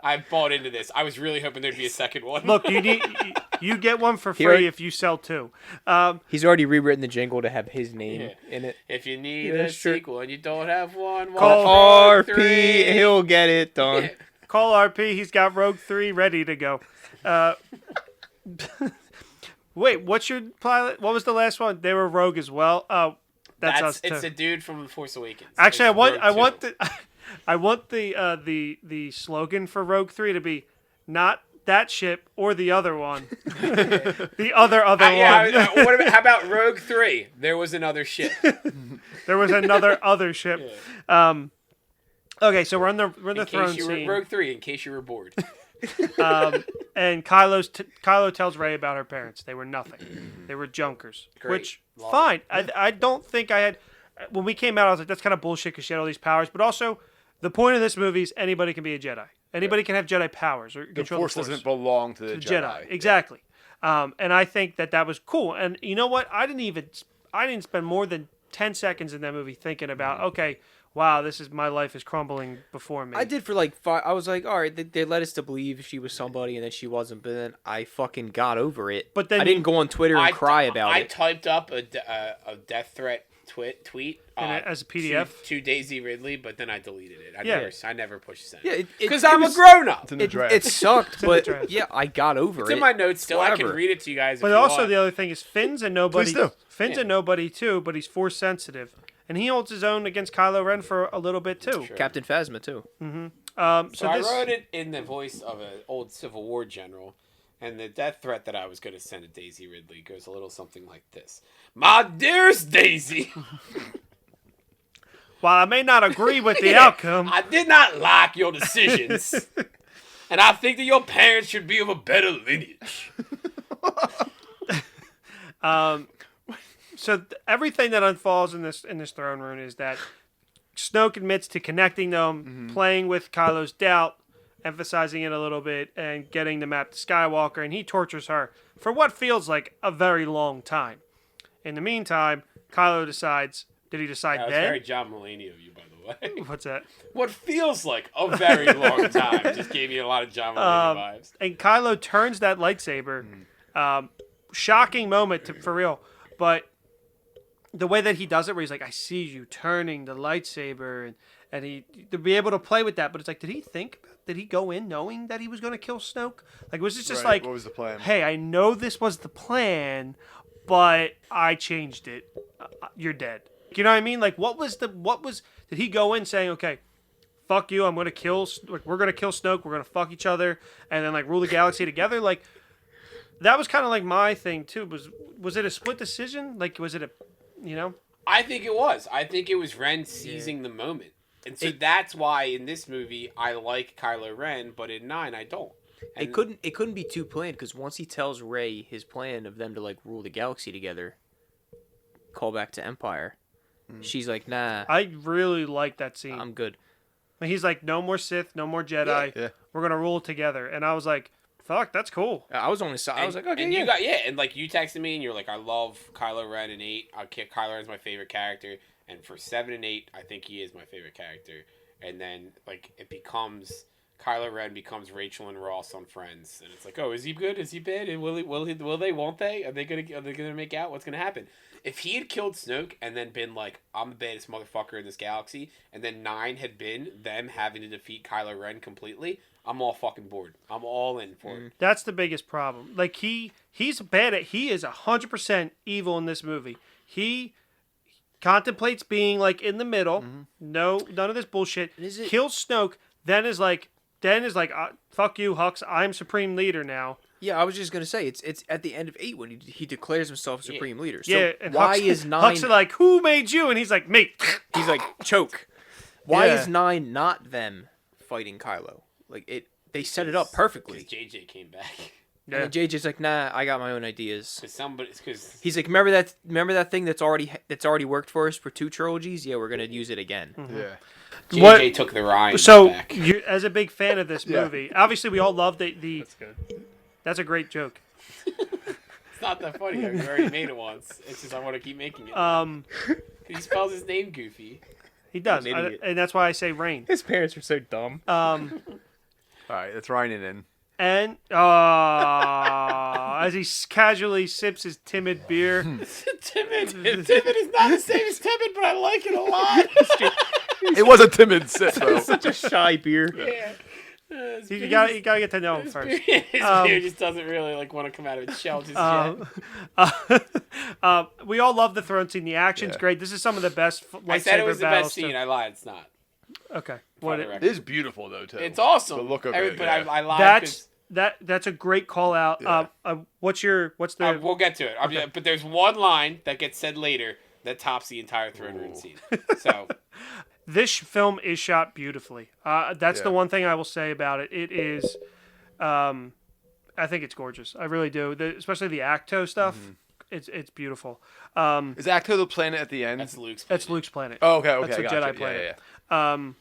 I bought into this. I was really hoping there'd be a second one. Look, you get one for Here- free if you sell 2. He's already rewritten the jingle to have his name Yeah. in it. If you need Yeah, a sure. sequel and you don't have one, Call watch Rogue RP, 3. he'll get it done. Yeah. Call RP. He's got Rogue 3 ready to go. Wait, what's your pilot? What was the last one? They were Rogue as well. Oh, that's us too. It's a dude from The Force Awakens. Actually, It's I Rogue 2. want the slogan for Rogue 3 to be not that ship or the other one. The other one. How about Rogue 3? There was another ship. There was another other ship. Okay, so we're in the throne scene. Rogue 3, in case you were bored. And Kylo tells Rey about her parents. They were nothing. They were junkers. Great. Which, Love fine. I don't think I had... When we came out, I was like, that's kind of bullshit because she had all these powers. But also, the point of this movie is anybody can be a Jedi. Anybody can have Jedi powers or The control Force the Force. doesn't belong to the Jedi. Jedi. Exactly. And I think that was cool. And you know what? I didn't spend more than 10 seconds in that movie thinking about, okay, wow, my life is crumbling before me. I did for like 5. I was like, all right, they led us to believe she was somebody, and then she wasn't. But then I fucking got over it. But then I didn't go on Twitter and cry about I it. typed up a death threat tweet as a PDF? to Daisy Ridley, but then I deleted it. Yeah. I never pushed send. Yeah, because I'm a grown up. It's in the draft. It sucked, in the but draft. yeah, I got over It's it. in my notes still. I can Forever. read it to you guys. But if you also want. the other thing is Finn's a nobody. Please do. Finn's a nobody too, but he's Force sensitive, and he holds his own against Kylo Ren for a little bit too. Sure. Captain Phasma too. So I wrote it in the voice of an old Civil War general, and the death threat that I was going to send to Daisy Ridley goes a little something like this: "My dearest Daisy, While I may not agree with the outcome, I did not like your decisions, and I think that your parents should be of a better lineage." so everything that unfolds in this throne room is that Snoke admits to connecting them, playing with Kylo's doubt, emphasizing it a little bit, and getting the map to Skywalker, and he tortures her for what feels like a very long time. In the meantime, Kylo decides. Did he decide That was then? very John Mulaney of you, by the way. What's that? What feels like a very long time just gave me a lot of John Mulaney vibes. And Kylo turns that lightsaber. Shocking moment for real. But the way that he does it, where he's like, I see you turning the lightsaber, and he to be able to play with that. But it's like, did he go in knowing that he was going to kill Snoke? Like, was it just Right, like, what was the plan? hey, I know this was the plan, but I changed it. You're dead. You know what I mean? Like, did he go in saying, okay, fuck you, we're going to kill Snoke, we're going to fuck each other, and then, like, rule the galaxy together? Like, that was kind of like my thing, too. Was it a split decision? Like, was it I think it was. I think it was Ren seizing the moment. And so that's why in this movie I like Kylo Ren, but in 9 I don't. And It couldn't be too planned because once he tells Rey his plan of them to like rule the galaxy together, call back to Empire, she's like, nah, I really like that scene. I'm good. And he's like, no more Sith, no more Jedi. Yeah. We're going to rule together. And I was like, fuck, that's cool. I was on his side. I was like, okay, and yeah. and like you texted me and you're like, I love Kylo Ren in 8. Kylo Ren's my favorite character, and for 7 and 8, I think he is my favorite character. And then like it becomes Kylo Ren becomes Rachel and Ross on Friends, and it's like, oh, is he good? Is he bad? And will they? Won't they? Are they gonna make out? What's gonna happen? If he had killed Snoke and then been like, I'm the baddest motherfucker in this galaxy, and then 9 had been them having to defeat Kylo Ren completely, I'm all fucking bored. I'm all in for it. That's the biggest problem. Like he's bad at. He is 100% evil in this movie. He contemplates being like in the middle. No, none of this bullshit. Kills Snoke. Then is like, fuck you, Hux. I'm supreme leader now. Yeah, I was just gonna say it's at the end of 8 when he declares himself supreme leader. So Yeah, and why Hux, is 9? Hux are like, who made you? And he's like, me. He's like, choke. Why Yeah. is 9 not them fighting Kylo? Like they set it up perfectly. Because JJ came back. Yeah. And then JJ's like, nah, I got my own ideas. Because He's like, remember that thing that's already worked for us for 2 trilogies? Yeah, we're gonna use it again. Yeah. JJ took the Ryan So, back. you, as a big fan of this movie, obviously we all love the. That's good. That's a great joke. It's not that funny. I've already made it once. It's just I want to keep making it. He spells his name goofy. He does, An idiot. and that's why I say Rain. His parents are so dumb. All right, that's Ryan in. And as he casually sips his timid beer. Timid. Timid is not the same as timid, but I like it a lot. It was a timid sip, though. Such a shy beer. Yeah. You gotta get to know him first. His beer just doesn't really want to come out of its shell just yet. We all love the throne scene. The action's great. This is some of the best lightsaber I said it was the battles best scene. I lied. It's not. Okay. For the What? record. It is beautiful, though, too. It's awesome. The look of Every- it. But yeah. I lied. 'cause- That's a great call out. Yeah. What's the we'll get to it. But there's one line that gets said later that tops the entire throne room scene. So this film is shot beautifully. That's the Yeah. one thing I will say about it. It is, I think it's gorgeous. I really do. Especially the Acto stuff. It's beautiful. Is Acto the planet at the end? that's Luke's. That's planet. Luke's planet. Oh, okay. That's a gotcha. Jedi Yeah, planet. yeah.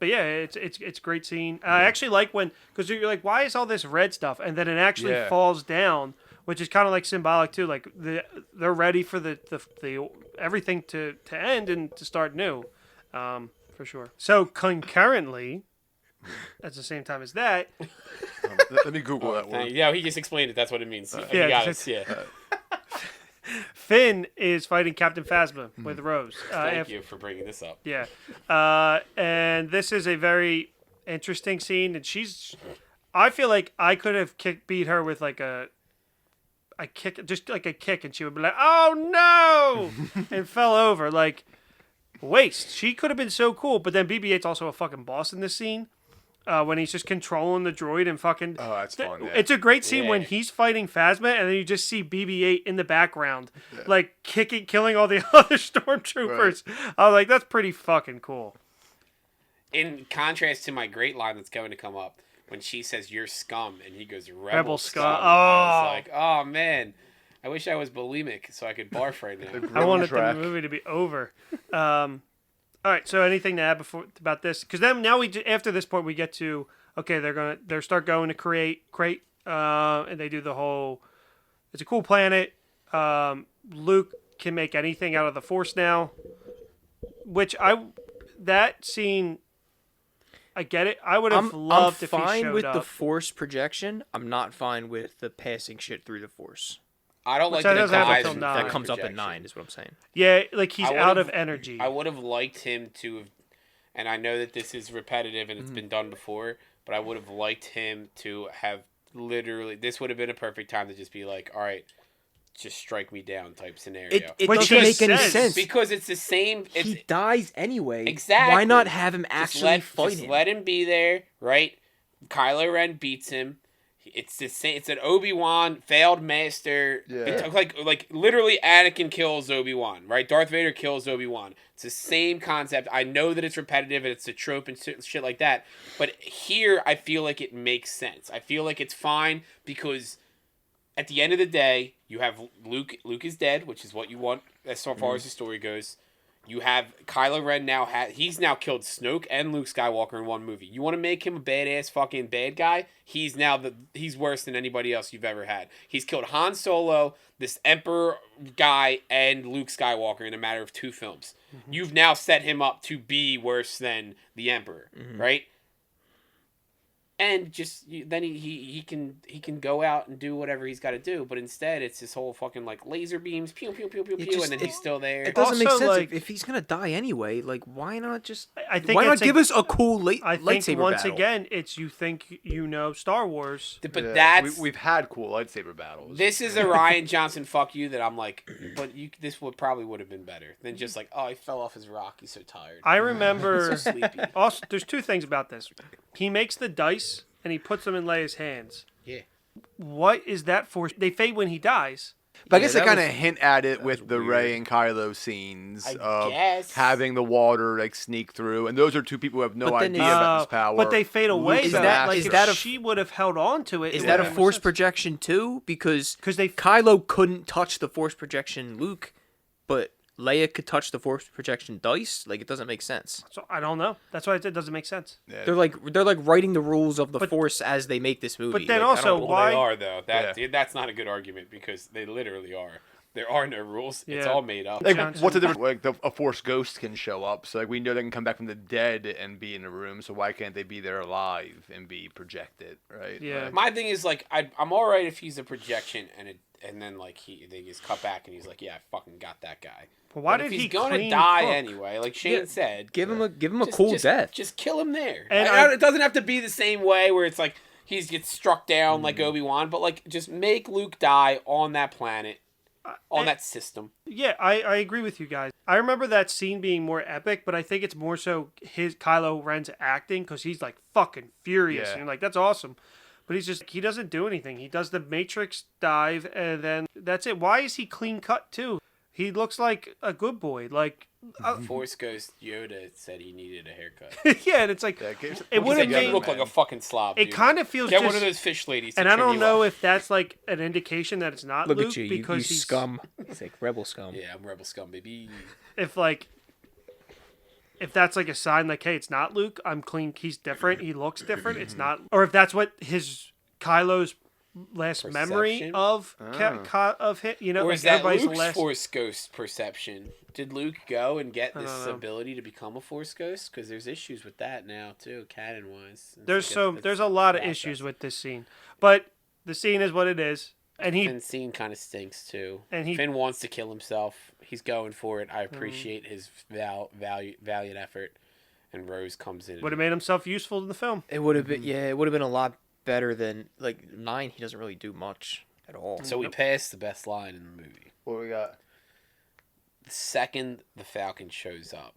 But yeah, it's a great scene. I actually like because you're like, why is all this red stuff? And then it actually Yeah. falls down, which is kind of like symbolic too. Like they're ready for the everything to end and to start new, for sure. So concurrently, at the same time as that, Let me Google that word. Yeah, he just explained it. That's what it means. yeah, You got just- us. Yeah. Finn is fighting Captain Phasma with Rose. Thank you for bringing this up. Yeah. And this is a very interesting scene. And I feel like I could have beat her with like a kick, just like a kick, and she would be like, oh no! And fell over. Like, waste. She could have been so cool. But then BB-8's also a fucking boss in this scene. When he's just controlling the droid and fucking... Oh, that's fun, yeah. It's a great scene when Yeah. he's fighting Phasma and then you just see BB-8 in the background, like killing all the other stormtroopers. I was like, that's pretty fucking cool. In contrast to my great line that's going to come up, when she says, "You're scum," and he goes, Rebel scum. I was like, oh, man. I wish I was bulimic so I could barf right now. I wanted track. the movie to be over. All right, so anything to add about this? Because then now after this point we get to they start going to crate, and they do the whole. It's a cool planet. Luke can make anything out of the Force now, which that scene. I get it. I would have loved I'm if he fine showed with up. the Force projection. I'm not fine with the passing shit through the Force. I don't like that that doesn't happen dies till in 9. That comes up at projection. 9, is what I'm saying. Yeah, like he's I would've- out of energy. I would have liked him to have, and I know that this is repetitive and it's been done before, but I would have liked him to have literally, this would have been a perfect time to just be like, all right, just strike me down type scenario. It Which doesn't he make any says. sense. Because it's the same. It's, He dies anyway. Exactly. Why not have him actually fight just him? let him be there, right? Kylo Ren beats him. It's the same. It's an Obi-Wan failed master. Yeah. It's like literally Anakin kills Obi-Wan, right? Darth Vader kills Obi-Wan. It's the same concept. I know that it's repetitive and it's a trope and shit like that, but here I feel like it makes sense. I feel like it's fine because at the end of the day, you have Luke. Luke is dead, which is what you want as far as the story goes. You have Kylo Ren now. He's now killed Snoke and Luke Skywalker in one movie. You want to make him a badass fucking bad guy? He's worse than anybody else you've ever had. He's killed Han Solo, this Emperor guy, and Luke Skywalker in a matter of 2 films. You've now set him up to be worse than the Emperor, right? And just then he can go out and do whatever he's got to do, but instead it's this whole fucking like laser beams, pew pew pew pew pew, and then he's still there. It doesn't make Also, sense like- if he's gonna die anyway. Like, why not just? I think Why not it's give us a cool I think lightsaber once battle? again, it's you think you know Star Wars. But Yeah, that's we've had cool lightsaber battles. this is a Ryan Johnson fuck you that I'm like, but this probably would have been better than just like, oh, he fell off his rock, he's so tired. I remember. so sleepy. Also, there's two things about this. He makes the dice and he puts them in Leia's hands. Yeah. What is that for? They fade when he dies. But I guess they that kind of was- hint at it with the weird. Rey and Kylo scenes I of guess. having the water like sneak through, and those are two people who have no But then idea is- about this power. But they fade away. Luke's Though. an Like actor. if that a- she would have held on to it. Is it that a would have force made sense. projection too? Because Because they Kylo couldn't touch the force projection Luke, but Leia could touch the force projection dice. Like, it doesn't make sense. So I don't know. That's why I said it doesn't make sense. Yeah. They're like writing the rules of the But- force as they make this movie. but then Like, I also, don't- Well, why- they are though. That's not a good argument because they literally are. There are no rules. It's Yeah. all made up. Like, Johnson. what's the difference? Like, a Force ghost can show up, so like we know they can come back from the dead and be in a room. So why can't they be there alive and be projected, right? Yeah. Like, My thing is like I'm all right if he's a projection and then like they just cut back and he's like, yeah, I fucking got that guy. Well, why But did if he he's gonna clean die cook? anyway? Like Shane Yeah, said, give him a just- cool just- death. Just kill him there. And It doesn't have to be the same way where it's like he gets struck down like Obi-Wan, but like just make Luke die on that planet, on that system. Yeah, I agree with you guys. I remember that scene being more epic, but I think it's more so his Kylo Ren's acting because he's like fucking furious. Yeah. And you're like, that's awesome. But he doesn't do anything. He does the Matrix dive and then that's it. Why is he clean cut too? He looks like a good boy. Like, Force Ghost Yoda said he needed a haircut. yeah, and it's like, that gives- it He would said have you made. look like a fucking slob. It dude. kind of feels Get just. one of those fish ladies. To And I trim don't you know up. if that's like an indication that it's not Look Luke at you, because he's scum. It's like rebel scum. Yeah, I'm rebel scum, baby. if like if that's like a sign like, hey, it's not Luke, I'm clean, he's different, he looks different, it's not, or if that's what his Kylo's last memory Perception? of of him, you know, Or like is that everybody's Luke's last. Force Ghost perception? Did Luke go and get this don't know. ability to become a Force Ghost? Because there's issues with that now too, canon wise. There's a lot of issues with this scene, but the scene is what it is, and he Finn's scene kind of stinks too. And he- Finn wants to kill himself. He's going for it. I appreciate his valiant effort. And Rose comes in. would have made himself useful in the film. It would have been it would have been a lot better than like 9. He doesn't really do much at all. So we passed the best line in the movie. What we got? The second the Falcon shows up,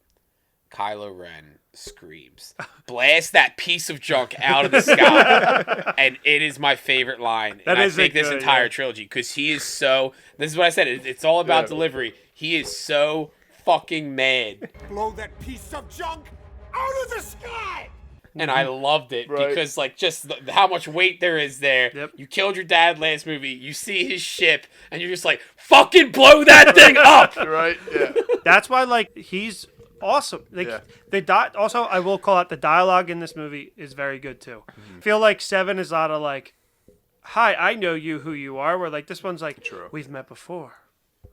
Kylo Ren screams, "Blast that piece of junk out of the sky!" And it is my favorite line. That and is I think a this good, entire yeah. trilogy because he is so. This is what I said. It's all about Yeah. delivery. He is so fucking mad, Blow that piece of junk out of the sky! and I loved it Right. because like just how much weight there is there. Yep. You killed your dad last movie. You see his ship, and you're just like, "Fucking blow that thing up!" Right? Yeah. That's why like he's awesome. Like Yeah. also I will call out the dialogue in this movie is very good too. Mm-hmm. I feel like 7 is a lot of like, "Hi, I know you who you are." Where like this one's like, True. "We've met before,"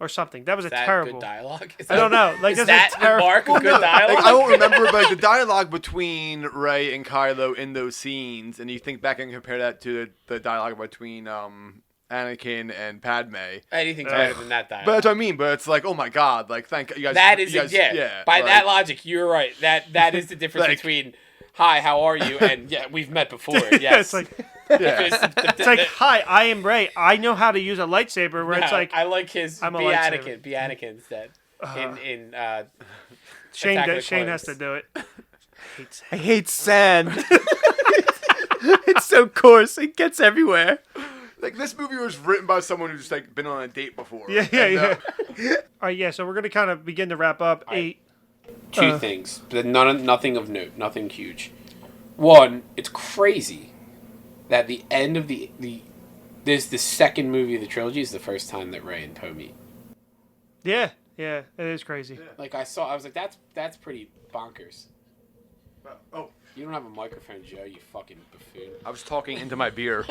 or something. That was Is a that terrible. good dialogue? Is I don't know. Like is that's that a terrible. embark a good dialogue? Like, I don't remember, but like, the dialogue between Rey and Kylo in those scenes, and you think back and compare that to the dialogue between Anakin and Padme. Anything's better than that dialogue. But that's what I mean. But it's like, oh my god, like thank you guys. That is you guys, yeah. By like, that logic, you're right. That is the difference Like- between "Hi, how are you?" and "Yeah, we've met before." Yes. Yeah, it's like yeah. Because it's like, "Hi, I am Rey. I know how to use a lightsaber." Where it's like I like his I'm a be lightsaber. Anakin, be Anakin instead. In Shane Attack of the Shane has to Clones. do it. I hate sand. It's so coarse. It gets everywhere. Like this movie was written by someone who's like been on a date before. Yeah, And, yeah. All right, yeah. So we're gonna kind of begin to wrap up. 8. two things, but nothing of note, nothing huge. One, it's crazy that the end of the second movie of the trilogy is the first time that Rey and Poe meet. Yeah, yeah. It is crazy. Like I was like, that's pretty bonkers. Oh, You don't have a microphone, Joe. You fucking buffoon. I was talking into my beer.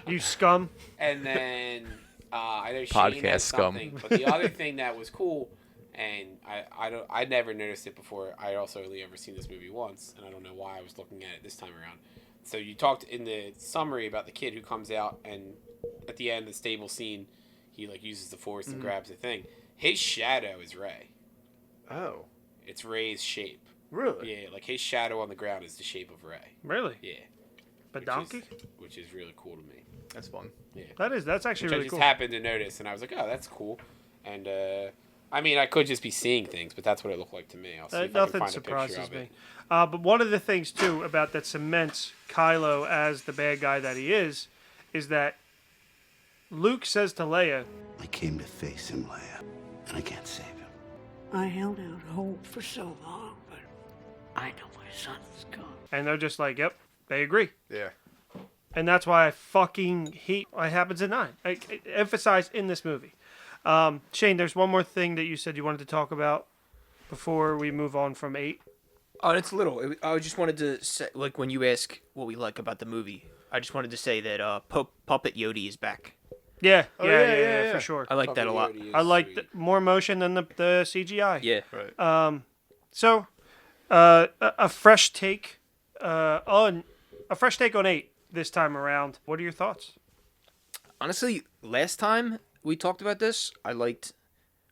You scum. And then I know Shane Podcast has scum. something, but the other thing that was cool, and I never noticed it before. I also only ever seen this movie once, and I don't know why I was looking at it this time around. so you talked in the summary about the kid who comes out and at the end, the stable scene, he like uses the Force and grabs the thing. His shadow is Rey. Oh, It's Rey's shape. really? Yeah, like his shadow on the ground is the shape of Rey. Really? Yeah. But donkey? Which is really cool to me. That's fun. Yeah. That's actually Which I really just cool. happened to notice, and I was like, oh, that's cool. And I mean, I could just be seeing things, but that's what it looked like to me. I'll see if I can Nothing find a picture surprises of me. it. But one of the things too about that cements Kylo as the bad guy that he is that Luke says to Leia, I came to face him, Leia, and I can't save him. I held out hope for so long, but I know my son's gone. and they're just like, yep, they agree. Yeah. And that's why I fucking hate what happens at 9. I emphasized in this movie. Shane, there's one more thing that you said you wanted to talk about before we move on from 8. Oh, and it's little. I just wanted to say, like, when you ask what we like about the movie, I just wanted to say that Puppet Yodi is back. Yeah, Oh, yeah, for sure. I like that a lot. I like more motion than the CGI. Yeah. Right. So, a fresh take on 8 this time around. What are your thoughts? Honestly, last time we talked about this, I liked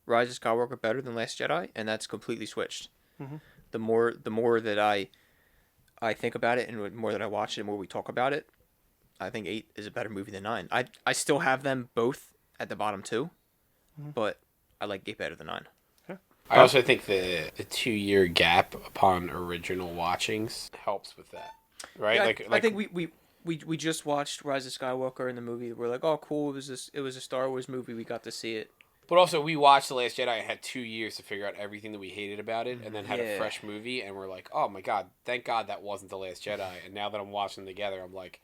Rise of Skywalker better than Last Jedi, and that's completely switched. Mhm. The more that I think about it, and the more that I watch it, and more we talk about it, I think 8 is a better movie than 9. I still have them both at the bottom 2, but I like 8 better than 9. I also think the 2-year gap upon original watchings helps with that, right? Yeah, I think we just watched Rise of Skywalker in the movie. We're like, oh, cool! It was a Star Wars movie. We got to see it. But also, we watched The Last Jedi and had 2 years to figure out everything that we hated about it, and then had a fresh movie, and we're like, oh my god, thank God that wasn't The Last Jedi. And now that I'm watching them together, I'm like,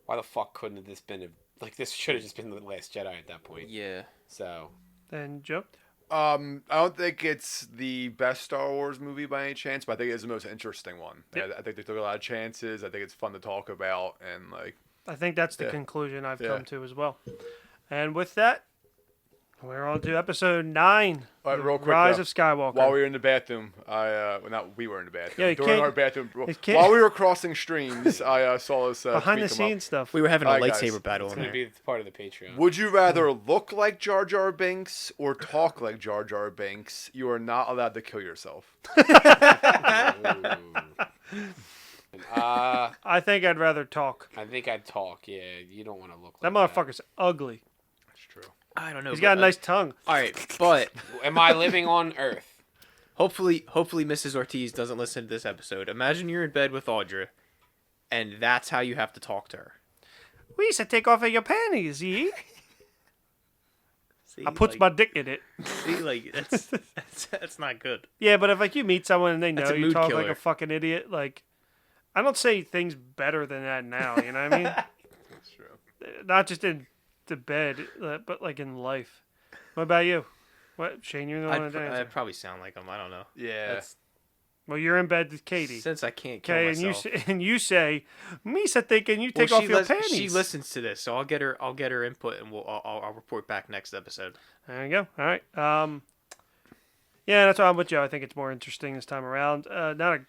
why the fuck couldn't this been this should have just been The Last Jedi at that point. Yeah. So. And Joe? I don't think it's the best Star Wars movie by any chance, but I think it's the most interesting one. Yep. I think they took a lot of chances. I think it's fun to talk about, and like. I think that's the conclusion I've come to as well. And with that, we're on to episode 9. All right, real quick. Rise of Skywalker. While we were in the bathroom, we were in the bathroom. Yeah, During our bathroom, can't- while we were crossing streams, I saw this behind the tweet come up. scenes stuff. We were having a Alright, guys. lightsaber battle It's in going there. to be part of the Patreon. Would you rather look like Jar Jar Binks or talk like Jar Jar Binks? You are not allowed to kill yourself. I think I'd rather talk. I think I'd talk. Yeah, you don't want to look That like motherfucker's ugly. That's true. I don't know. He's got a nice tongue. All right, but Am I living on Earth? hopefully Mrs. Ortiz doesn't listen to this episode. Imagine you're in bed with Audra, and that's how you have to talk to her. We used to take off of your panties, ye? See, I puts like, my dick in it. See, like that's not good. Yeah, but if like you meet someone and they That's know a you mood talk like killer. a fucking idiot, like I don't say things better than that now. You know what I mean? That's true. Not just in the bed, but like in life. What about you? What, Shane? You're the one to answer. I'd probably sound like him. I don't know. Yeah. Well, you're in bed with Katie. Since I can't kill Okay, myself. and you say, Misa thinking you take off your panties. She listens to this, so I'll get her input, and I'll report back next episode. There you go. All right. Yeah, that's why I'm with you. I think it's more interesting this time around. I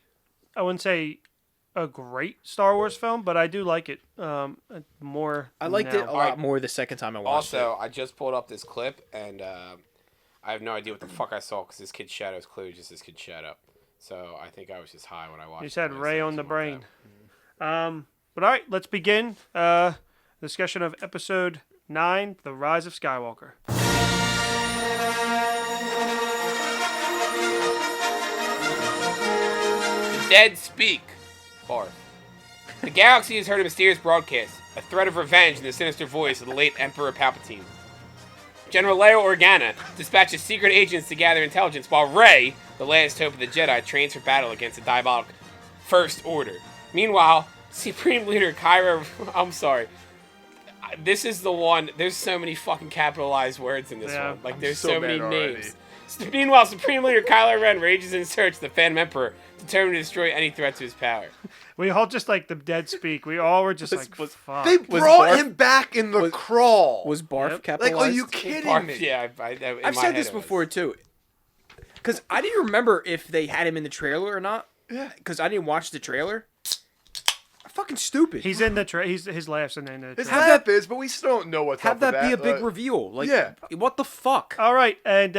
wouldn't say a great Star Wars film, but I do like it more. I liked now. it a lot more the second time I watched Also, I just pulled up this clip, and I have no idea what the fuck I saw because this kid's shadow is clearly just this kid's shadow. So I think I was just high when I watched. You said it. Ray on the Something brain. like that. But all right, let's begin discussion of episode 9, The Rise of Skywalker. The dead speak. Barf. The galaxy has heard a mysterious broadcast, a threat of revenge in the sinister voice of the late Emperor Palpatine. General Leia Organa dispatches secret agents to gather intelligence, while Rey, the last hope of the Jedi, trains for battle against the diabolic First Order. Meanwhile, Supreme Leader Kyra... I'm sorry. This is the one... There's so many fucking capitalized words in this Yeah, one. Like, I'm there's so so many mad already. names. Meanwhile, Supreme Leader Kylo Ren rages in search of the Phantom Emperor, determined to destroy any threat to his power. We all just like the dead speak. We all were just like, fuck. They Was brought Barf- him back in the crawl. Was Barf Yep. capitalized? like, are you kidding Barf, me? yeah, in I've my said head this it was. before too. Because I didn't remember if they had him in the trailer or not. Yeah. Because I didn't watch the trailer. fucking stupid. He's in the his laughs and in the His trailer. laugh is, but we still don't know what's Have up with that be a big like- reveal. Like, Yeah. what the fuck? All right, and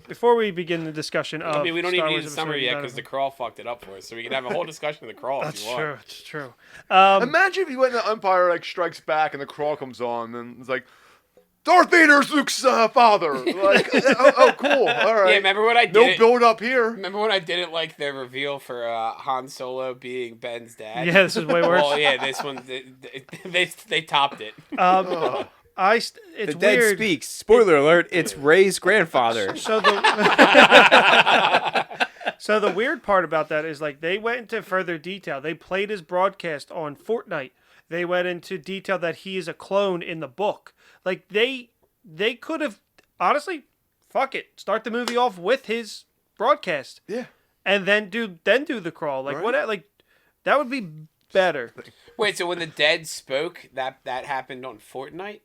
before we begin the discussion of I mean, we don't Star even Wars need the summary Episode yet because 9, the crawl fucked it up for us. So we can have a whole discussion of the crawl that's if you want. true. It's true. Imagine if you went to Empire like Strikes Back and the crawl comes on and it's like, Darth Vader's Luke's father. Like, oh, cool. All right. Yeah, remember when I did No it? build up here. Remember when I didn't like the reveal for Han Solo being Ben's dad? Yeah, this is way worse. Well, yeah, this one they topped it. It's The dead weird. speaks. Spoiler alert, it's Rey's grandfather. So the weird part about that is like they went into further detail. They played his broadcast on Fortnite. They went into detail that he is a clone in the book. Like they could have honestly, fuck it, start the movie off with his broadcast. Yeah. And then do the crawl. Like what? Like that would be better. Wait, so when the dead spoke, that happened on Fortnite?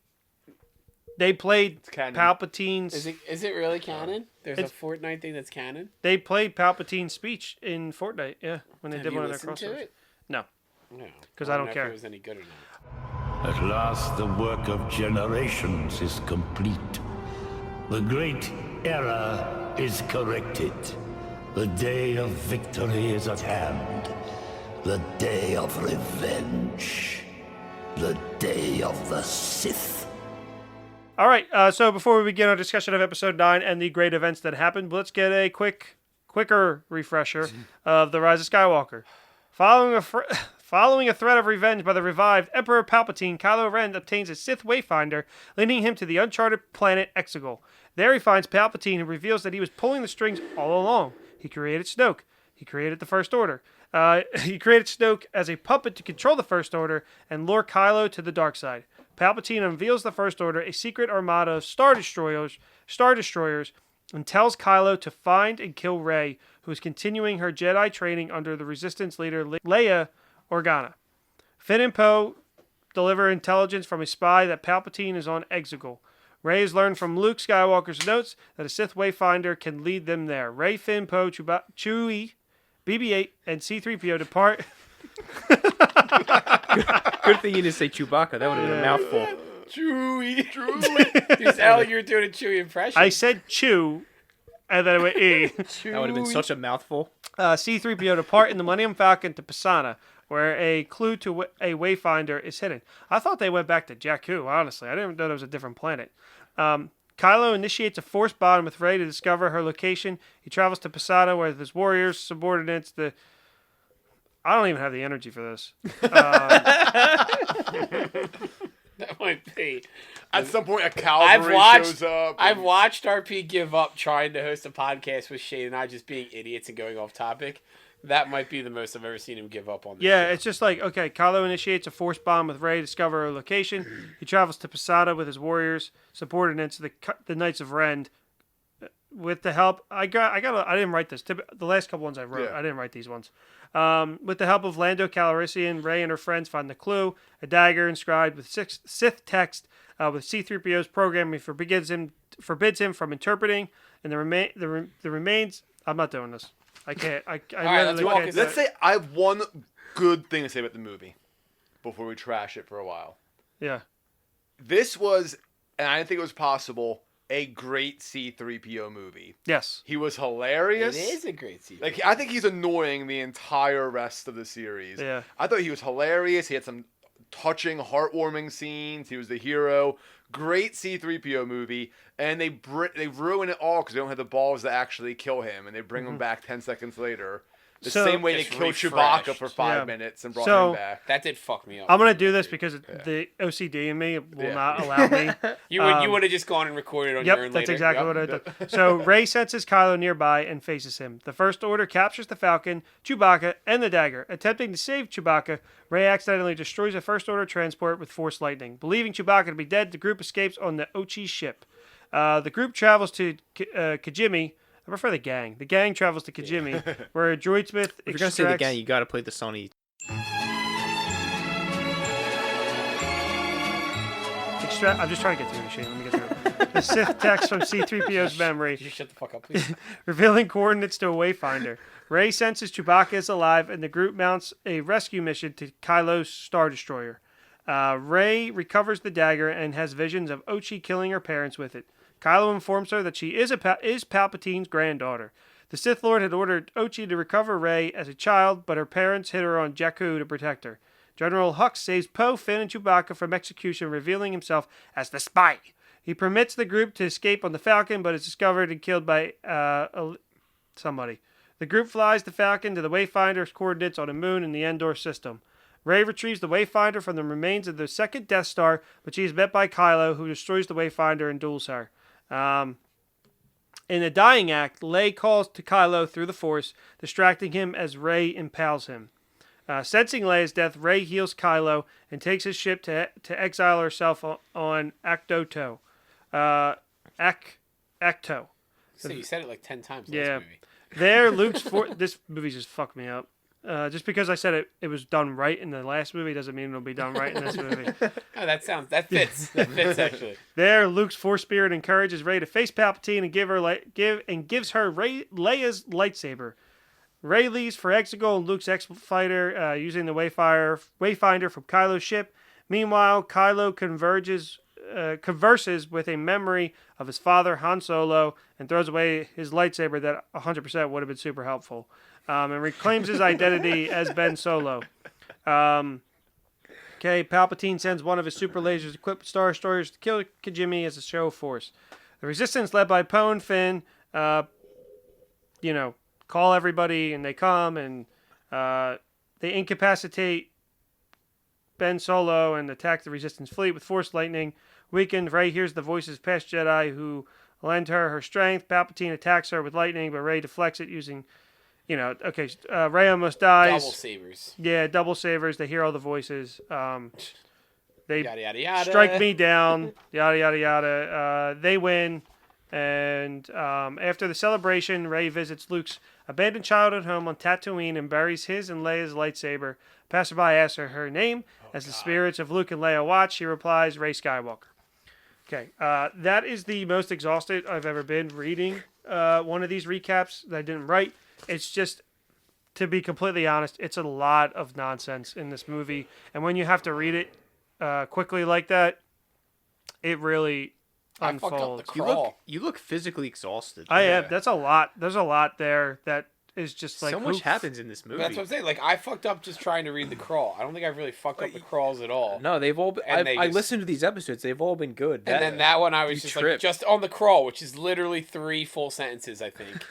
They played canon. Palpatine's. Is it really canon? There's a It's- Fortnite thing that's canon. They played Palpatine's speech in Fortnite. Yeah, when they Have did you one of their listened to crossovers. it? No. No, 'Cause I don't know care. If it was any good or not. At last, the work of generations is complete. The great error is corrected. The day of victory is at hand. The day of revenge. The day of the Sith. All right. So before we begin our discussion of Episode 9 and the great events that happened, let's get a quicker refresher of the Rise of Skywalker. Following a threat of revenge by the revived Emperor Palpatine, Kylo Ren obtains a Sith Wayfinder, leading him to the uncharted planet Exegol. There he finds Palpatine, who reveals that he was pulling the strings all along. He created Snoke. He created the First Order. He created Snoke as a puppet to control the First Order and lure Kylo to the dark side. Palpatine unveils the First Order, a secret armada of Star Destroyers, and tells Kylo to find and kill Rey, who is continuing her Jedi training under the Resistance leader Leia Organa. Finn and Poe deliver intelligence from a spy that Palpatine is on Exegol. Rey has learned from Luke Skywalker's notes that a Sith Wayfinder can lead them there. Rey, Finn, Poe, Chewie, BB-8, and C-3PO depart. Good thing you didn't say Chewbacca. That would have been a mouthful. Chewie. You sound like you were doing a Chewie impression. I said chew, and then it went E. That would have been such a mouthful. C-3PO depart in the Millennium Falcon to Pisana, where a clue to a Wayfinder is hidden. I thought they went back to Jakku, honestly. I didn't know there was a different planet. Kylo initiates a force bond with Rey to discover her location. He travels to Pisana, where his warriors, subordinates, I don't even have the energy for this. That might be. At some point, a cavalry shows up. I've watched RP give up trying to host a podcast with Shane and I just being idiots and going off topic. That might be the most I've ever seen him give up on this Yeah, show. it's just like, okay, Kylo initiates a force bomb with Rey to discover her location. He travels to Posada with his warriors, subordinates, the Knights of Ren. With the help, I didn't write this. The last couple ones I wrote, Yeah. I didn't write these ones. With the help of Lando Calrissian, Rey and her friends find the clue, a dagger inscribed with Sith text with C-3PO's programming forbids him from interpreting, and the remains. I'm not doing this. I can't. I right, let's walk it. Let's say I have one good thing to say about the movie before we trash it for a while. Yeah. This was, and I didn't think it was possible, a great C-3PO movie. Yes. He was hilarious. It is a great season. Like, I think he's annoying the entire rest of the series. Yeah. I thought he was hilarious. He had some touching, heartwarming scenes. He was the hero. Great C-3PO movie. And they ruin it all because they don't have the balls to actually kill him. And they bring him back 10 seconds later. The same way they Just killed refreshed. Chewbacca for 5 Yeah. minutes and brought So- him back. That did fuck me up. I'm gonna do this because the OCD in me will not allow me. You would have just gone and recorded on Yep, your own that's later. exactly what I did. So Rey senses Kylo nearby and faces him. The First Order captures the Falcon, Chewbacca, and the dagger. Attempting to save Chewbacca, Rey accidentally destroys a First Order transport with Force lightning. Believing Chewbacca to be dead, the group escapes on the Ochi ship. The group travels to Kijimi. I prefer the gang. The gang travels to Kijimi, where a droidsmith If you're gonna say the gang, you gotta play the Sony. I'm just trying to get through the machine. Let me get through it. The Sith text from C-3PO's memory, Could you shut the fuck up, please? revealing coordinates to a wayfinder. Rey senses Chewbacca is alive, and the group mounts a rescue mission to Kylo's Star Destroyer. Rey recovers the dagger and has visions of Ochi killing her parents with it. Kylo informs her that she is Palpatine's granddaughter. The Sith Lord had ordered Ochi to recover Rey as a child, but her parents hid her on Jakku to protect her. General Hux saves Poe, Finn, and Chewbacca from execution, revealing himself as the spy. He permits the group to escape on the Falcon, but is discovered and killed by somebody. The group flies the Falcon to the Wayfinder's coordinates on a moon in the Endor system. Rey retrieves the Wayfinder from the remains of the second Death Star, but she is met by Kylo, who destroys the Wayfinder and duels her. In a dying act, Leia calls to Kylo through the Force, distracting him as Rey impales him. Sensing Leia's death, Rey heals Kylo and takes his ship to exile herself on Acto. Acto. So you said it like 10 times in Yeah. this movie. There, this movie just fucked me up. Just because I said it was done right in the last movie doesn't mean it'll be done right in this movie. Oh, that fits. That fits actually. There, Luke's Force spirit encourages Rey to face Palpatine and gives her Leia's lightsaber. Rey leaves for Exegol and Luke's X-Fighter using the Wayfinder from Kylo's ship. Meanwhile, Kylo converses with a memory of his father, Han Solo, and throws away his lightsaber that 100% would have been super helpful. And reclaims his identity as Ben Solo. Palpatine sends one of his super lasers equipped with Star Destroyers to kill Kijimi as a show of force. The Resistance, led by Poe and Finn, call everybody, and they come, and they incapacitate Ben Solo and attack the Resistance fleet with Force lightning. Weakened, Rey hears the voices of past Jedi who lend her strength. Palpatine attacks her with lightning, but Rey deflects it using... Rey almost dies. Double sabers. Yeah, double sabers. They hear all the voices. They Yada yada yada. strike me down. Yada yada yada. They win, and after the celebration, Rey visits Luke's abandoned childhood home on Tatooine and buries his and Leia's lightsaber. Passerby asks her name. As the spirits of Luke and Leia watch, she replies, "Rey Skywalker." Okay, that is the most exhausted I've ever been reading one of these recaps that I didn't write. It's just, to be completely honest, it's a lot of nonsense in this movie. And when you have to read it quickly like that, it really unfolds. You look physically exhausted. I am. That's a lot. There's a lot there that is just like... So much happens in this movie. That's what I'm saying. Like, I fucked up just trying to read the crawl. I don't think I've really fucked up the crawls at all. No, they've all been... I listened to these episodes. They've all been good. And then that one I was just on the crawl, which is literally 3 full sentences, I think.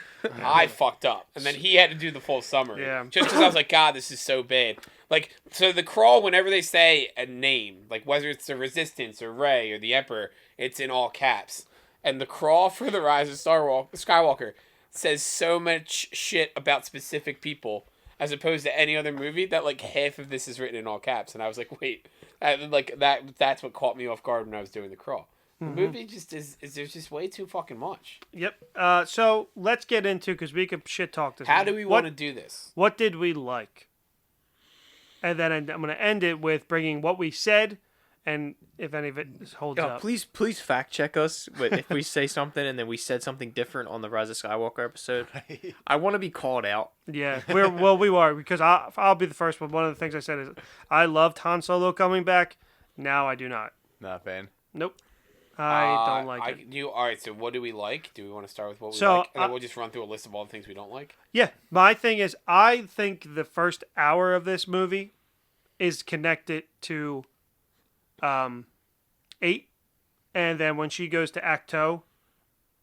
I fucked up. And then he had to do the full summary. Yeah. Just because I was like, God, this is so bad. Like, so the crawl, whenever they say a name, like whether it's the Resistance or Rey or the Emperor, it's in all caps. And the crawl for the Rise of Skywalker says so much shit about specific people as opposed to any other movie that like half of this is written in all caps. And I was like, wait, that's what caught me off guard when I was doing the crawl. The movie just is there's just way too fucking much. Yep. So let's get into, because we could shit talk this. How do we want to do this? What did we like? And then I'm going to end it with bringing what we said, and if any of it holds up. Please fact check us if we say something and then we said something different on the Rise of Skywalker episode. I want to be called out. Yeah, we were, because I'll be the first one. One of the things I said is I loved Han Solo coming back. Now I do not. Not a fan. Nope. I don't like it. All right, so what do we like? Do we want to start with what we So, like? And then we'll just run through a list of all the things we don't like? Yeah, my thing is, I think the first hour of this movie is connected to 8, and then when she goes to Acto,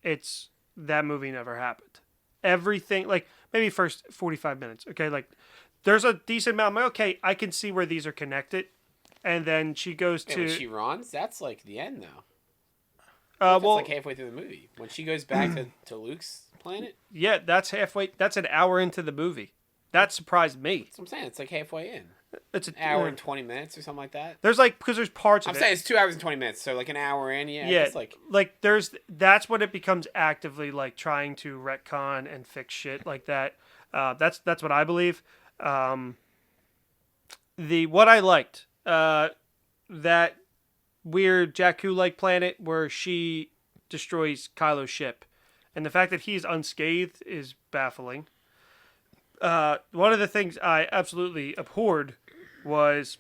it's that movie never happened. Everything, like, maybe first 45 minutes, okay? Like, there's a decent amount. I'm like, okay, I can see where these are connected. And then she goes to... when she runs, that's like the end, though. Well, that's like halfway through the movie. When she goes back to Luke's planet? Yeah, that's halfway. That's an hour into the movie. That surprised me. That's what I'm saying. It's like halfway in. It's an hour and 20 minutes or something like that. There's like, because there's parts of it. I'm saying it's 2 hours and 20 minutes, so like an hour in, yeah. Yeah, It's like that's when it becomes actively like trying to retcon and fix shit like that. That's what I believe. What I liked, that weird Jakku-like planet where she destroys Kylo's ship. And the fact that he's unscathed is baffling. One of the things I absolutely abhorred was,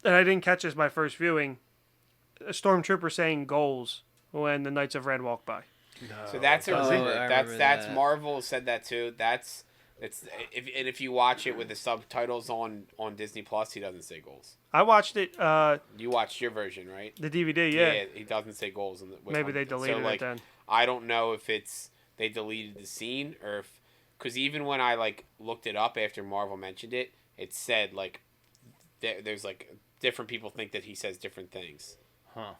and I didn't catch this my first viewing, a stormtrooper saying goals when the Knights of Ren walk by. So that's a rumor. That's that. Marvel said that too. If you watch it with the subtitles on Disney Plus, he doesn't say goals. I watched it. You watched your version, right? The DVD, yeah. He doesn't say goals. Maybe they deleted it then. I don't know if they deleted the scene or if, because even when I looked it up after Marvel mentioned it, it said there's different people think that he says different things. Huh.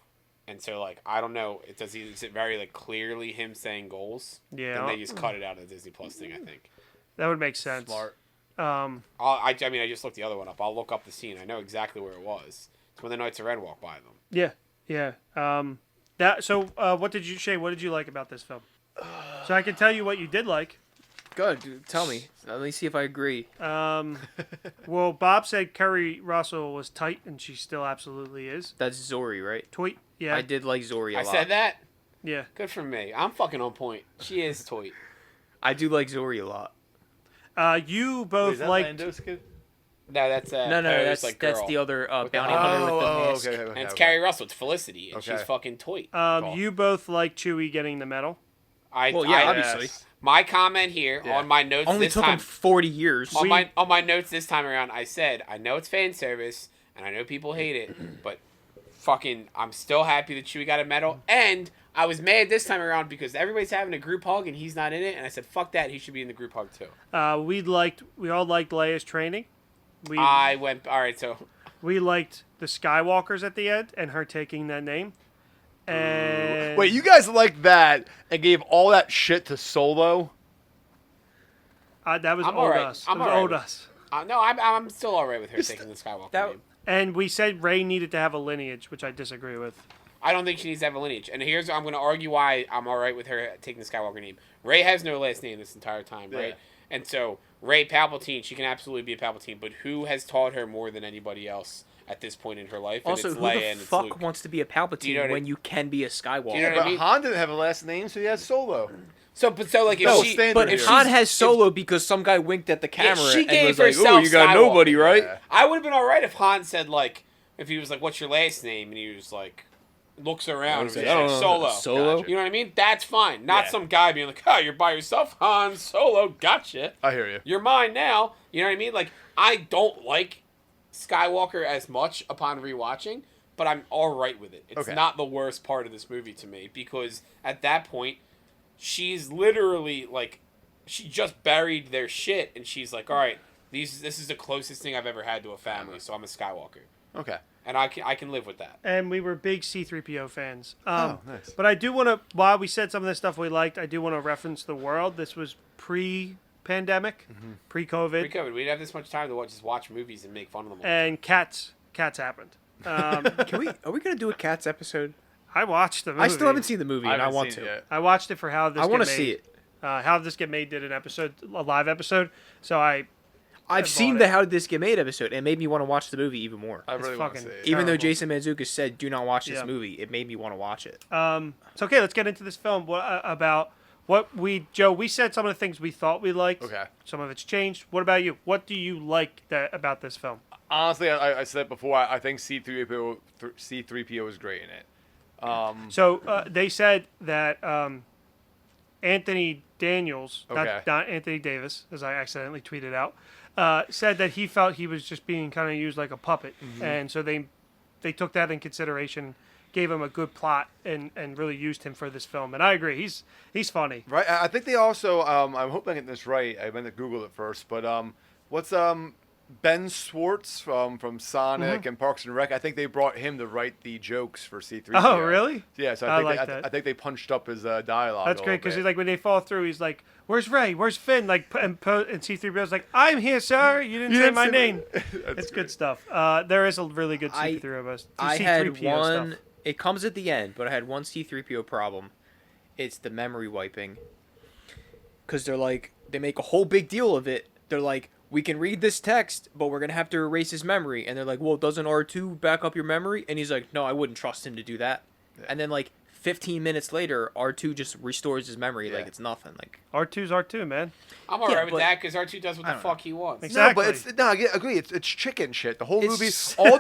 And so I don't know. Is it very clearly him saying goals? Yeah. Then they just cut it out of the Disney Plus thing, I think. That would make sense. Smart. I just looked the other one up. I'll look up the scene. I know exactly where it was. It's when the Knights of Ren walk by them. Yeah. What did you like about this film? So I can tell you what you did like. Good. Dude, tell me. Let me see if I agree. Well, Bob said Kerry Russell was tight, and she still absolutely is. That's Zori, right? Toit, yeah. I did like Zori a lot. I said that? Yeah. Good for me. I'm fucking on point. She is toy. I do like Zori a lot. You both liked... Lando's kid? No, that's No, that's the other bounty hunter with the mask. Okay. And it's Carrie Russell. It's Felicity, and she's fucking toy. You both like Chewie getting the medal. Obviously. My comment here on my notes only this took time, him 40 years. On my notes this time around, I said I know it's fan service and I know people hate it, but fucking I'm still happy that Chewie got a medal. And I was mad this time around because everybody's having a group hug and he's not in it, and I said fuck that, he should be in the group hug too. We all liked Leia's training. We liked the Skywalkers at the end and her taking that name. And wait, you guys liked that and gave all that shit to Solo? that was I'm old alright. us. I'm It was alright old with- us. No, I'm still alright with her taking the Skywalker name. And we said Rey needed to have a lineage, which I disagree with. I don't think she needs to have a lineage. And I'm going to argue why I'm alright with her taking the Skywalker name. Rey has no last name this entire time, right? And so Rey Palpatine, she can absolutely be a Palpatine, but who has taught her more than anybody else at this point in her life? And Also, it's who Leia the and it's fuck Luke. wants to be a Palpatine when you can be a Skywalker? Do you know what I mean? Han didn't have a last name, so he has Solo. If Han has Solo because some guy winked at the camera she and gave was like, herself "Oh, you got Skywalker. nobody, right?" Yeah. I would have been alright if Han said if he was like, "What's your last name?" and he was like, looks around and he's like, Solo. Solo? You know what I mean? That's fine. Not some guy being like, "Oh, you're by yourself, Han Solo. Gotcha. I hear you. You're mine now." You know what I mean? I don't like Skywalker as much upon rewatching, but I'm alright with it. It's not the worst part of this movie to me because at that point, she's literally she just buried their shit and she's like, all right, this is the closest thing I've ever had to a family, so I'm a Skywalker. Okay. And I can live with that. And we were big C-3PO fans. Nice. But I do want to, while we said some of the stuff we liked, I do want to reference the world. This was pre-pandemic, pre-COVID. Pre-COVID. We didn't have this much time to just watch movies and make fun of them all. And cats happened. Are we gonna do a Cats episode? I watched the movie. I still haven't seen the movie, and I want to. I watched it for How This I want to see it. How This Get Made did a live episode. So I've seen the How Did This Get Made episode, and it made me want to watch the movie even more. I really want to see it. Even though Jason Mantzoukas said, "Do not watch this movie," it made me want to watch it. So okay, let's get into this film. Joe, we said some of the things we thought we liked. Okay. Some of it's changed. What about you? What do you like about this film? Honestly, I said before, I think C-3PO is great in it. So they said that Anthony Daniels, not Anthony Davis, as I accidentally tweeted out, said that he felt he was just being kind of used like a puppet, and so they took that in consideration, gave him a good plot, and really used him for this film. And I agree, he's funny. Right. I think they also, I'm hoping I'm getting this right. I went to Google it first, but what's Ben Schwartz from Sonic and Parks and Rec? I think they brought him to write the jokes for C-3PO. Oh, really? Yeah, so I think they punched up his dialogue. That's great because when they fall through, he's like, "Where's Ray? Where's Finn?" And C-3PO's like, "I'm here, sir. You didn't say my name." It's good stuff. There is a really good C-3PO. I had one. Stuff. It comes at the end, but I had one C-3PO problem. It's the memory wiping. Because they make a whole big deal of it. They're like, we can read this text, but we're gonna have to erase his memory. And they're like, well, doesn't R2 back up your memory? And he's like, no, I wouldn't trust him to do that. Yeah. And then like 15 minutes later, R2 just restores his memory like it's nothing. Like R2's R2, man. I'm alright with that because R2 does what the fuck he wants. Exactly. No, I agree. It's chicken shit. The whole movie, all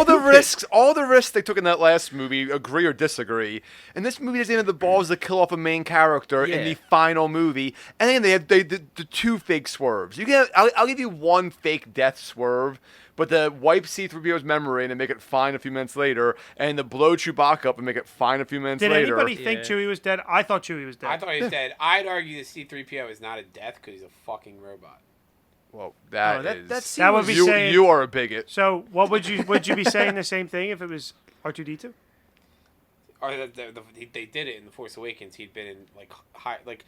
the risks they took in that last movie, agree or disagree. And this movie doesn't have the balls to kill off a main character in the final movie. And then they did the two fake swerves. I'll give you one fake death swerve. But the wipe C-3PO's memory and then make it fine a few minutes later, and the blow Chewbacca up and make it fine a few minutes later. Did anybody think Chewie was dead? I thought Chewie was dead. I thought he was dead. I'd argue that C-3PO is not a death because he's a fucking robot. Well, that would be saying you are a bigot. So, what would you be saying the same thing if it was R2D2? Or they did it in The Force Awakens. He'd been in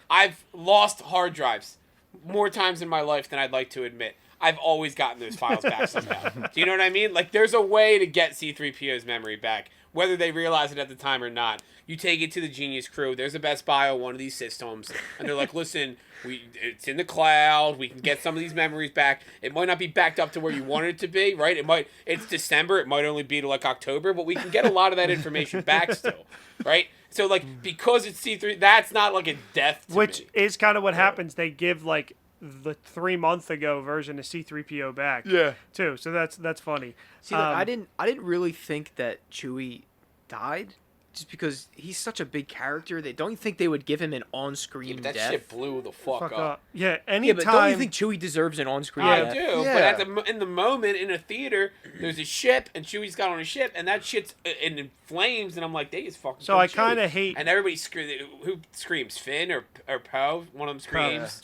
I've lost hard drives more times in my life than I'd like to admit. I've always gotten those files back somehow. Do you know what I mean? Like, there's a way to get C-3PO's memory back, whether they realize it at the time or not. You take it to the Genius Crew. There's a Best Buy on one of these systems, and they're like, listen, it's in the cloud. We can get some of these memories back. It might not be backed up to where you want it to be, right? It's December. It might only be to, like, October, but we can get a lot of that information back still, right? So, like, because it's C-3, that's not, like, a death to Which me. is kind of what happens. They give, like, the 3 month ago version of C-3PO back. Yeah. Too. So that's funny. See, like, I didn't really think that Chewie died, just because he's such a big character. Don't you think they would give him an on-screen that death? shit blew the fuck up. Yeah. Yeah, but don't you think Chewie deserves an on-screen death? I do, but in the moment in a theater, there's a ship, and Chewie's got on a ship, and that shit's in flames, and I'm like, they just fucking. So I kind of hate. And everybody who screams? Finn or Poe? One of them screams.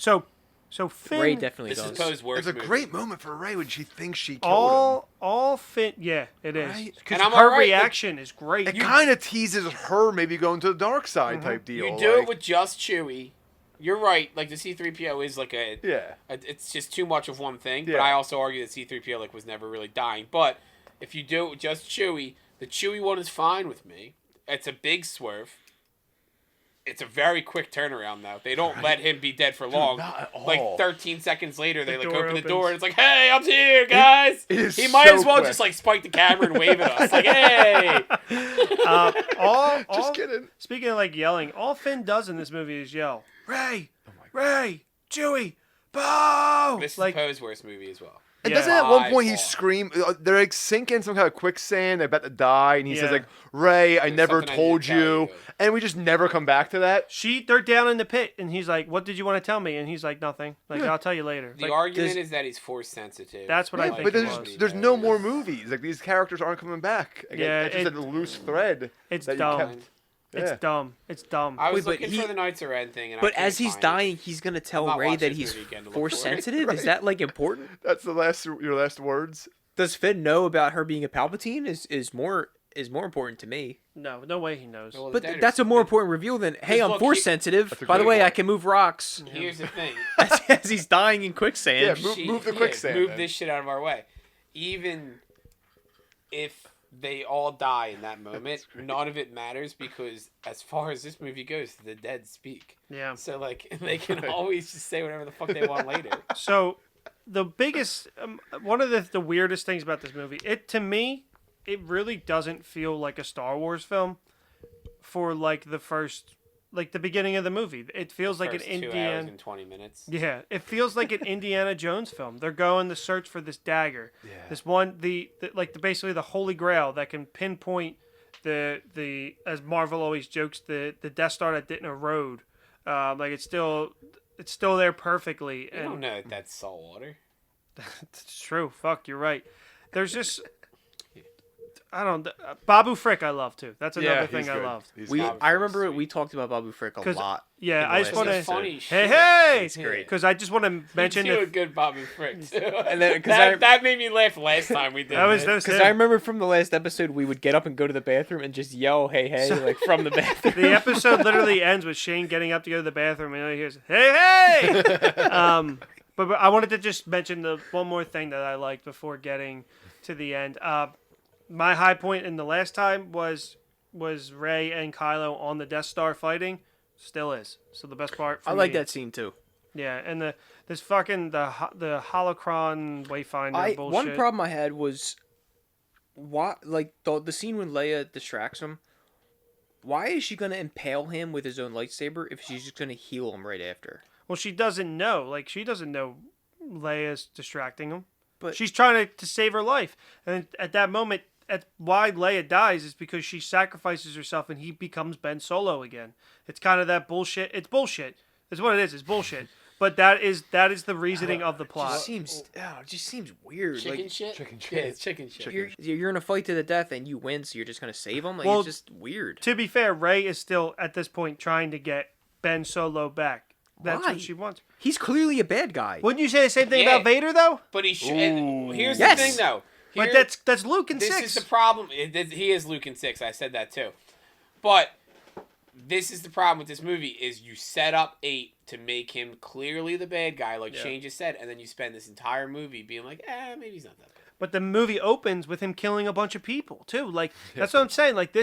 So Finn. Ray definitely this does. is Poe's worst It's a movie. great moment for Ray when she thinks she killed him. All Finn. Yeah, it is. Right? Because And I'm her alright, reaction is great. It kind of teases her maybe going to the dark side type deal. You do it with just Chewie. You're right. Like, the C-3PO is like it's just too much of one thing. But I also argue that C-3PO was never really dying. But if you do it with just Chewie, the Chewie one is fine with me. It's a big swerve. It's a very quick turnaround, though. They don't let him be dead for long. Not at all. Like 13 seconds later, they like door open the opens. door and it's like, "Hey, I'm here, guys." He might as well just like spike the camera and wave at us, like, "Hey." Just kidding. Speaking of like yelling, all Finn does in this movie is yell, "Ray, Ray, Chewie, Poe!" This is Like, Poe's worst movie as well. And Yeah. doesn't at one By point he far. scream? They're like sinking some kind of quicksand. They're about to die, and he says Yeah. like, "Ray, I There's never something I told didn't tell you," you. and we just never come back to that. they're down in the pit, and he's like, "What did you want to tell me?" And he's like, "Nothing. Like, I'll tell you later." The Like, argument is that he's force sensitive. That's what I Yeah, think but it was. there's no more movies. Like these characters aren't coming back. Again, Yeah, it's just a loose thread. it's that you dumb. kept. It's Yeah. dumb. It's dumb. I was Wait, but looking for the Knights of Ren thing, and But I as couldn't he's find dying, it. he's gonna I'm tell not Ray watching that this he's movie again to look force for it. sensitive. Is that like important? That's your last words. Does Finn know about her being a Palpatine? Is more important to me. No way he knows. Well, But the dead that's are- a more important reveal than, hey, I'm look, force he- sensitive. That's a By the great way, I point. can move rocks. Here's the thing. As he's dying in quicksand. Yeah, move the quicksand. Move then. this shit out of our way. Even if they all die in that moment, none of it matters because as far as this movie goes, the dead speak. Yeah. So, like, they can always just say whatever the fuck they want later. So, the biggest, one of the weirdest things about this movie, to me, it really doesn't feel like a Star Wars film for like the first, like the beginning of the movie. It feels like an First 2 hours Indiana. and 20 minutes. Yeah, it feels like an Indiana Jones film. They're going to search for this dagger. Yeah. This one, basically the Holy Grail that can pinpoint the as Marvel always jokes, the Death Star that didn't erode. Like it's still there perfectly. You And don't know that that's salt water. it's true. Fuck, you're right. There's just I don't. Babu Frick, I love too. That's another thing I loved. I remember we talked about Babu Frick a lot. Yeah, I just want to. funny Hey, shit. hey! It's great. Because I just want to mention You do a if, good Bobby Frick too. And then that made me laugh last time we did that was this. because I remember from the last episode we would get up and go to the bathroom and just yell "Hey hey" like from the bathroom. the episode literally ends with Shane getting up to go to the bathroom and he hears "Hey, hey!" But I wanted to just mention the one more thing that I liked before getting to the end. My high point in the last time was Rey and Kylo on the Death Star fighting. Still is. So the best part. For I like me- that scene too. Yeah, and the holocron wayfinder bullshit. One problem I had was why, like the scene when Leia distracts him. Why is she gonna impale him with his own lightsaber if she's just gonna heal him right after? Well, she doesn't know. Like, she doesn't know Leia's distracting him. But she's trying to save her life. And at that moment, why Leia dies is because she sacrifices herself and he becomes Ben Solo again. It's kind of that bullshit. It's bullshit. That's what it is. It's bullshit. But that is the reasoning of the plot. It just seems weird. Chicken shit? Chicken shit. Yeah, it's chicken shit. You're in a fight to the death and you win, so you're just gonna save him. Like, Well, it's just weird. To be fair, Rey is still at this point trying to get Ben Solo back. That's Why? what she wants. He's clearly a bad guy. Wouldn't you say the same thing Yeah. about Vader though? But he should. Here's Yes. the thing, though. But that's Luke in this 6. is the problem. He is Luke in 6. I said that too. But this is the problem with this movie: is you set up 8 to make him clearly the bad guy, like Shane just said, and then you spend this entire movie being like, maybe he's not that bad. But the movie opens with him killing a bunch of people too. Like that's what I'm saying. Like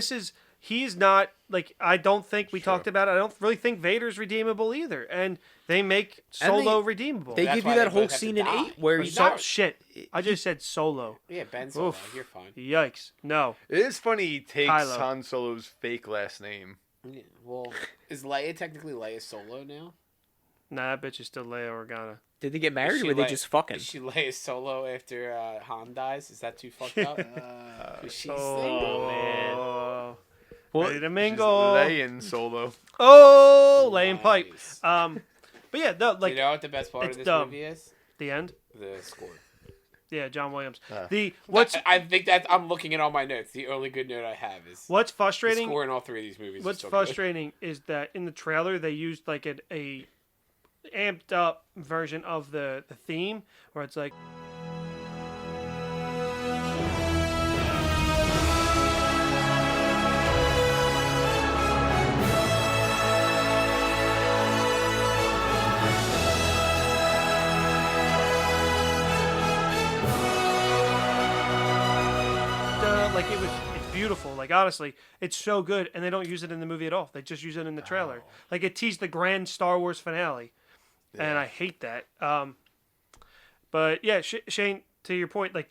he's not like I don't think we talked about it. I don't really think Vader's redeemable either. And they make Solo redeemable. They That's give why you they that whole both have to scene in die. 8 where But he's not- Shit. I just said Solo. Yeah, Ben Solo. Oof. You're fine. Yikes. No. It is funny he takes Kylo. Han Solo's fake last name. Yeah, well, is Leia technically Leia Solo now? Nah, that bitch is still Leia Organa. Did they get Is married she or were they Leia- just fucking? Is she Leia Solo after Han dies? Is that too fucked up? Is she single? Oh, Well, ready to She's mingle. laying Solo. Oh, laying pipe. Nice. But yeah, no, like You know what the best part it's of this dumb. movie is? the end. The score. Yeah, John Williams. Ah. I think that I'm looking at all my notes. The only good note I have is What's the frustrating? score in all 3 of these movies. What's is so frustrating is that in the trailer they used like a amped up version of the theme where it's like it's beautiful. Like honestly, it's so good, and they don't use it in the movie at all. They just use it in the trailer. Like it teased the grand Star Wars finale, and I hate that. But yeah, Shane, to your point, like,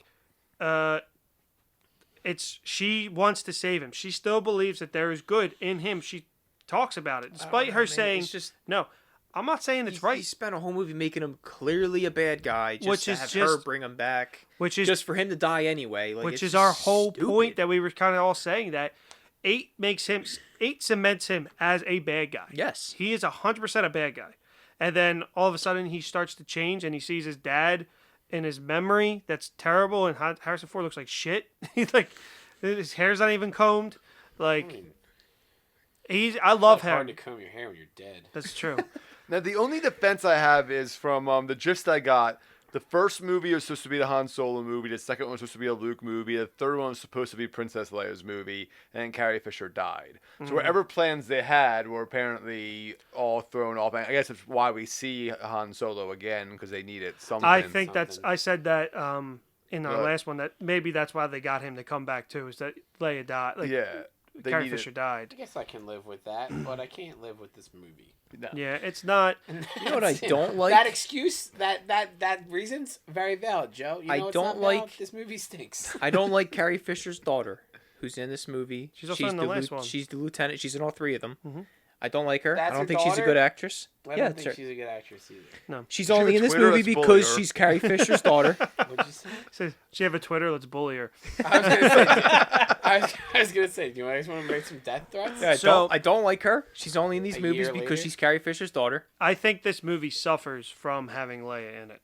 she wants to save him. She still believes that there is good in him. She talks about it, despite her saying, it's just "No, I'm not saying it's right." He spent a whole movie making him clearly a bad guy, just Which to is have just- her bring him back, Which is just for him to die anyway. Like, which it's is just our whole stupid. point that we were kind of all saying that 8 cements him as a bad guy. Yes. He is 100% a bad guy. And then all of a sudden he starts to change and he sees his dad in his memory. That's terrible. And Harrison Ford looks like shit. He's like, his hair's not even combed. Like, I love It's hard to him. comb your hair when you're dead. That's true. Now, the only defense I have is from the gist I got. The first movie was supposed to be the Han Solo movie. The second one was supposed to be a Luke movie. The third one was supposed to be Princess Leia's movie. And then Carrie Fisher died. So whatever plans they had were apparently all thrown off. And I guess it's why we see Han Solo again, because they needed something. I think I said that in our Right. last one, that maybe that's why they got him to come back too, is that Leia died. Like, Yeah. They Carrie needed- Fisher died. I guess I can live with that, but I can't live with this movie. No. Yeah, it's not. You know what I don't like? That excuse, that reason's very valid, Joe. You know I it's don't not valid? like- This movie stinks. I don't like Carrie Fisher's daughter, who's in this movie. She's also in the last one. She's the lieutenant. She's in all 3 of them. I don't like her. That's I don't her think she's a daughter? good actress. I yeah, don't think she's a good actress either. she's She only have in a this Twitter, movie let's bully because her. she's Carrie Fisher's daughter. What'd you say? So she have a Twitter. Let's bully her. I was gonna say. I was gonna say. Do you guys want to make some death threats? Yeah, I don't like her. She's only in these A movies year because later? she's Carrie Fisher's daughter. I think this movie suffers from having Leia in it.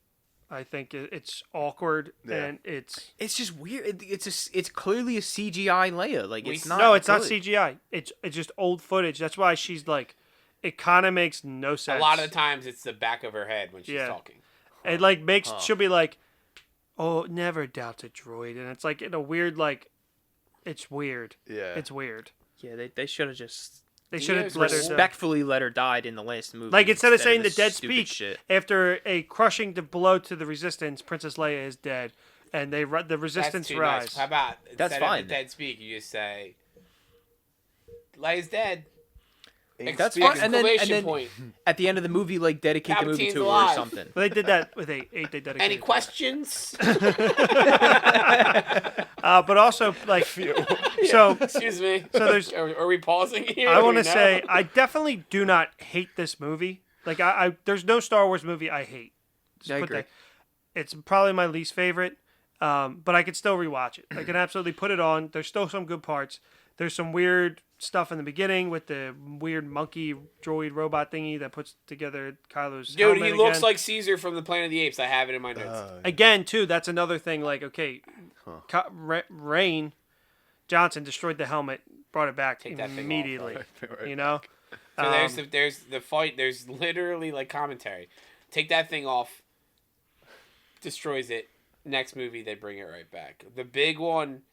I think it's awkward and it's It's just weird. It's clearly a CGI Leia. Like it's not. no, it's not good. CGI. It's just old footage. That's why she's like, it kind of makes no sense. A lot of the times, it's the back of her head when she's Yeah. talking. It like makes she'll be like, "Oh, never doubt a droid," and it's like in a weird like, it's weird. Yeah. It's weird. Yeah, they should have just. They You should know, have it's let her Respectfully let her die in the last movie. Like instead of saying the this dead stupid speak shit. after a crushing blow to the Resistance, Princess Leia is dead, and the That's Resistance too rise. nice. How about That's instead fine. of the dead speak, you just say, "Leia's dead." That's fine. And then Exclamation point. at the end of the movie, like dedicate the movie Palpatine's to her or alive. something. Well, they did that with 8. 8 they dedicated. Any to her. questions? But also, like, so Excuse me. So there's- Are we pausing here? I Do want we to know? say I definitely do not hate this movie. Like, I there's no Star Wars movie I hate. Just I put agree. that- It's probably my least favorite, but I could still rewatch it. I can absolutely put it on. There's still some good parts. There's some weird stuff in the beginning with the weird monkey droid robot thingy that puts together Kylo's Dude, helmet he looks again. like Caesar from the Planet of the Apes. I have it in my notes. Again, too, that's another thing. Like, okay, Rain Johnson destroyed the helmet, brought it back Take that thing off, immediately. right. You know, So there's the fight. There's literally like commentary. Take that thing off. Destroys it. Next movie, they bring it right back. The big one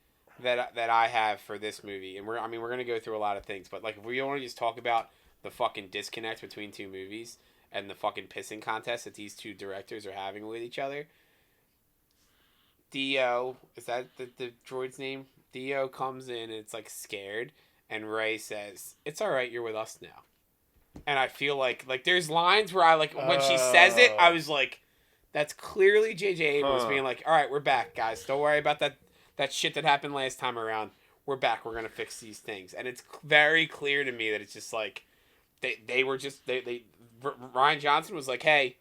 that I have for this movie, and we're gonna go through a lot of things, but like if we want to just talk about the fucking disconnect between two movies and the fucking pissing contest that these two directors are having with each other. Dio, is that the droid's name? Dio comes in and it's like scared, and Rey says, "It's all right, you're with us now." And I feel like there's lines where I like when she says it, I was like, that's clearly J.J. Abrams being like, all right, we're back, guys. Don't worry about that shit that happened last time around. We're back. We're gonna fix these things. And it's very clear to me that it's just like they were just Rian Johnson was like, hey,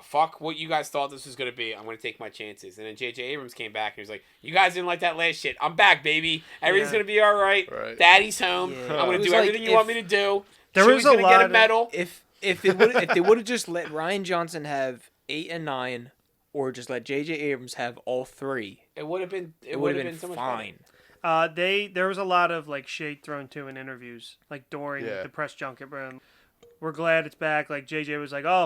fuck what you guys thought this was gonna be. I'm gonna take my chances. And then J.J. Abrams came back and he was like, you guys didn't like that last shit. I'm back, baby. Everything's gonna be all right. Daddy's home. Yeah. I'm It gonna was do like everything you want me to do. There Chewie's was a gonna lot get a of- medal. If they would have just let Rian Johnson have 8 and 9, or just let J.J. Abrams have all 3, It would have been. it would have been so much fine. there was a lot of like shade thrown to in interviews, like during Yeah. the press junket. We're glad it's back. Like JJ was like, oh,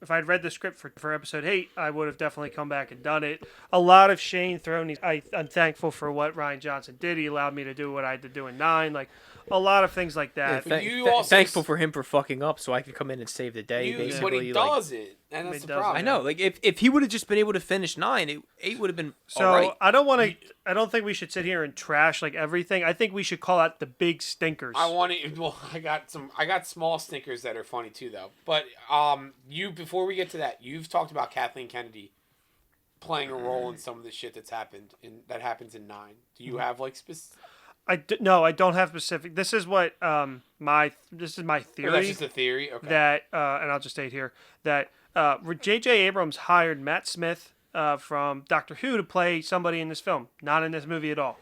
if I'd read the script for episode 8, I would have definitely come back and done it. A lot of shade thrown. I'm thankful for what Rian Johnson did. He allowed me to do what I had to do in 9. Like a lot of things like that. you also Thankful for him for fucking up, so I could come in and save the day. But basically, he like- doesn't, and that's He the doesn't. problem. I know. Like if he would have just been able to finish 9, 8 would have been So all right. I don't think we should sit here and trash like everything. I think we should call out the big stinkers. I got small stinkers that are funny too, though. But before we get to that, you've talked about Kathleen Kennedy playing a role in some of the shit that happens in 9. Do you have like specific? No, I don't have specific. This is what my theory. Or that's just a theory. Okay. That and I'll just state here that J.J. Abrams hired Matt Smith from Doctor Who to play somebody in this film, not in this movie at all.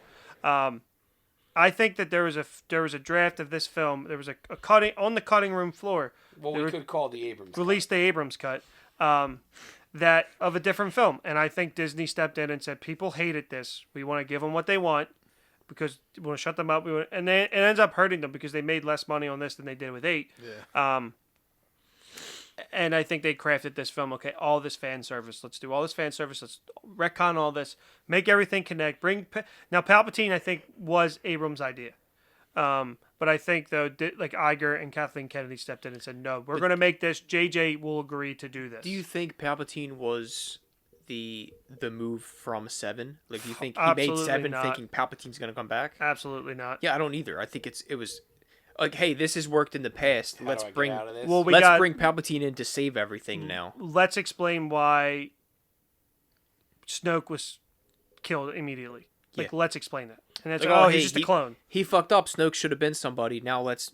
I think that there was a draft of this film. There was a cutting on the cutting room floor. Well, we could call the Abrams. Released the Abrams cut. That of a different film, and I think Disney stepped in and said, "People hated this. We want to give them what they want." Because we want to shut them up, and then it ends up hurting them because they made less money on this than they did with 8. Yeah. And I think they crafted this film. Okay, all this fan service. Let's do all this fan service. Let's retcon all this. Make everything connect. Now Palpatine, I think, was Abrams' idea. But I think though, like Iger and Kathleen Kennedy stepped in and said, "No, we're going to make this. JJ will agree to do this." Do you think Palpatine was the move from 7? Like, do you think he made Absolutely 7 not. thinking Palpatine's gonna come back? Absolutely not. Yeah, I don't either. I think it was like, hey, this has worked in the past. How Let's do I get bring out of this? Well, we let's got. bring Palpatine in to save everything now. Let's explain why Snoke was killed immedially. Like, Yeah. let's explain that. And it's Like, like, oh, he's hey, just a clone. He fucked up. Snoke should have been somebody. Now let's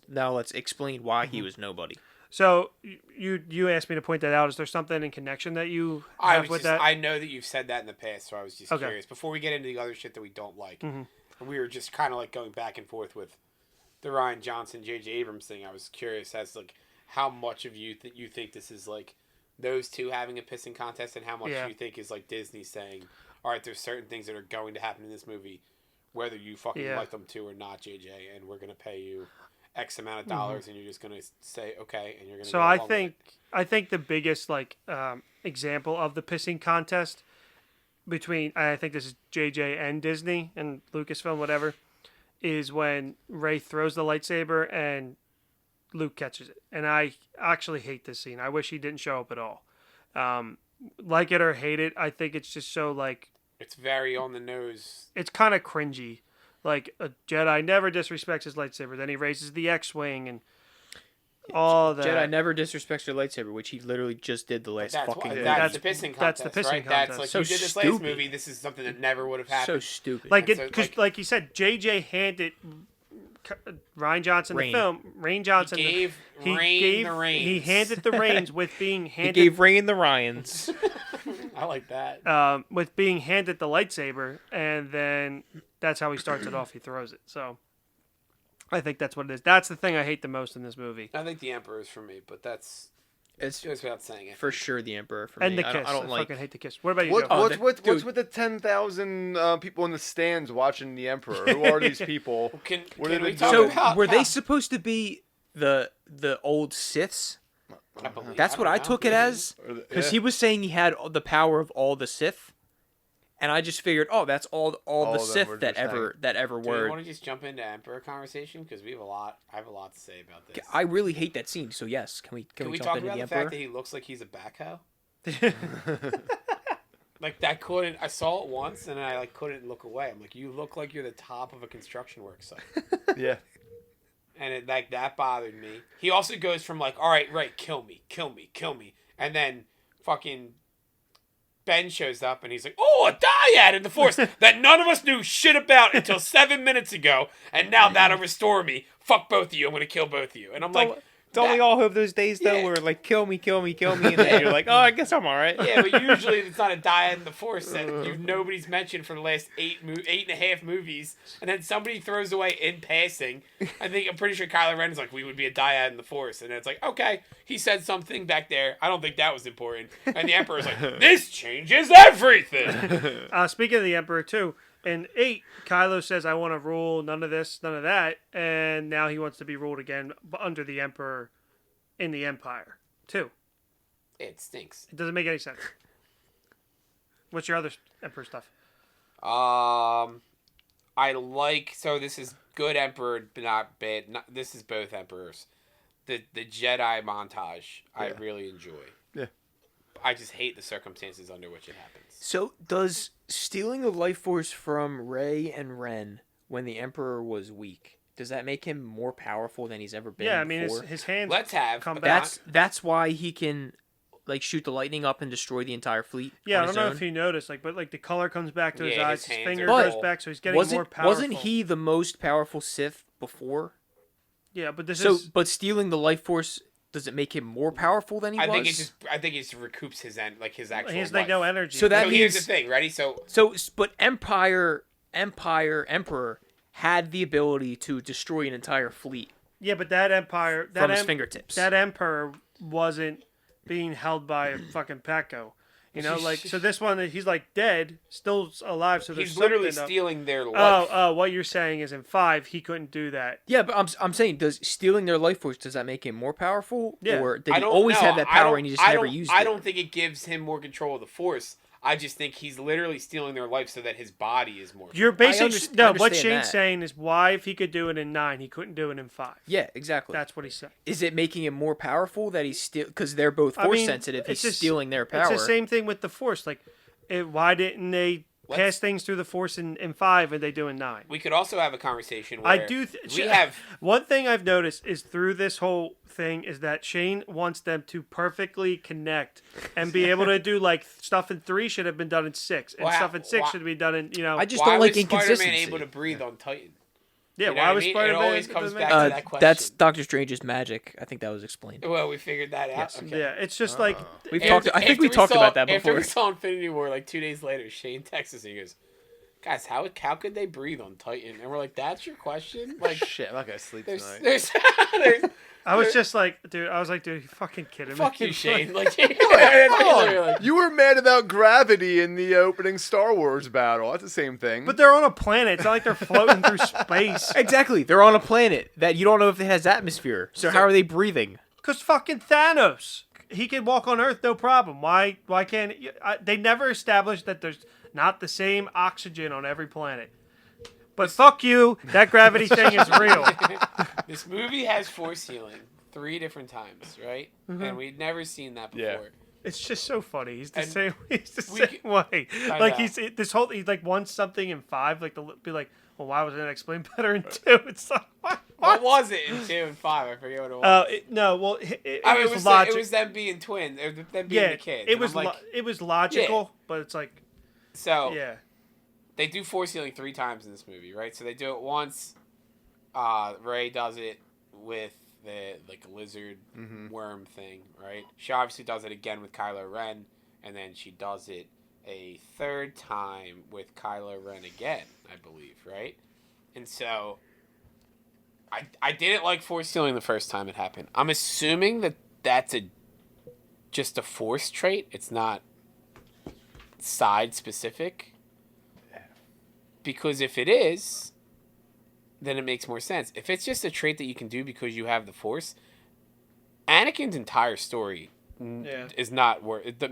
explain why he was nobody. So you asked me to point that out. Is there something in connection that you have with that? I know that you've said that in the past, so I was just Okay. curious. Before we get into the other shit that we don't like, Mhm. and we were just kind of like going back and forth with the Rian Johnson, J.J. Abrams thing. I was curious as to like how much of you you think this is like those two having a pissing contest, and how much Yeah. you think is like Disney saying, all right, there's certain things that are going to happen in this movie, whether you fucking Yeah. like them to or not, JJ, and we're gonna pay you X amount of dollars, and you're just gonna say okay, and you're gonna. So go I along with it. think the biggest like example of the pissing contest between I think this is JJ and Disney and Lucasfilm whatever is when Rey throws the lightsaber and Luke catches it, and I actually hate this scene. I wish he didn't show up at all. Like it or hate it, I think it's just so like It's very on the nose. it's kind of cringy. like a Jedi never disrespects his lightsaber. Then he raises the X-wing and all that. Jedi never disrespects their lightsaber, which he literally just did the last fucking movie. That's the pissing contest, That's the pissing right? contest. That's like, So you did this stupid. last movie, this is something that never would have happened. So stupid. Like And it, so, because like he said, JJ handed Ryan Johnson Rain. the film. Rain Johnson gave Rain the reins. He handed the reins with being he handed. gave Rain the Ryans. I like that. With being handed the lightsaber, and then that's how he starts it off. He throws it. So I think that's what it is. That's the thing I hate the most in this movie. I think the Emperor is for me, but that's It's goes without saying it. for sure the Emperor for And me. the I kiss. don't like. fucking hate the kiss. What about you, What, Joe? what's dude. with the 10,000 people in the stands watching the Emperor? Who are these people? Can What we are they talk doing? So about were they how- supposed to be the old Siths? I believe- That's what I don't took know. it as. Or the- Because yeah. he was saying he had the power of all the Sith, and I just figured, oh, that's all the of them were Sith that just ever Do you were. want to just jump into Emperor conversation because we have a lot? I have a lot to say about this. I really hate that scene. So yes, can we Can we jump talk into about the the Emperor? fact that he looks like he's a backhoe? Like that couldn't. I saw it once and I like couldn't look away. I'm like, you look like you're the top of a construction work site, Yeah. and it like that bothered me. He also goes from like, all right, kill me, and then fucking Ben shows up and he's like, oh, a dyad in the Force that none of us knew shit about until 7 minutes ago, and now that'll restore me. Fuck both of you. I'm gonna kill both of you. And I'm like, Don't we that- all have those days though Yeah. where like kill me, and then you're like, oh, I guess I'm all right. Yeah, but usually it's not a dyad in the Force that nobody's mentioned for the last 8.5 movies, and then somebody throws away in passing. I'm pretty sure Kylo Ren is like, we would be a dyad in the Force, and it's like, okay, he said something back there. I don't think that was important. And the Emperor's like, this changes everything. Speaking of the Emperor too, in 8, Kylo says, "I want to rule. None of this, none of that," and now he wants to be ruled again under the Emperor in the Empire too. It stinks. It doesn't make any sense. What's your other Emperor stuff? I like, so this is good Emperor, but not bad. This is both Emperors. The Jedi montage, I really enjoy. Yeah. I just hate the circumstances under which it happens. So does stealing the life force from Rey and Ren when the Emperor was weak, does that make him more powerful than he's ever been? Yeah, I mean before? his hands. Let's have come a back. That's why he can like shoot the lightning up and destroy the entire fleet. Yeah, I on don't his know own. if you noticed, but the color comes back to his Yeah, eyes, his his hands finger are goes full. back, so he's getting more powerful. Wasn't he the most powerful Sith before? Yeah, but this So, is. but stealing the life force, does it make him more powerful than he I was? think it just recoups his his actual. He has life. like no energy. So that So here's the means- thing, ready? So But Emperor had the ability to destroy an entire fleet yeah, but that Empire, from his fingertips. that Emperor wasn't being held by a fucking Paco. You know, like so. This one, he's like dead, still alive. So there's he's literally something up. stealing their life. Oh, what you're saying is in 5 he couldn't do that. Yeah, but I'm saying, does stealing their life force, does that make him more powerful? Yeah. Or did I he don't always know. have that I power don't- and he just I never don't- used I it? don't think it gives him more control of the Force. I just think he's literally stealing their life so that his body is more. You're basically I what understand Shane's that. saying is why if he could do it in 9 he couldn't do it in 5. Yeah, exactly. That's what he said. Is it making him more powerful that he's still, because they're both I force mean, sensitive, he's it's just- stealing their power? It's the same thing with the Force. Like, why didn't they pass things through the Force in 5 and they do in 9? We could also have a conversation where I do. we have one thing I've noticed is through this whole thing is that Shane wants them to perfectly connect and be able to do like stuff in 3 should have been done in 6 and Wow. stuff in 6 Wow. should be done in I just why don't like was Spider-Man inconsistency. able to breathe on Titan? yeah. You know Why what was I mean? Spider-Man? It always comes doesn't back make to sense. that question. That's Doctor Strange's magic. I think that was explained. Well, we figured that out. Yes. Okay. Yeah, it's just like We've After- talked. I think after we talked saw- about that After we before. saw Infinity War like 2 days later, Shane texts us and he goes, "Guys, how could they breathe on Titan?" And we're like, "That's your question?" Like, Shit, I'm not gonna sleep there's, tonight. there's I was just like, dude. I was like, dude, you fucking kidding me? fuck you, Shane. Like, You were mad about gravity in the opening Star Wars battle. That's the same thing. But they're on a planet. It's not like they're floating through space. Exactly. They're on a planet that you don't know if it has atmosphere. So how are they breathing? Cause fucking Thanos, he can walk on Earth no problem. Why can't they never established that there's not the same oxygen on every planet? But fuck you, that gravity thing is real. This movie has force healing 3 different times, right? And we'd never seen that before. Yeah. It's just so funny. He's the And same. He's the we same c- way. I Like know. he like wants something in 5. Like to be like, well, why wasn't it explained better in 2? It's like What was it in 2 and 5? I forget what it was. No. Well, it I mean, was logic. it was them being twins. It was them being yeah, the kids. it And was I'm like, it was logical, but it's like so yeah. they do force healing 3 times in this movie, right? So they do it once. Rey does it with the like lizard worm thing, right? She obviously does it again with Kylo Ren, and then she does it a 3rd time with Kylo Ren again, I believe, right? And so I didn't like force healing the first time it happened. I'm assuming that that's just a force trait. It's not side specific. Because if it is, then it makes more sense. If it's just a trait that you can do because you have the Force, Anakin's entire story is not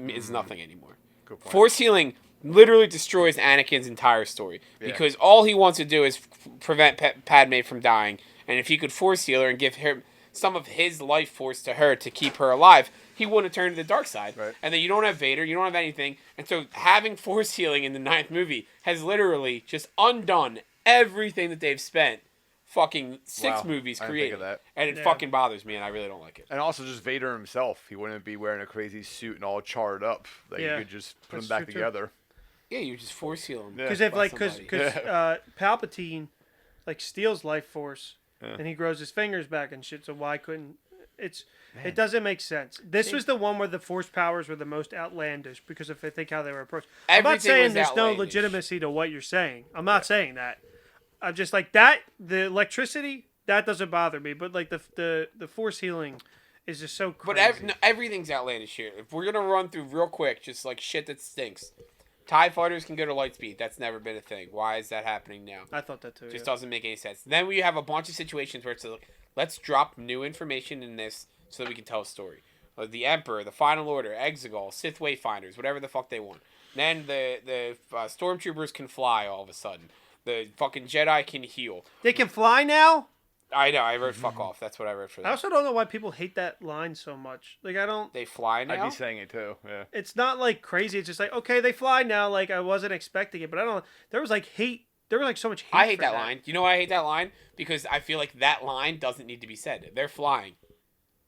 is nothing anymore. Good point. Force healing literally destroys Anakin's entire story because all he wants to do is prevent Padme from dying, and if he could force heal her and give her some of his life force to her to keep her alive, he wouldn't have turned to the dark side. Right. And then you don't have Vader, you don't have anything, and so having force healing in the 9th movie has literally just undone everything that they've spent fucking 6 movies I didn't think creating. of that. And it fucking bothers me, and I really don't like it. And also just Vader himself. He wouldn't be wearing a crazy suit and all charred up. Like you could just put him back true, too. together. Yeah, you just force heal him. Because by because somebody. Palpatine like steals life force and he grows his fingers back and shit. So why couldn't it doesn't make sense. This was the one where the force powers were the most outlandish because if I think how they were approached. I'm not Everything saying was there's no outlandish. legitimacy to what you're saying. I'm not saying that. I'm just like that. The electricity that doesn't bother me, but like the force healing is just so crazy. But everything's outlandish here. If we're gonna run through real quick, just like shit that stinks. TIE fighters can go to light speed. That's never been a thing. Why is that happening now? I thought that too. Just doesn't make any sense. Then we have a bunch of situations where it's like, let's drop new information in this so that we can tell a story. The Emperor, the Final Order, Exegol, Sith Wayfinders, whatever the fuck they want. Then the Stormtroopers can fly all of a sudden. The fucking Jedi can heal. They can fly now? I know. I wrote fuck off. That's what I wrote for I that. also don't know why people hate that line so much. Like I don't. They fly now? I'd be saying it too. Yeah. It's not like crazy. It's just like okay, they fly now. Like I wasn't expecting it, but I don't. There was like hate. There was like so much hate. I hate for that line. You know why I hate that line? Because I feel like that line doesn't need to be said. They're flying.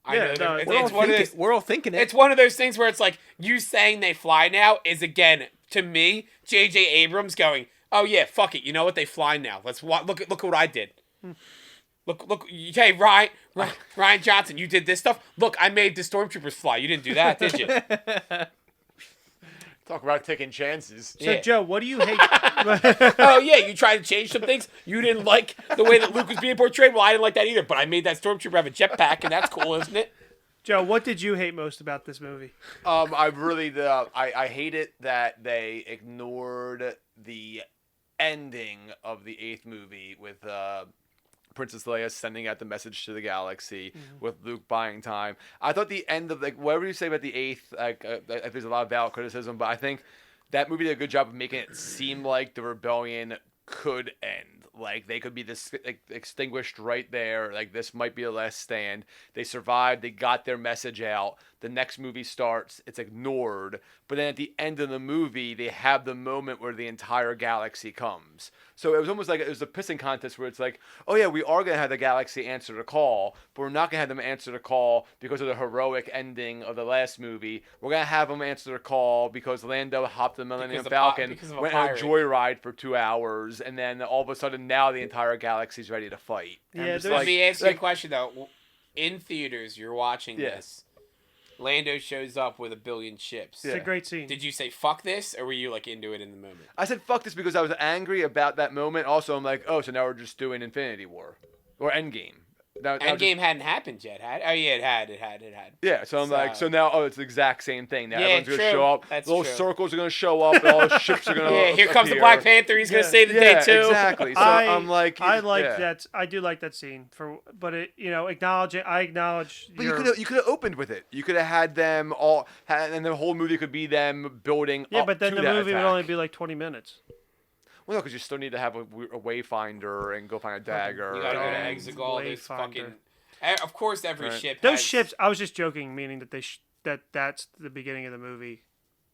I Yeah, know no, it's one of those. We're all thinking it. It's one of those things where it's like you saying they fly now is again to me J.J. Abrams going, oh yeah, fuck it. You know what? They fly now. Look at what I did. Look. Hey, Ryan Johnson, you did this stuff. Look, I made the stormtroopers fly. You didn't do that, did you? Talk about taking chances. So Yeah. Joe, what do you hate? Oh yeah, you tried to change some things. You didn't like the way that Luke was being portrayed. Well, I didn't like that either. But I made that stormtrooper have a jetpack, and that's cool, isn't it? Joe, what did you hate most about this movie? I hate it that they ignored the ending of the 8th movie with Princess Leia sending out the message to the galaxy with Luke buying time. I thought the end of whatever you say about the 8th, there's a lot of valid criticism, but I think that movie did a good job of making it seem like the rebellion could end. Like they could be extinguished right there. Like this might be the last stand. They survived. They got their message out. The next movie starts. It's ignored. But then at the end of the movie, they have the moment where the entire galaxy comes. So it was almost like it was a pissing contest where it's like, oh yeah, we are going to have the galaxy answer the call, but we're not going to have them answer the call because of the heroic ending of the last movie. We're going to have them answer the call because Lando hopped the Millennium Falcon, went on a joyride for 2 hours, and then all of a sudden now the entire galaxy's ready to fight. Yeah, Let me ask you a question though. In theaters, you're watching this. Lando shows up with 1 billion ships. It's a great scene. Did you say fuck this, or were you like into it in the moment? I said fuck this because I was angry about that moment. Also, I'm like, oh, so now we're just doing Infinity War or Endgame. Endgame hadn't happened yet, had? Oh yeah, it had. Yeah, so I'm like, so now, oh, it's the exact same thing. Now everyone's going to show up. That's little true. circles are going to show up, and all the ships are going to Yeah, here comes the Black Panther. He's going to save the day too. Exactly. So I'm like, I like that. I do like that scene but it, I acknowledge. But you could have opened with it. You could have had them all, and the whole movie could be them building. Yeah, up but then to the that movie attack. would only be like 20 minutes. Well, no, because you still need to have a wayfinder and go find a dagger. You got to go to and- Exegol. There's Wayfinder. fucking. Of course, every ship. Those has, ships. I was just joking, meaning that that's the beginning of the movie.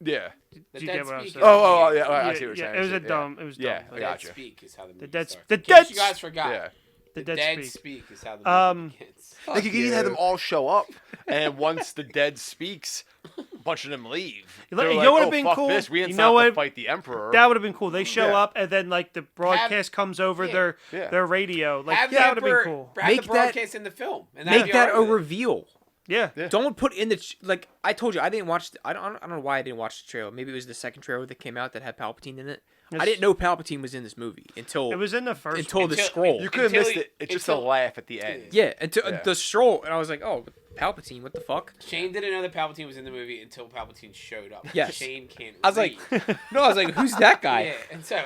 Yeah. Did The you dead get what I'm speak saying? is- Oh, yeah. I see what you're Yeah, saying. it was Yeah. a dumb. It was dumb. Yeah, I The got dead you. speak is how the movie dead- starts. the In case dead you guys forgot. Yeah. The dead dead speak. speak is how the movie begins. Like you can have them all show up, and once the dead speaks, a bunch of them leave. You They're know like, what would've "Oh, been fuck cool? This. We You didn't know have to what? fight the emperor." That would have been cool. They show Yeah. up, and then like the broadcast comes over yeah. their radio. Like Have that would the have emperor been cool. have Make the that- broadcast in the film, and that'd Make be that all a right with it. reveal. Yeah. Don't put in the like I told you I didn't watch. I don't know why I didn't watch the trailer. Maybe it was the second trailer that came out that had Palpatine in it. I didn't know Palpatine was in this movie until It was in the first. until the Until- scroll. You could have Until missed he- it. It's just a until- laugh at the end. Yeah, until Yeah. the scroll, and I was like, oh, Palpatine, what the fuck? Shane didn't know that Palpatine was in the movie until Palpatine showed up. Yes. Shane can't. I was like, read. no, I was like, who's that guy? Yeah, and so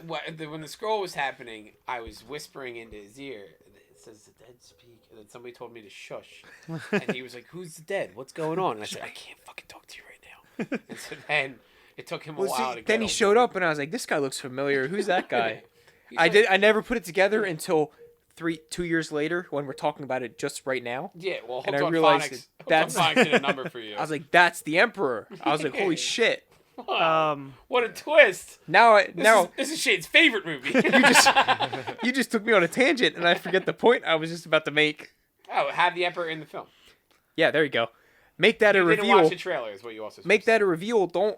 when the scroll was happening, I was whispering into his ear. It says the dead speak, and then somebody told me to shush, and he was like, "Who's the dead? What's going on?" And I said, "I can't fucking talk to you right now." And so then it took him a while to get Then he over showed it. up, and I was like, this guy looks familiar. Who's that guy? He's I like- did. I never put it together until 2 years later when we're talking about it just right now. Yeah, well, And I Hooked on realized Phonics, that's- Hooked on Phonics did a number for you. I was like, that's the Emperor. I was like, holy shit. What a twist! Now, This is Shane's favorite movie. you just took me on a tangent, and I forget the point I was just about to make. Oh, have the Emperor in the film. Yeah, there you go. Make that a You didn't reveal. watch the trailer, is what you also Make that a reveal. Don't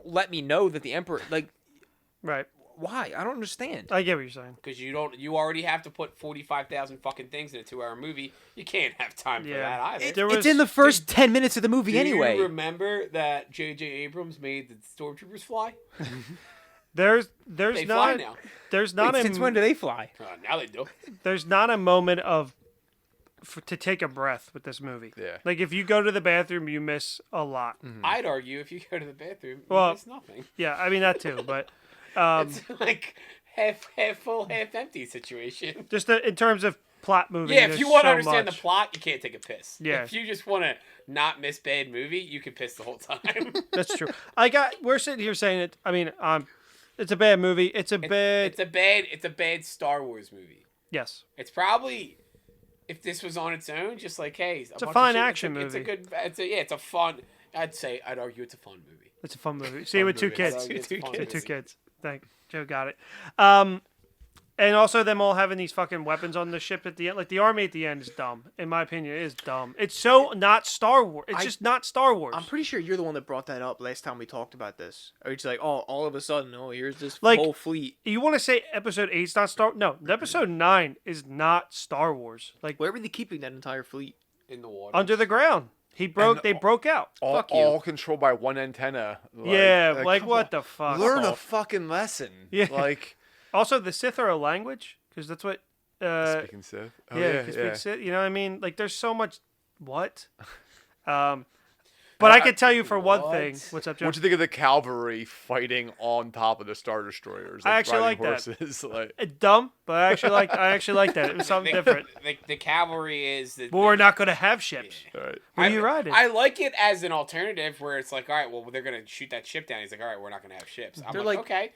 let me know that the Emperor. Like, Right. why? I don't understand. I get what you're saying. because you already have to put 45,000 fucking things in a 2-hour movie. You can't have time for that either. There It's was- in the first 10 minutes of the movie Do anyway. you remember that J.J. Abrams made the stormtroopers fly? There's They not fly now. there's not Wait, a since when do they fly? Now they do. there's not a moment to take a breath with this movie. Yeah. Like if you go to the bathroom, you miss a lot. I'd argue if you go to the bathroom, Well, you miss nothing. Yeah, I mean that too, but It's like half full, half empty situation. just in terms of plot moving. Yeah, if there's you want to so understand much. the plot, you can't take a piss. Yeah. If you just want to not miss bad movie, you can piss the whole time. That's true. We're sitting here saying it. I mean, it's a bad movie. It's a bad Star Wars movie. yes. It's probably, if this was on its own, just like, hey, it's a fine action It's a movie. good. It's a fun. I'd argue it's a fun movie. It's a fun movie. See, with two movie. kids. I'd argue it's a fun With two movie. kids. Thank Joe got it. And also them all having these fucking weapons on the ship at the end. Like the army at the end is dumb. In my opinion, it is dumb. It's so not Star Wars. It's just not Star Wars. I'm pretty sure you're the one that brought that up last time we talked about this. Or it's like, oh, all of a sudden, oh, here's this Like- whole fleet. You want to say Episode 8's not Star? No, Episode 9 is not Star Wars. Like Where were they keeping that entire fleet? In the water. under the ground. They broke out. All controlled by one antenna. Like come what on. the fuck? Learn a fucking lesson. Yeah. Like Also, the Sith are a language because that's what. speaking Sith. Oh, yeah, you can speak Sith. You know what I mean? Like, there's so much. What? But I can tell you for one thing. What's up, Joe? What'd you think of the cavalry fighting on top of the Star Destroyers? I actually riding like that. horses, like, Dumb, but I actually like that. It was something different. The cavalry is the. But we're not going to have ships. all right. What are you riding? I like it as an alternative where it's like, all right, well, they're gonna shoot that ship down. He's like, all right, we're not gonna have ships. I'm They're like, like, okay,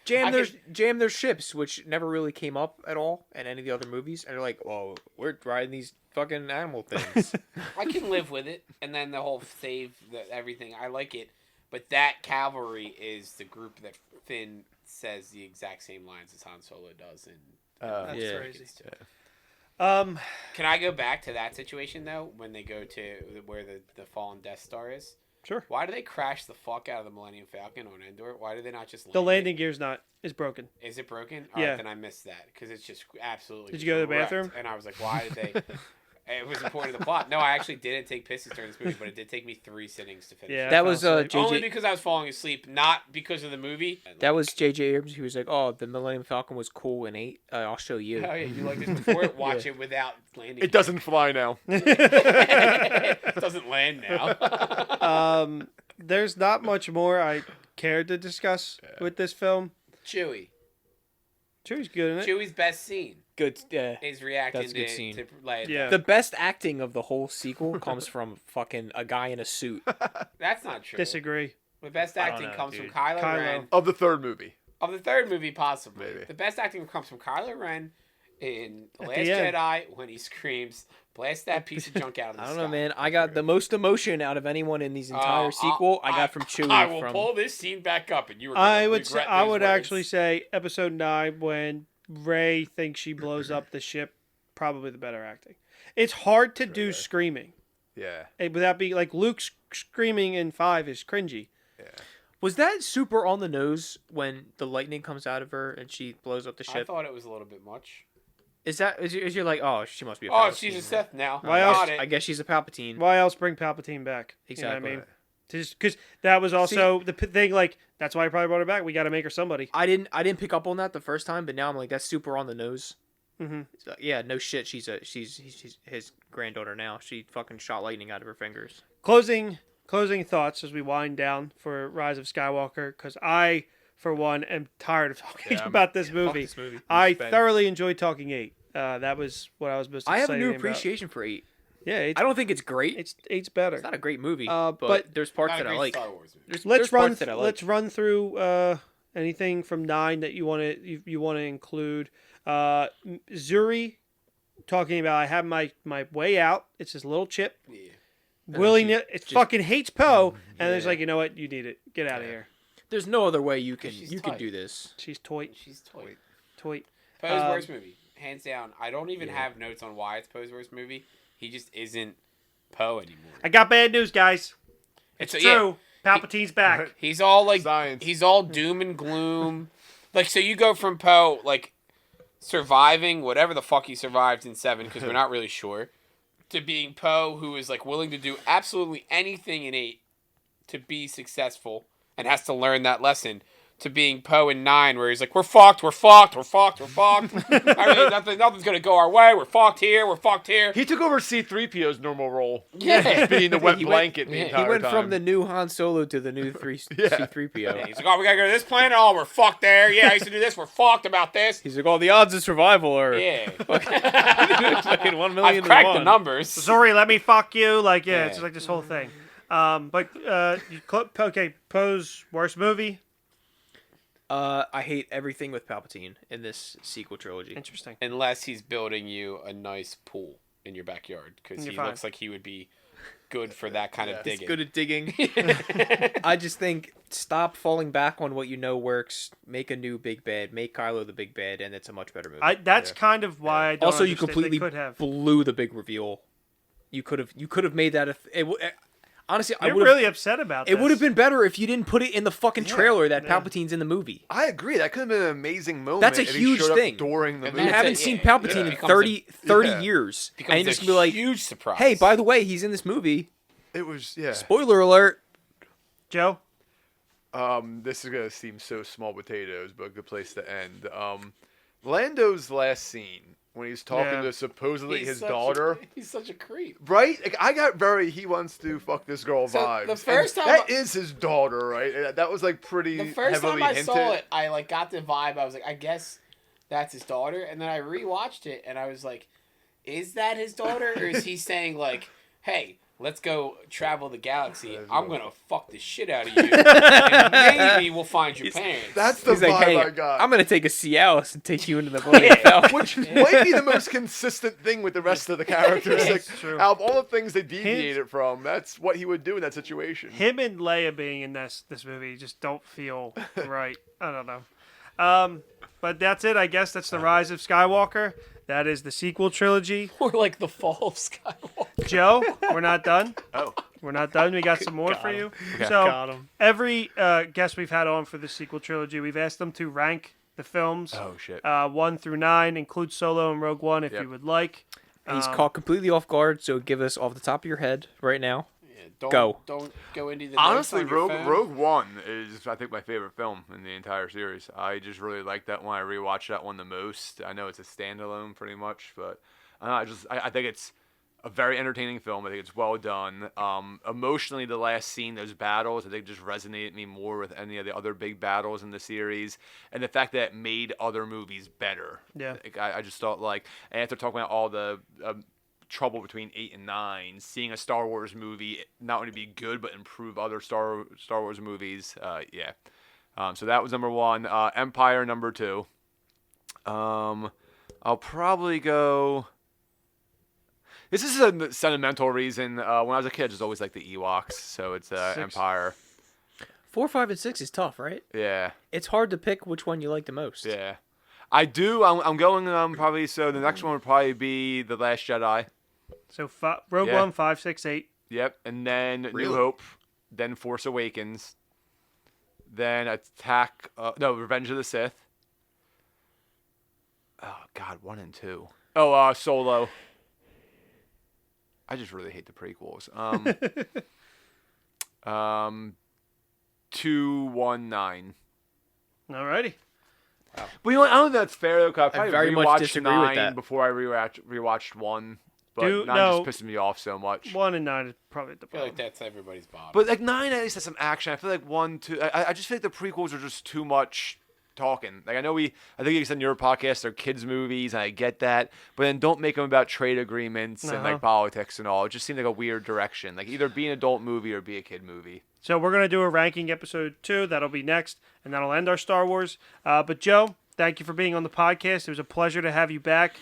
jam their ships, which never really came up at all in any of the other movies. And they're like, well, we're riding these fucking animal things. I can live with it. And then the whole everything, I like it. But that cavalry is the group that Finn says the exact same lines as Han Solo does. And yeah. crazy. Can I go back to that situation though? When they go to where the fallen Death Star is. Sure. Why do they crash the fuck out of the Millennium Falcon on Endor? Why do they not just land The it? landing gear's is broken. Is it broken? Yeah. Alright, then I missed that because it's just absolutely. Did you go to the wrecked. bathroom? And I was like, why did they? It was important to the plot. No, I actually didn't take pisses during this movie, but it did take me 3 sittings to finish. Yeah, it. That was Only JJ. because I was falling asleep, not because of the movie. That was J.J. Abrams. He was like, "Oh, the Millennium Falcon was cool in 8. I'll show you." Oh yeah, you liked it before. Watch it without landing. It doesn't fly now. It doesn't land now. There's not much more I care to discuss with this film. Chewie. Chewie's good in it. Chewie's best scene Good. Yeah. is reacting That's a good to, scene. to Leia. Yeah. The best acting of the whole sequel comes from fucking a guy in a suit. That's not true. Disagree. The best acting know, comes dude. from Kylo Ren. Of the third movie. Of the third movie, possibly. Maybe. The best acting comes from Kylo Ren in The At Last the end. Jedi when he screams, "Blast that piece of junk out of the I sky." don't know, man. I got the most emotion out of anyone in these entire sequel. I got from Chewie. I will pull this scene back up, and you were. I would say, regret I those would words. actually say Episode 9 when Rey thinks she blows up the ship, probably the better acting. It's hard to do screaming. Yeah. Without being like Luke screaming in 5 is cringy. Was that super on the nose when the lightning comes out of her and she blows up the I ship? thought it was a little bit much. Is you're like, oh, she must be a Oh, Palpatine. she's a Sith now. Why Got else- it. I guess she's a Palpatine. Why else bring Palpatine back? Exactly. You know what I mean? Just because that was also the thing. Like that's why I probably brought her back. We got to make her somebody. I didn't pick up on that the first time, but now I'm like, that's super on the nose. Mm-hmm. So, yeah, no shit. She's his granddaughter now. She fucking shot lightning out of her fingers. Closing thoughts as we wind down for Rise of Skywalker, because I, for one, am tired of talking about this movie. This movie. I thoroughly enjoyed talking 8. That was what I was most excited I have a new about. appreciation for 8. Yeah, I don't think it's great. Eight's better. It's not a great movie, but but there's parts Not a that I great like. Star Wars movie. Let's There's run through anything from 9 that you want to include. Zuri talking about I have my way out. It's this little chip. Yeah. It fucking hates Poe, and it's like, you know what, you need it. Get out of here. There's no other way you can She's can tight. do this. She's toy. She's toy. Toy. Poe's worst movie, hands down. I don't even have notes on why it's Poe's worst movie. He just isn't Poe anymore. I got bad news, guys. It's yeah. true. Palpatine's back. He's all like Science. He's all doom and gloom. Like, so you go from Poe like surviving whatever the fuck he survived in 7, because we're not really sure, to being Poe who is like willing to do absolutely anything in 8 to be successful and has to learn that lesson, to being Poe in 9 where he's like, we're fucked. I mean, nothing's gonna go our way. We're fucked here. He took over C-3PO's normal role. Yeah. Being the wet He blanket the entire He went time. from the new Han Solo to the new C-3PO. Yeah, he's like, oh, we gotta go to this planet. Oh, we're fucked there. Yeah, I used to do this. We're fucked about this. He's like, oh, the odds of survival are Yeah. fucking 1 million I've to cracked 1. the numbers. Zuri, let me fuck you. Like, Yeah. it's just like this whole thing. Okay, Poe's worst movie. I hate everything with Palpatine in this sequel trilogy. Interesting. Unless he's building you a nice pool in your backyard, because You're he fine. looks like he would be good for that kind of digging. He's good at digging. I just think stop falling back on what you know works. Make a new big bad. Make Kylo the big bad, and it's a much better movie. That's kind of why I don't Also, you understand. completely They could have. blew the big reveal. You could have made that. Honestly, I You're would really upset about It would have this. been better if you didn't put it in the fucking trailer that Palpatine's in the movie. I agree. That could have been an amazing moment. That's a if he huge showed up thing. during the And movie. You That's haven't it, seen yeah. Palpatine Yeah. in Becomes 30 yeah. years. Becomes And you're a just going to be like, huge surprise. hey, by the way, he's in this movie. It was, yeah. Spoiler alert. Joe. This is gonna seem so small potatoes, but a good place to end. Lando's last scene when he's talking to supposedly his daughter. He's such a creep. Right? Like, I got very he wants to fuck this girl So, vibes. the first And time that is his daughter, right? That was like pretty The first heavily time I hinted. saw it, I like got the vibe. I was like, I guess that's his daughter. And then I rewatched it, and I was like, is that his daughter, or is he saying like, hey, let's go travel the galaxy. I'm gonna fuck the shit out of you, and maybe we'll find your parents. That's the He's like, vibe hey, I got. I'm going to take a Cialis and take you into the bloody Which might be the most consistent thing with the rest of the characters. Like, true. out of all the things they deviated from, that's what he would do in that situation. Him and Leia being in this movie just don't feel right. I don't know. But that's it. I guess that's the Rise of Skywalker. That is the sequel trilogy. Or like the fall of Skywalker. Joe, we're not done. Oh. We're not done. We got some more for you. So Got him. every guest we've had on for the sequel trilogy, we've asked them to rank the films. Oh, shit. 1 through 9, include Solo and Rogue One if you would like. He's caught completely off guard, so give us off the top of your head right now. Don't go into the Honestly, notes on your phone. Rogue One is, I think, my favorite film in the entire series. I just really like that one. I rewatched that one the most. I know it's a standalone pretty much, but I think it's a very entertaining film. I think it's well done. Emotionally, the last scene, those battles, I think just resonated me more with any of the other big battles in the series, and the fact that it made other movies better. Yeah. Like, I just thought, like, after talking about all the trouble between 8 and 9, seeing a Star Wars movie not only be good but improve other Star Wars movies, so that was number 1. Empire number 2. I'll probably go. This is a sentimental reason. When I was a kid, I just always liked the Ewoks, so it's Empire. 4, 5, and 6 is tough, right? Yeah. It's hard to pick which one you like the most. Yeah. I do. I'm going probably. So the next one would probably be The Last Jedi. So Rogue One, 5, 6, 8. Yep, and then Really? New Hope, then Force Awakens, then Revenge of the Sith. Oh God, 1 and 2. Oh, Solo. I just really hate the prequels. 2, 1, 9. Alrighty. But you know what? I don't think that's fair though. 'Cause I probably very much rewatched disagree with 9 that. before I rewatched 1. But 9 just pisses me off so much. 1 and 9 is probably the I feel bottom. like that's everybody's bottom. But like 9 at least has some action. I feel like 1, 2. I just feel like the prequels are just too much talking. Like I think you said in your podcast they're kids movies, and I get that. But then don't make them about trade agreements and like politics and all. It just seemed like a weird direction. Like either be an adult movie or be a kid movie. So we're gonna do a ranking episode 2. That'll be next, and that'll end our Star Wars. But Joe, thank you for being on the podcast. It was a pleasure to have you back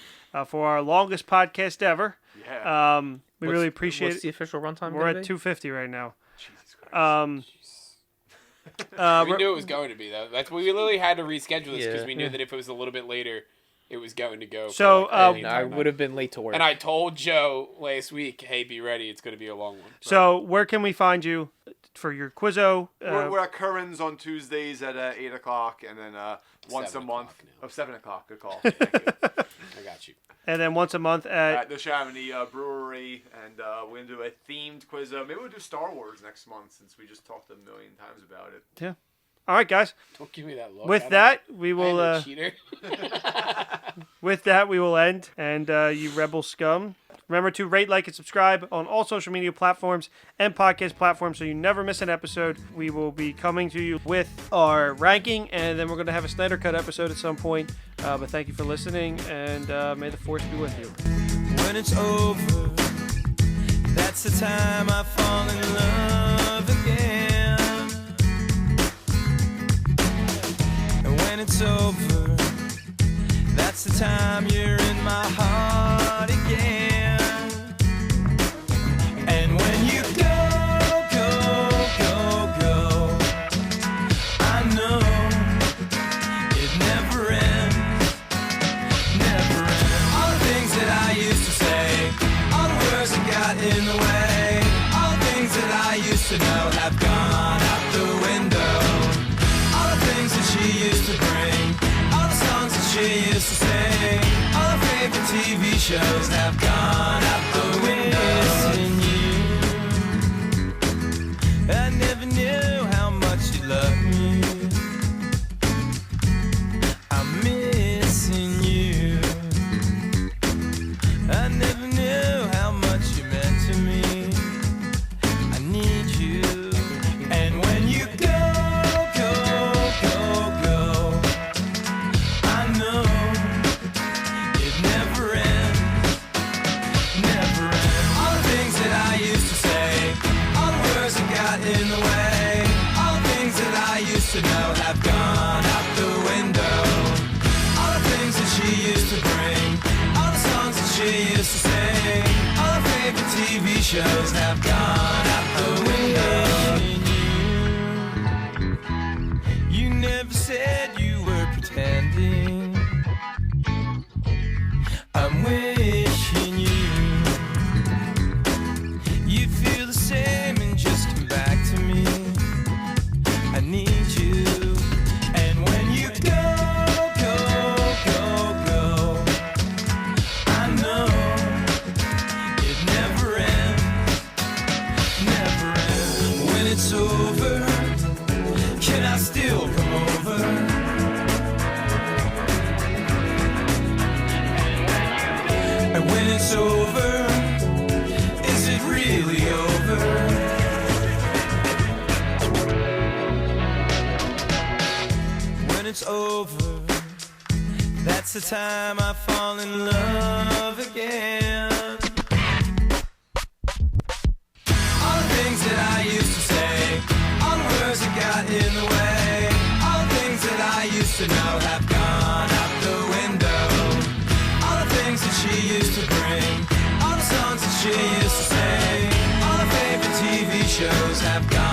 for our longest podcast ever. Yeah. We really appreciate What's the official runtime? We're at 250 right now. Jesus Christ. We knew it was going to be though. That's we literally had to reschedule this because we knew that if it was a little bit later, it was going to go. So I would have been late to work. And I told Joe last week, "Hey, be ready. It's going to be a long one." So where can we find you for your Quizzo? We're at Curran's on Tuesdays at 8 o'clock, and then once a month. 7 o'clock. Good call. Thank you. I got you. And then once a month at the Chamonix Brewery, and we're gonna do a themed quiz. Maybe we'll do Star Wars next month since we just talked a million times about it. Yeah. All right, guys. Don't give me that look. With that, we will. I am a cheater. With that, we will end. And you rebel scum, remember to rate, like, and subscribe on all social media platforms and podcast platforms so you never miss an episode. We will be coming to you with our ranking, and then we're going to have a Snyder Cut episode at some point. But thank you for listening, and may the Force be with you. When it's over, that's the time I fall in love again. And when it's over, that's the time you're in my heart again. And when you go, I know it never ends, never ends. All the things that I used to say, all the words that got in the way, all the things that I used to know have gone out the window. All the things that she used to bring, all the songs that she used to sing, all her favorite TV shows have gone out the window. Missing you, I never knew how much you loved me. I'm missing you, I never knew how much you meant to me. I need you. And when you go, I know it never ends, never ends. All the things that I used to say, all the words that got in the way, all the things that I used to know have gone out the window. All the things that she used to bring, all the songs that she used to sing, all her favorite TV shows have gone out the window. You never said you were pretending. I'm wishing you feel the same and just come back to me. I need you. And when you go, I know it never ends, never ends. When it's over, can I still come over? And when it's over, is it really over? When it's over, that's the time I fall in love again. All the things that I used to say, all the words that got in the way, all the things that I used to know have gone out the window. have gone.